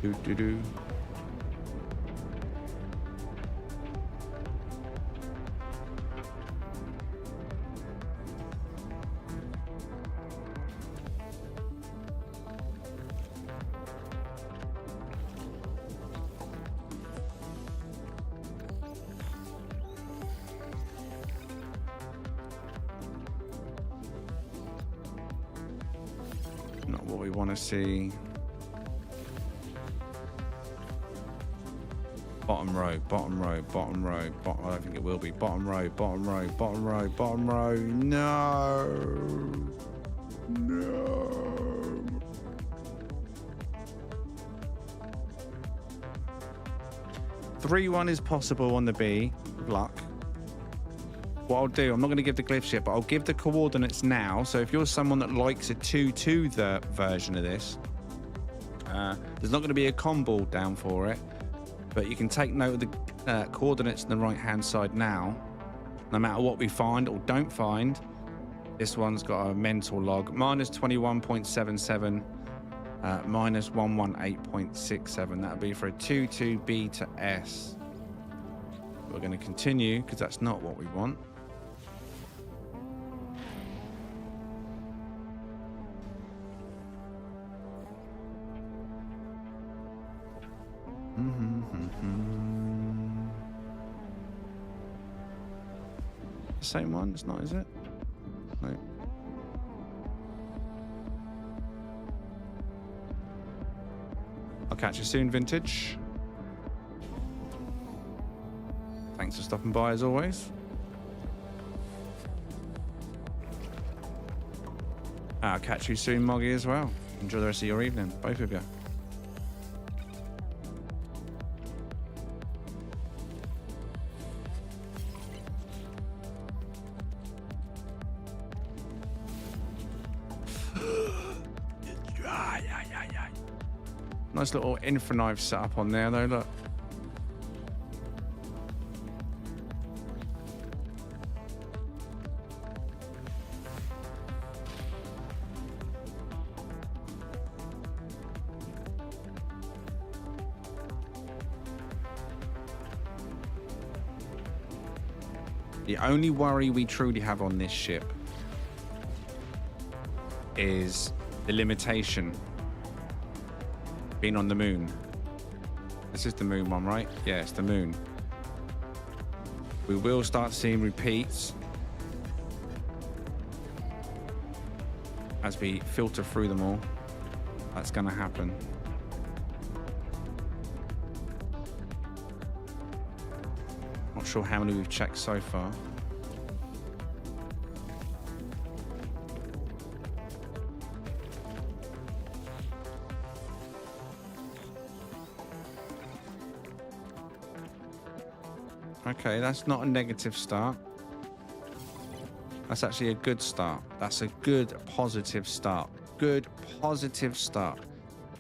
Do do do. Not what we want to see. Bottom row, bottom row, bottom row, bottom. I don't think it will be. Bottom row, bottom row, bottom row, bottom row. No. No. Three one is possible on the B. Good luck. What I'll do, I'm not going to give the glyphs yet, but I'll give the coordinates now. So if you're someone that likes a 2-2 the version of this, there's not going to be a combo down for it, but you can take note of the coordinates on the right hand side now. No matter what we find or don't find, this one's got a mental log. Minus 21.77, minus 118.67. That'll be for a 2-2 B to S. We're going to continue because that's not what we want. The same one? It's not, is it? No. I'll catch you soon, Vintage. Thanks for stopping by as always. I'll catch you soon, Moggy, as well. Enjoy the rest of your evening, both of you. Nice little infra knife set up on there, though. Look. The only worry we truly have on this ship is the limitation being on the moon. This is the moon one, right? Yeah, it's the moon. We will start seeing repeats as we filter through them all. That's going to happen. Not sure how many we've checked so far. Okay, that's not a negative start. That's actually a good start. That's a good positive start. Good positive start.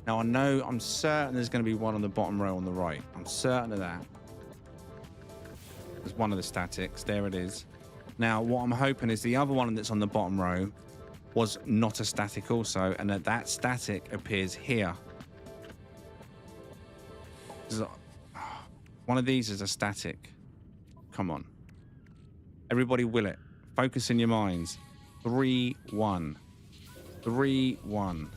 Now I know, I'm certain there's going to be one on the bottom row on the right. I'm certain of that. There's one of the statics. There it is. Now what I'm hoping is the other one that's on the bottom row was not a static also, and that static appears here. One of these is a static. Come on. Everybody will it. Focus in your minds. 3-1. 3-1.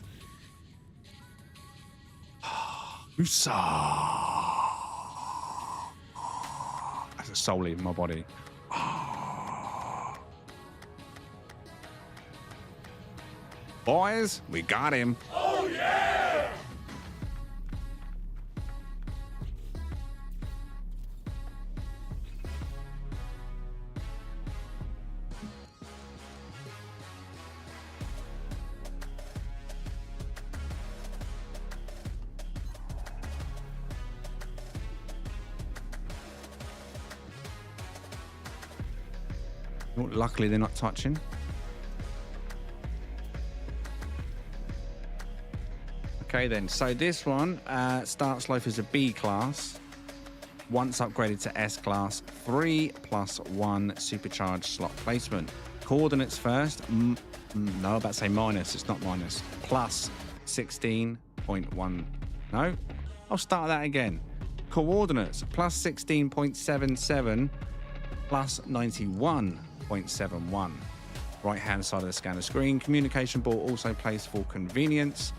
That's a soul leaving my body. Boys, we got him. Oh yeah! Well, luckily they're not touching. Okay then, so this one starts life as a B class. Once upgraded to S class, 3+1 supercharged slot placement. Coordinates first. No, I'm about to say minus. It's not minus. Plus 16.1. No, I'll start that again. Coordinates, plus 16.77, plus 91.71. Right-hand side of the scanner screen. Communication board also placed for convenience.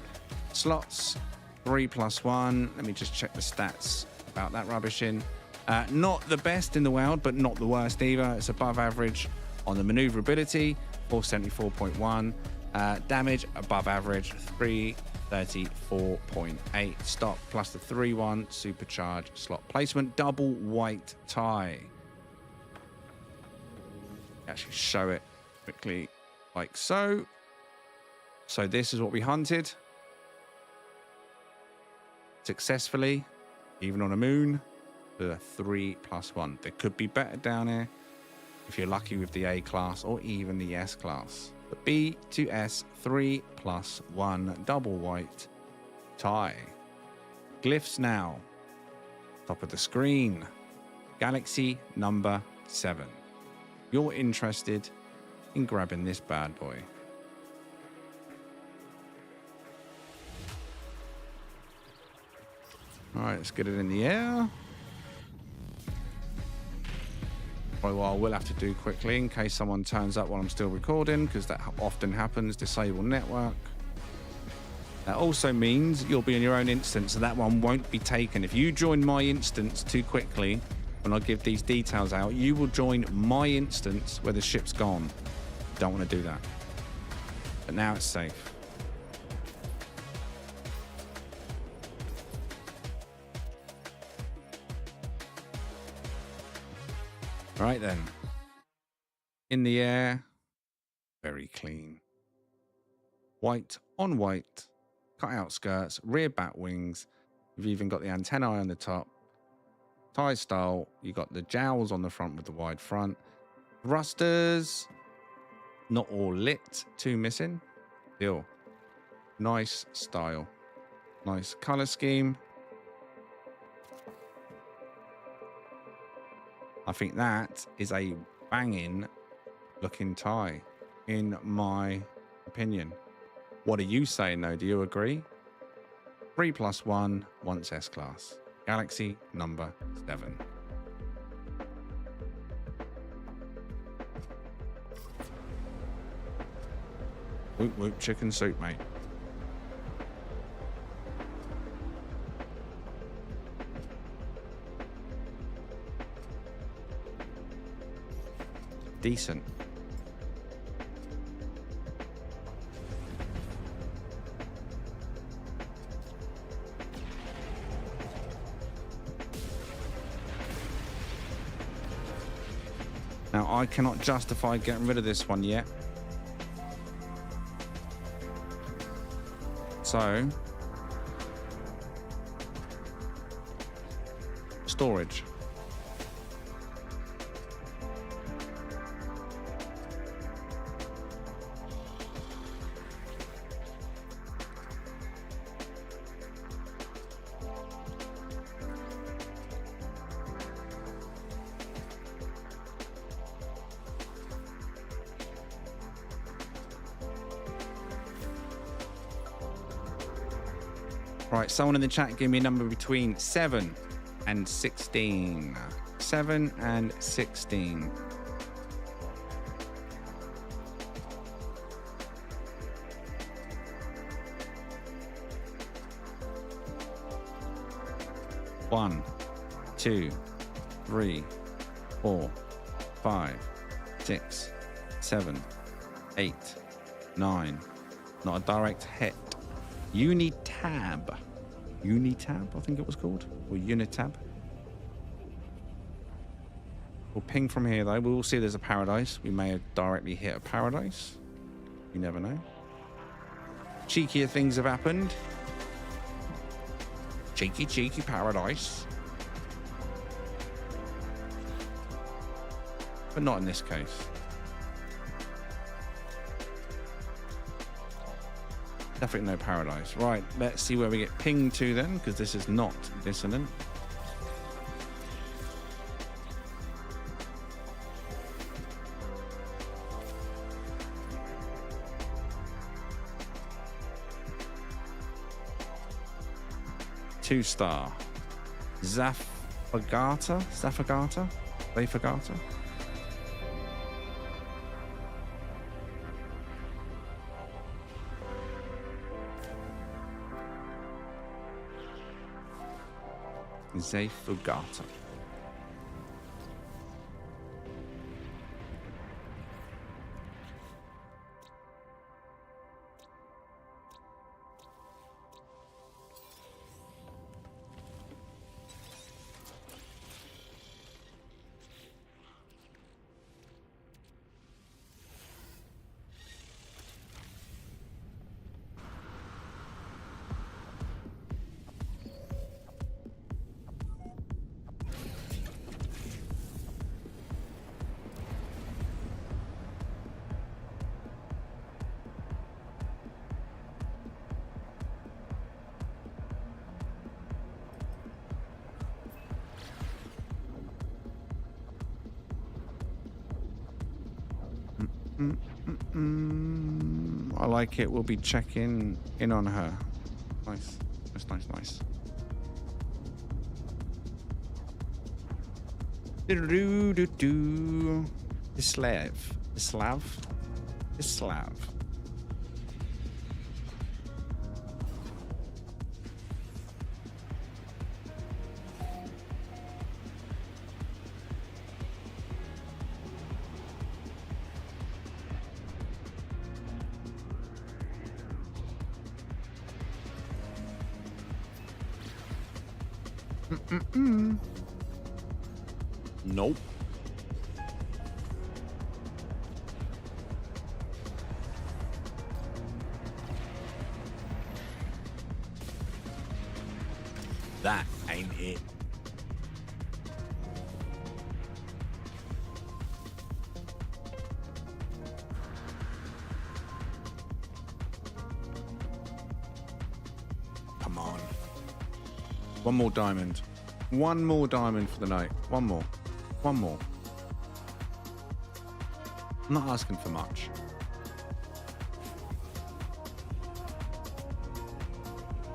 Slots, 3+1. Let me just check the stats about that rubbishing. Not the best in the world, but not the worst either. It's above average on the maneuverability, 474.1. Damage, above average, 334.8. Stock, plus the 3-1 supercharge slot placement. Double white tie. Actually show it quickly like so. So this is what we hunted. Successfully, even on a moon, with a 3+1. There could be better down here if you're lucky with the A class or even the S class. But B to S, 3+1 double white tie. Glyphs now. Top of the screen. Galaxy number 7. You're interested in grabbing this bad boy. All right, let's get it in the air. Probably what I will have to do quickly in case someone turns up while I'm still recording, because that often happens. Disable network. That also means you'll be in your own instance, so that one won't be taken. If you join my instance too quickly when I give these details out, you will join my instance where the ship's gone. Don't want to do that. But now it's safe. Right then. In the air, very clean. White on white, cut out skirts, rear bat wings. You've even got the antennae on the top. Tie style, you got the jowls on the front with the wide front. Thrusters, not all lit, 2 missing. Still, nice style. Nice color scheme. I think that is a banging looking tie, in my opinion. What are you saying though? Do you agree? 3+1 once S class. Galaxy number 7. Whoop whoop chicken soup, mate. Decent. Now I cannot justify getting rid of this one yet. So, storage. Right, someone in the chat give me a number between 7 and 16. 7 and 16. One, 2, 3, 4, 5, 6, 7, 8, 9. Not a direct hit. Unitab. Unitab, I think it was called. Or Unitab. We'll ping from here, though. We'll see there's a paradise. We may have directly hit a paradise. You never know. Cheekier things have happened. Cheeky, cheeky paradise. But not in this case. Definitely no paradise. Right, let's see where we get pinged to then, because this is not dissonant. 2-star. Zafagata? Zafagata? Zafagata? Zafagata. I like it. We'll be checking in on her. Nice. Nice. Do-do-do-do. Islav. Nope. That ain't it. Come on. One more diamond. One more diamond for the night. One more. I'm not asking for much.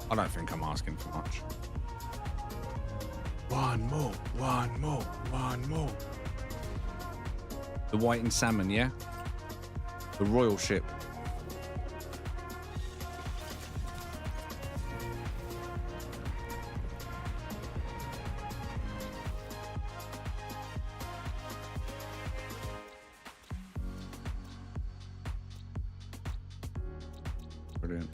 I don't think I'm asking for much. One more. The white and salmon, yeah? The royal ship. Brilliant.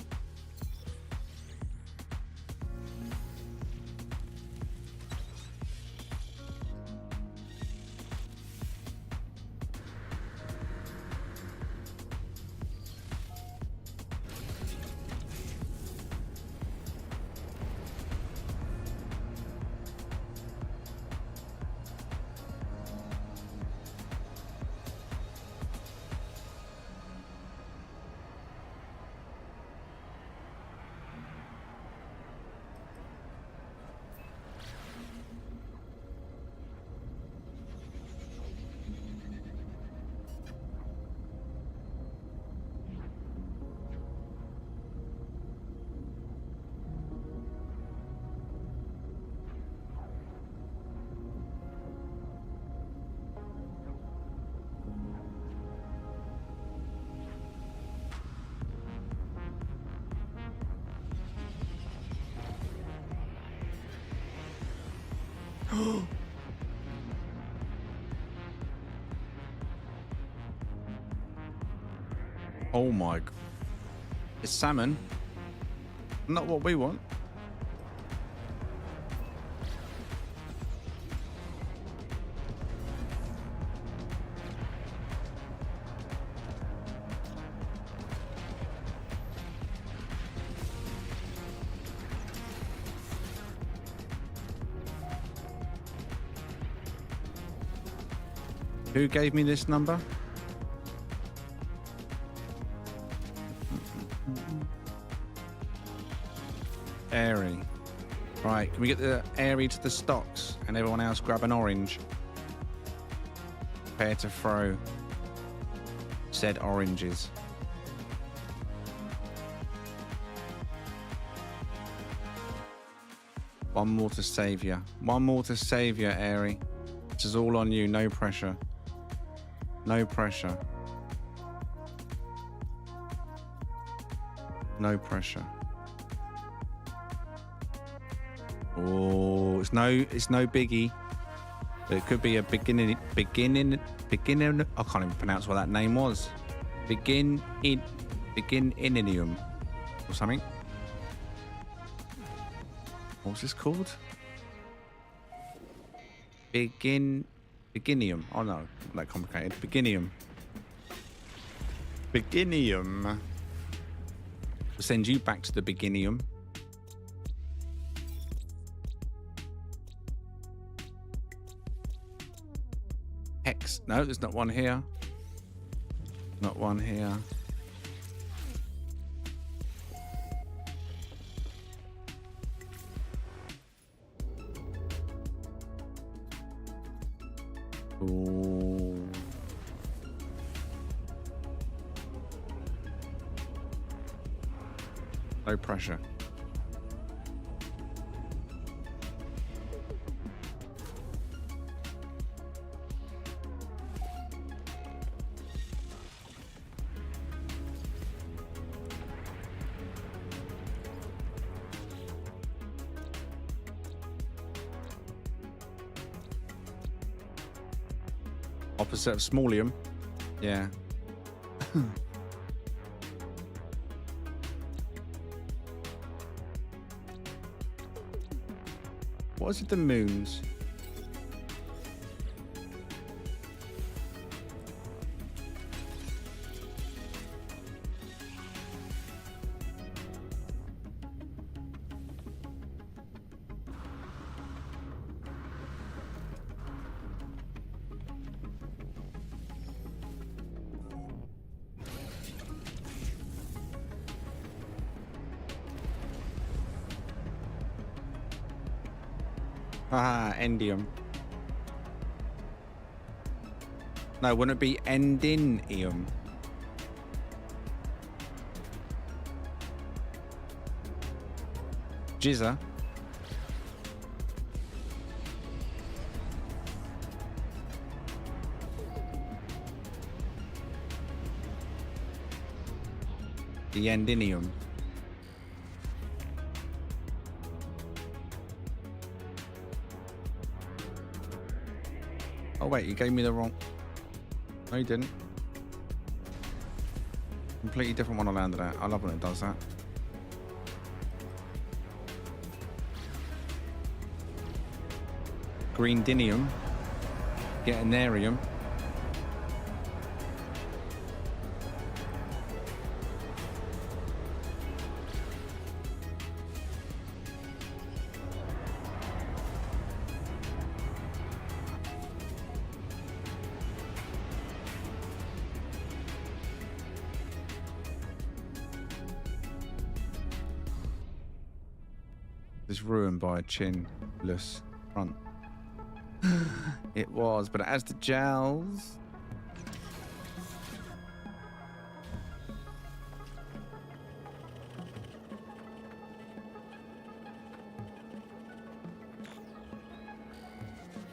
Oh my. It's salmon. Not what we want. Who gave me this number? Airy. Right, can we get the Airy to the stocks and everyone else grab an orange? Prepare to throw said oranges. One more to save you. One more to save you, Airy. This is all on you. No pressure. No pressure. No pressure. Oh, it's no biggie. But it could be a beginning. I can't even pronounce what that name was. Begininium or something. What's this called? Beginium. Oh no, not that complicated. Beginium. We'll send you back to the Beginium. Hex. No, there's not one here. Not one here. Ooh. No pressure. Opposite of smallium. Yeah. What is it, the moons? Ah, endium. No, wouldn't it be endinium? Jizza. The endinium. Oh wait, you gave me the wrong... No, you didn't. Completely different one I landed at. I love when it does that. Greendinium. Getinarium. It's ruined by a chinless front. It was, but it has the gels.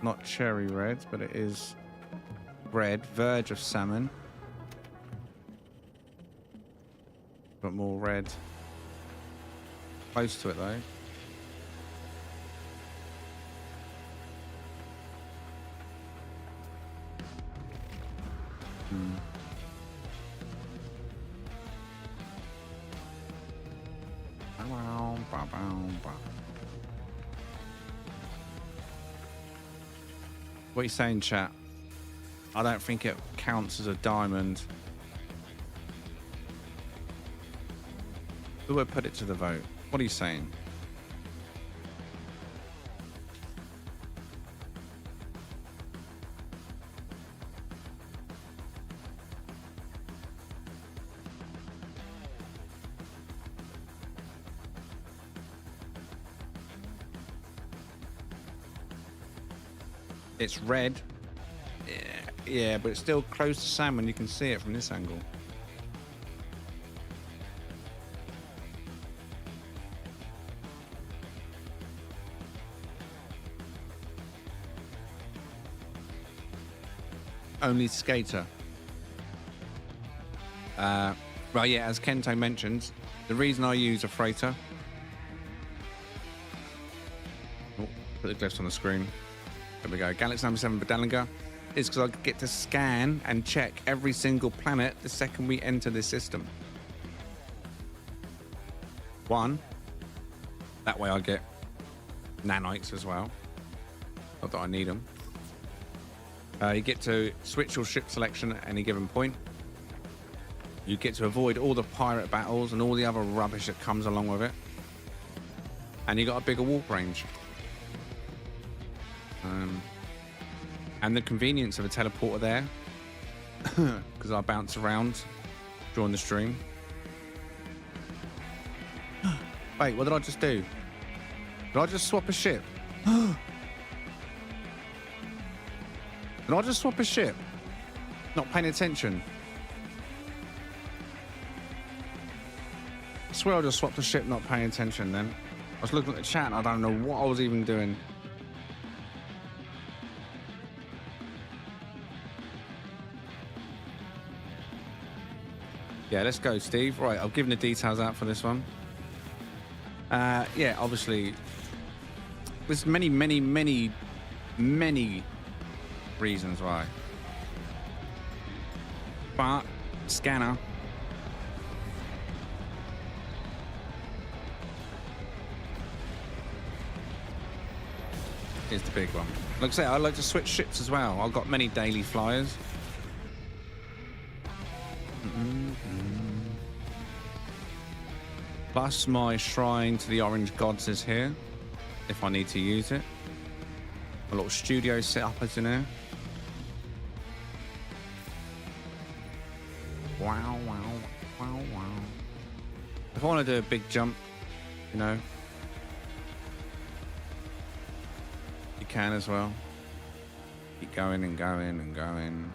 Not cherry red, but it is red. Verge of salmon. But more red. Close to it though. What are you saying, chat? I don't think it counts as a diamond. Who would put it to the vote? What are you saying? It's red. Yeah, but it's still close to salmon. You can see it from this angle. only skater. Well, yeah, as Kento mentioned, the reason I use a freighter. Oh, put the glyphs on the screen. There we go. Galaxy number 7 Badalinger is because I get to scan and check every single planet the second we enter this system. One, that way I get nanites as well. Not that I need them. You get to switch your ship selection at any given point. You get to avoid all the pirate battles and all the other rubbish that comes along with it. And you got a bigger warp range. And the convenience of a teleporter there, because I bounce around during the stream. Wait, what did I just do? Did I just swap a ship? Did I just swap a ship? Not paying attention. I swear I just swapped a ship, not paying attention then. I was looking at the chat and I don't know what I was even doing. Yeah, let's go, Steve. Right, I've given the details out for this one. Yeah, obviously, there's many reasons why. But scanner is the big one. Like I say, I like to switch ships as well. I've got many daily flyers. Plus my shrine to the orange gods is here, if I need to use it. A little studio setup is in here. Wow, wow, wow, wow. If I want to do a big jump, you know, you can as well. Keep going and going and going.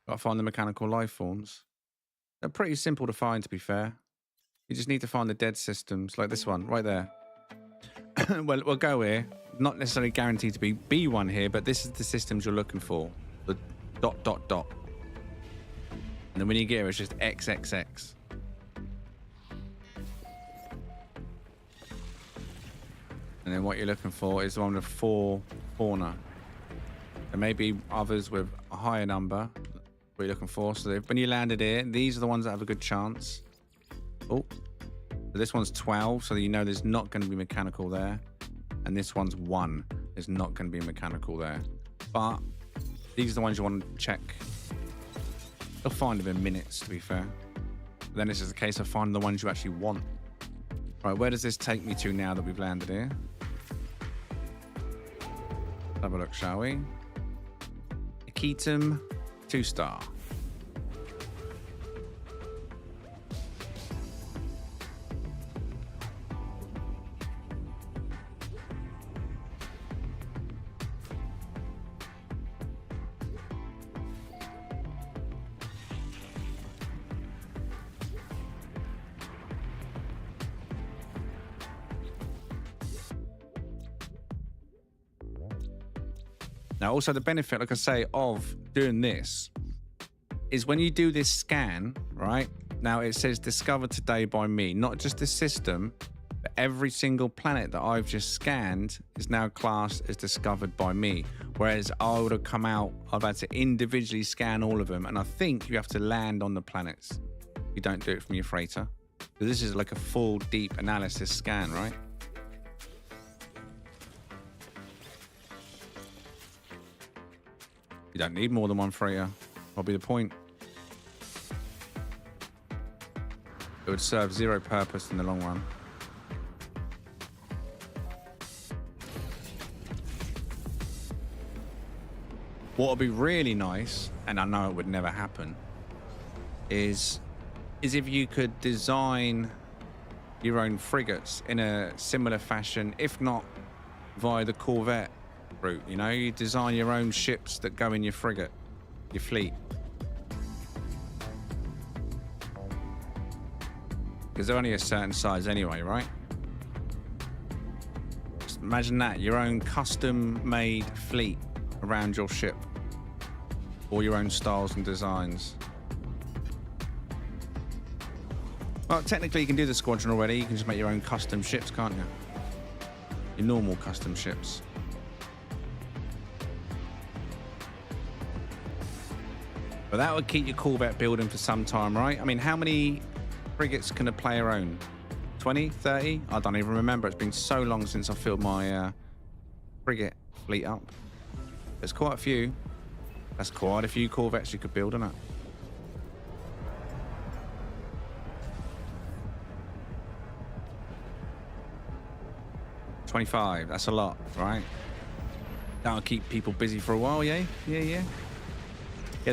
Gotta find the mechanical life forms. They're pretty simple to find, to be fair. You just need to find the dead systems, like this one, right there. Well, we'll go here. Not necessarily guaranteed to be B1 here, but this is the systems you're looking for. The ... And then when you get here, it's just XXX. And then what you're looking for is the one with 4 fauna. There may be others with a higher number. What you're looking for. So when you landed here, these are the ones that have a good chance. Oh, so this one's 12, so you know there's not going to be mechanical there. And this one's 1. There's not going to be mechanical there. But these are the ones you want to check. You'll find them in minutes, to be fair. But then this is a case of finding the ones you actually want. Right, where does this take me to now that we've landed here? Let's have a look, shall we? Akitum 2-star. Now, also the benefit, like I say, of doing this is when you do this scan, right? Now it says discovered today by me, not just the system, but every single planet that I've just scanned is now classed as discovered by me. Whereas I would have come out, I've had to individually scan all of them. And I think you have to land on the planets. You don't do it from your freighter. So this is like a full deep analysis scan, right? You don't need more than one freighter. What'll be the point? It would serve zero purpose in the long run. What would be really nice, and I know it would never happen, is if you could design your own frigates in a similar fashion, if not via the Corvette route. You know, you design your own ships that go in your frigate, your fleet. Because they're only a certain size anyway, right? Just imagine that, your own custom-made fleet around your ship or your own styles and designs. Well, technically you can do the squadron already. You can just make your own custom ships, can't you? Your normal custom ships. But that would keep your Corvette building for some time, right? I mean, how many frigates can a player own? 20, 30? I don't even remember. It's been so long since I filled my frigate fleet up. There's quite a few. That's quite a few Corvettes you could build, isn't it? $25. That's a lot, right? That'll keep people busy for a while, yeah? Yeah,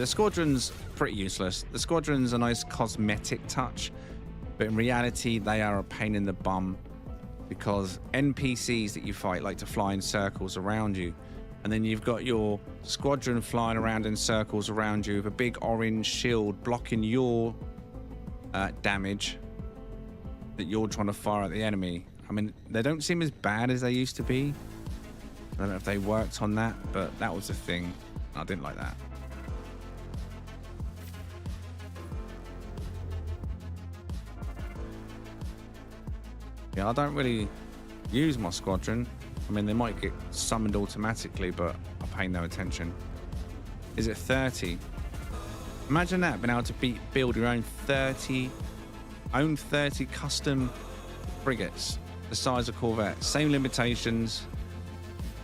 the squadron's pretty useless. The squadron's a nice cosmetic touch, but in reality, they are a pain in the bum because NPCs that you fight like to fly in circles around you. And then you've got your squadron flying around in circles around you with a big orange shield blocking your damage that you're trying to fire at the enemy. I mean, they don't seem as bad as they used to be. I don't know if they worked on that, but that was the thing. I didn't like that. Yeah, I don't really use my squadron. I mean, they might get summoned automatically, but I pay no attention. Is it 30? Imagine that, being able to build your own 30 custom frigates, the size of Corvette. Same limitations,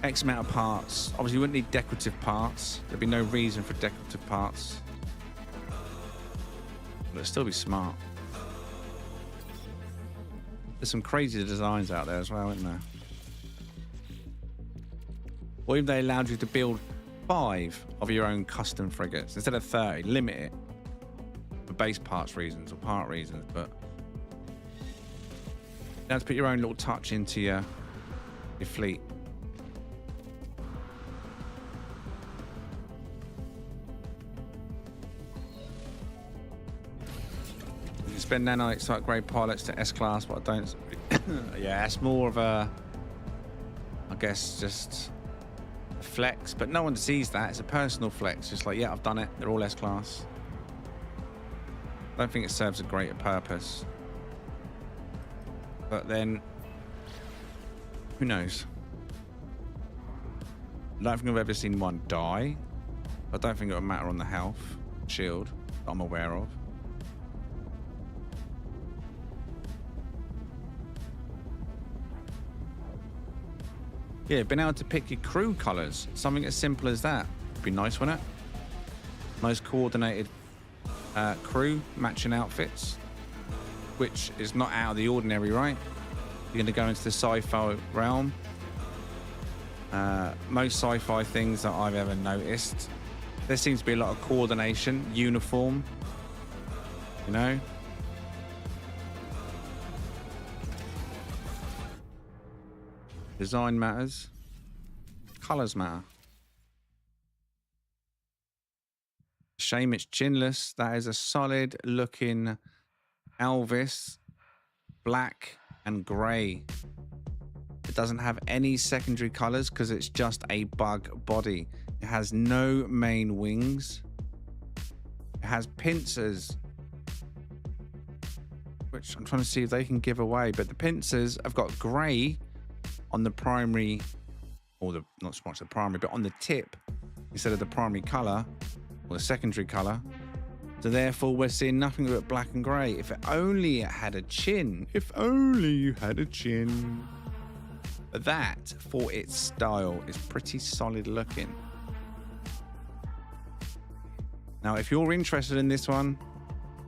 X amount of parts. Obviously, you wouldn't need decorative parts. There'd be no reason for decorative parts. But it'd still be smart. There's some crazy designs out there as well, isn't there? Or even they allowed you to build 5 of your own custom frigates instead of 30. Limit it for base parts reasons or part reasons, but you have to put your own little touch into your fleet. You can spend nanites to upgrade pilots to S-class, but I don't. Yeah, it's more of a, I guess, just a flex, but no one sees that. It's a personal flex. Just like, yeah, I've done it. They're all S-class. I don't think it serves a greater purpose. But then, who knows? I don't think I've ever seen one die. I don't think it would matter on the health shield that I'm aware of. Yeah, being able to pick your crew colours, something as simple as that, would be nice, wouldn't it? Most coordinated crew matching outfits, which is not out of the ordinary, right? You're going to go into the sci-fi realm. Most sci-fi things that I've ever noticed, there seems to be a lot of coordination, uniform, you know? Design matters. Colours matter. Shame it's chinless. That is a solid looking Elvis, black and grey. It doesn't have any secondary colours because it's just a bug body. It has no main wings. It has pincers, which I'm trying to see if they can give away, but the pincers have got grey on the primary, or the not so much the primary, but on the tip instead of the primary colour or the secondary colour. So therefore we're seeing nothing but black and grey. If only it had a chin. If only you had a chin. But that, for its style, is pretty solid looking. Now, if you're interested in this one,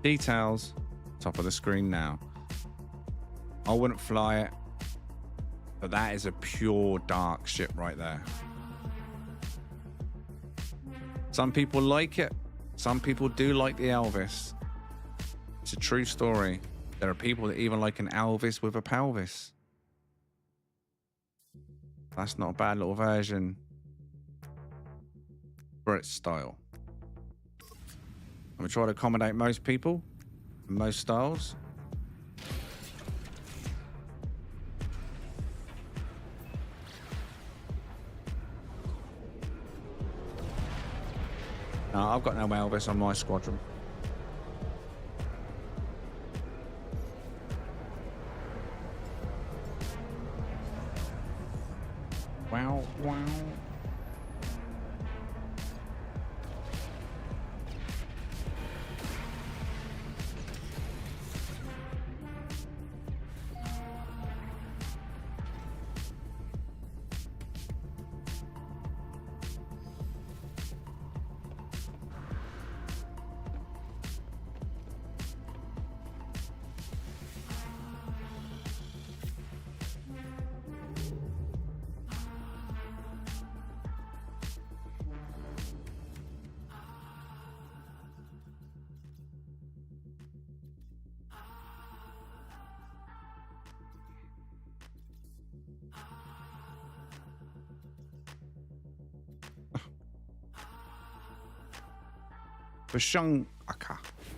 details, top of the screen now. I wouldn't fly it, but that is a pure dark ship right there. Some people like it. Some people do like the Elvis. It's a true story. There are people that even like an Elvis with a pelvis. That's not a bad little version for its style. I'm going to try to accommodate most people and most styles. No, I've got no Elvis on my squadron. Wow, wow.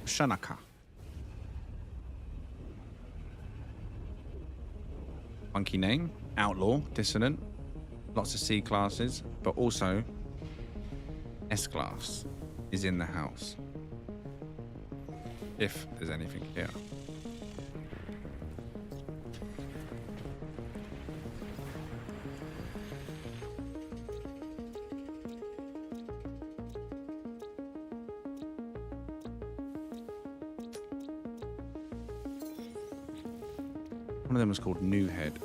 Shanaka. Funky name. Outlaw, dissonant. Lots of C classes, but also S class is in the house. If there's anything here. One of them was called New Head.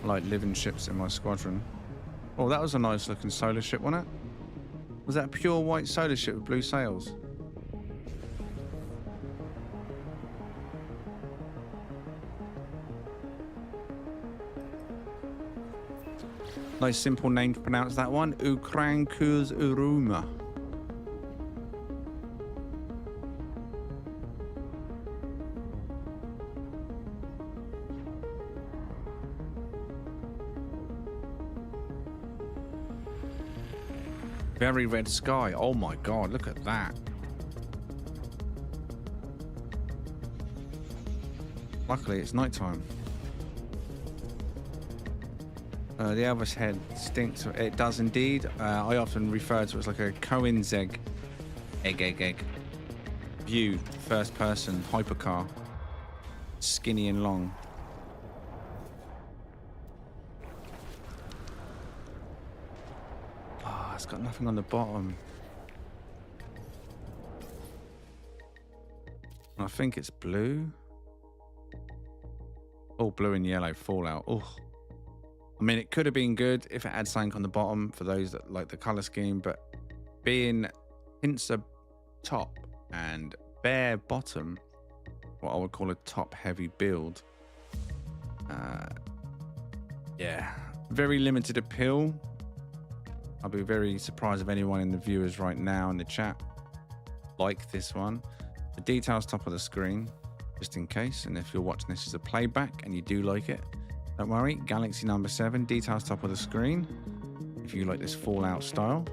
I like living ships in my squadron. Oh, that was a nice looking solar ship, wasn't it? Was that a pure white solar ship with blue sails? Nice simple name to pronounce that one. Ukrankuz Uruma. Very red sky. Oh my god, look at that. Luckily, it's nighttime. The Elvis head stinks. It does indeed. I often refer to it as like a Cohen's egg. Egg. View, first person, hypercar. Skinny and long. Ah, it's got nothing on the bottom. I think it's blue. Oh, blue and yellow fallout. Oh. I mean, it could have been good if it had something on the bottom for those that like the color scheme, but being pincer top and bare bottom, what I would call a top heavy build, yeah, very limited appeal. I'll be very surprised if anyone in the viewers right now in the chat like this one. The details top of the screen, just in case, and if you're watching this as a playback and you do like it, don't worry, Galaxy number 7, details top of the screen, if you like this Fallout style.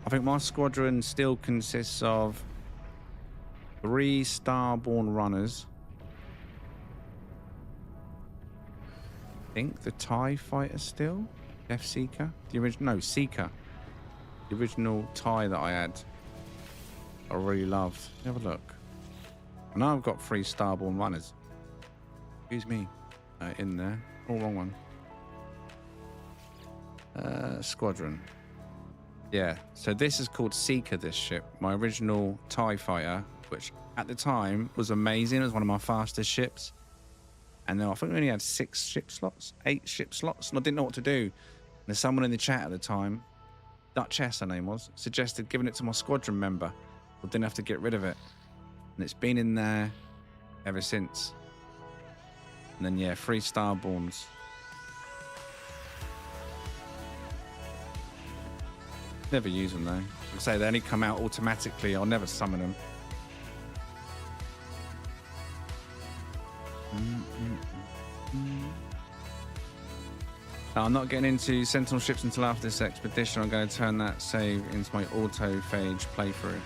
I think my squadron still consists of 3 starborn runners. I think the TIE fighter still. I Death Seeker? The original, no, Seeker. The original tie that I had. I really loved. Have a look. I know I've got 3 Starborn runners. Excuse me. In there. Oh, wrong one. Squadron. Yeah, so this is called Seeker, this ship. My original TIE fighter, which at the time was amazing. It was one of my fastest ships. And then I think we only had 8 ship slots, and I didn't know what to do. And there's someone in the chat at the time, Duchess her name was, suggested giving it to my squadron member. I didn't have to get rid of it. And it's been in there ever since. And then, yeah, 3 Starborns. Never use them though. Like I say, they only come out automatically. I'll never summon them. Now, I'm not getting into Sentinel ships until after this expedition. I'm going to turn that save into my autophage playthrough.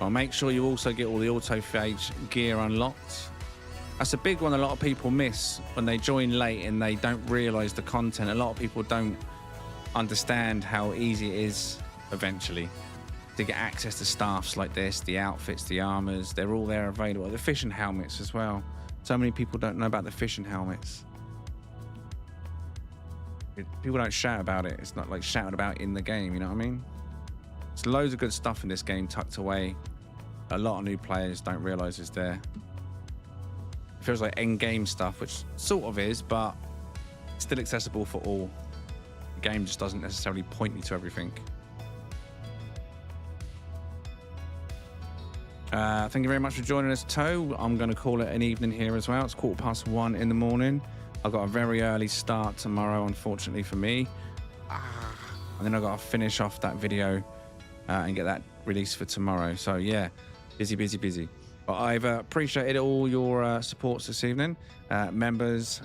I'll make sure you also get all the autophage gear unlocked. That's a big one a lot of people miss when they join late and they don't realise the content. A lot of people don't understand how easy it is eventually to get access to staffs like this, the outfits, the armours. They're all there available. The fishing helmets as well. So many people don't know about the fishing helmets. People don't shout about it. It's not like shouted about in the game, you know what I mean? There's loads of good stuff in this game tucked away. A lot of new players don't realise it's there. It feels like end game stuff, which sort of is, but it's still accessible for all. The game just doesn't necessarily point you to everything. Thank you very much for joining us, Toe. I'm going to call it an evening here as well. It's 1:15 in the morning. I've got a very early start tomorrow, unfortunately for me. And then I've got to finish off that video and get that released for tomorrow. So yeah, busy. But I've appreciated all your supports this evening. Members,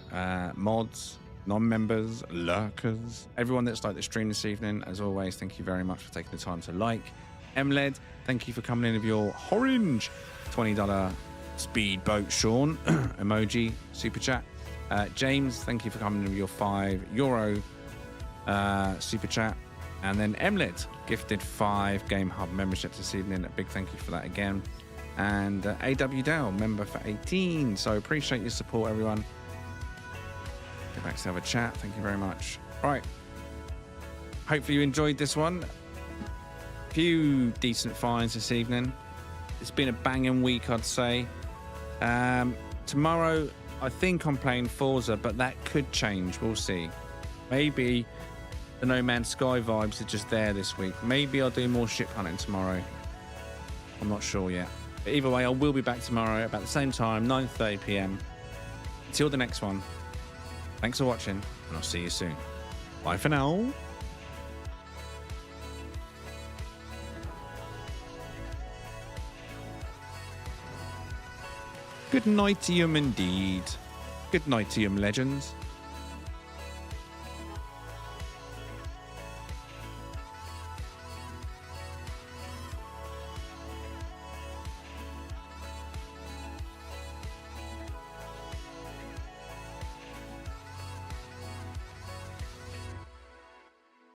mods, non-members, lurkers, everyone that's liked the stream this evening. As always, thank you very much for taking the time to like. MLED, thank you for coming in with your orange $20 speedboat Sean emoji super chat. James, thank you for coming in with your €5 super chat. And then MLED gifted 5 Game Hub memberships this evening. A big thank you for that again. And AW Dell, member for 18. So appreciate your support, everyone. Get back to have a chat. Thank you very much. All right. Hopefully you enjoyed this one. Few decent finds this evening. It's been a banging week, I'd say. Tomorrow, I think I'm playing Forza, but that could change. We'll see. Maybe the No Man's Sky vibes are just there this week. Maybe I'll do more ship hunting tomorrow. I'm not sure yet. But either way, I will be back tomorrow about the same time, 9:30 p.m. Until the next one. Thanks for watching, and I'll see you soon. Bye for now. Good night to you indeed. Good night to you, legends.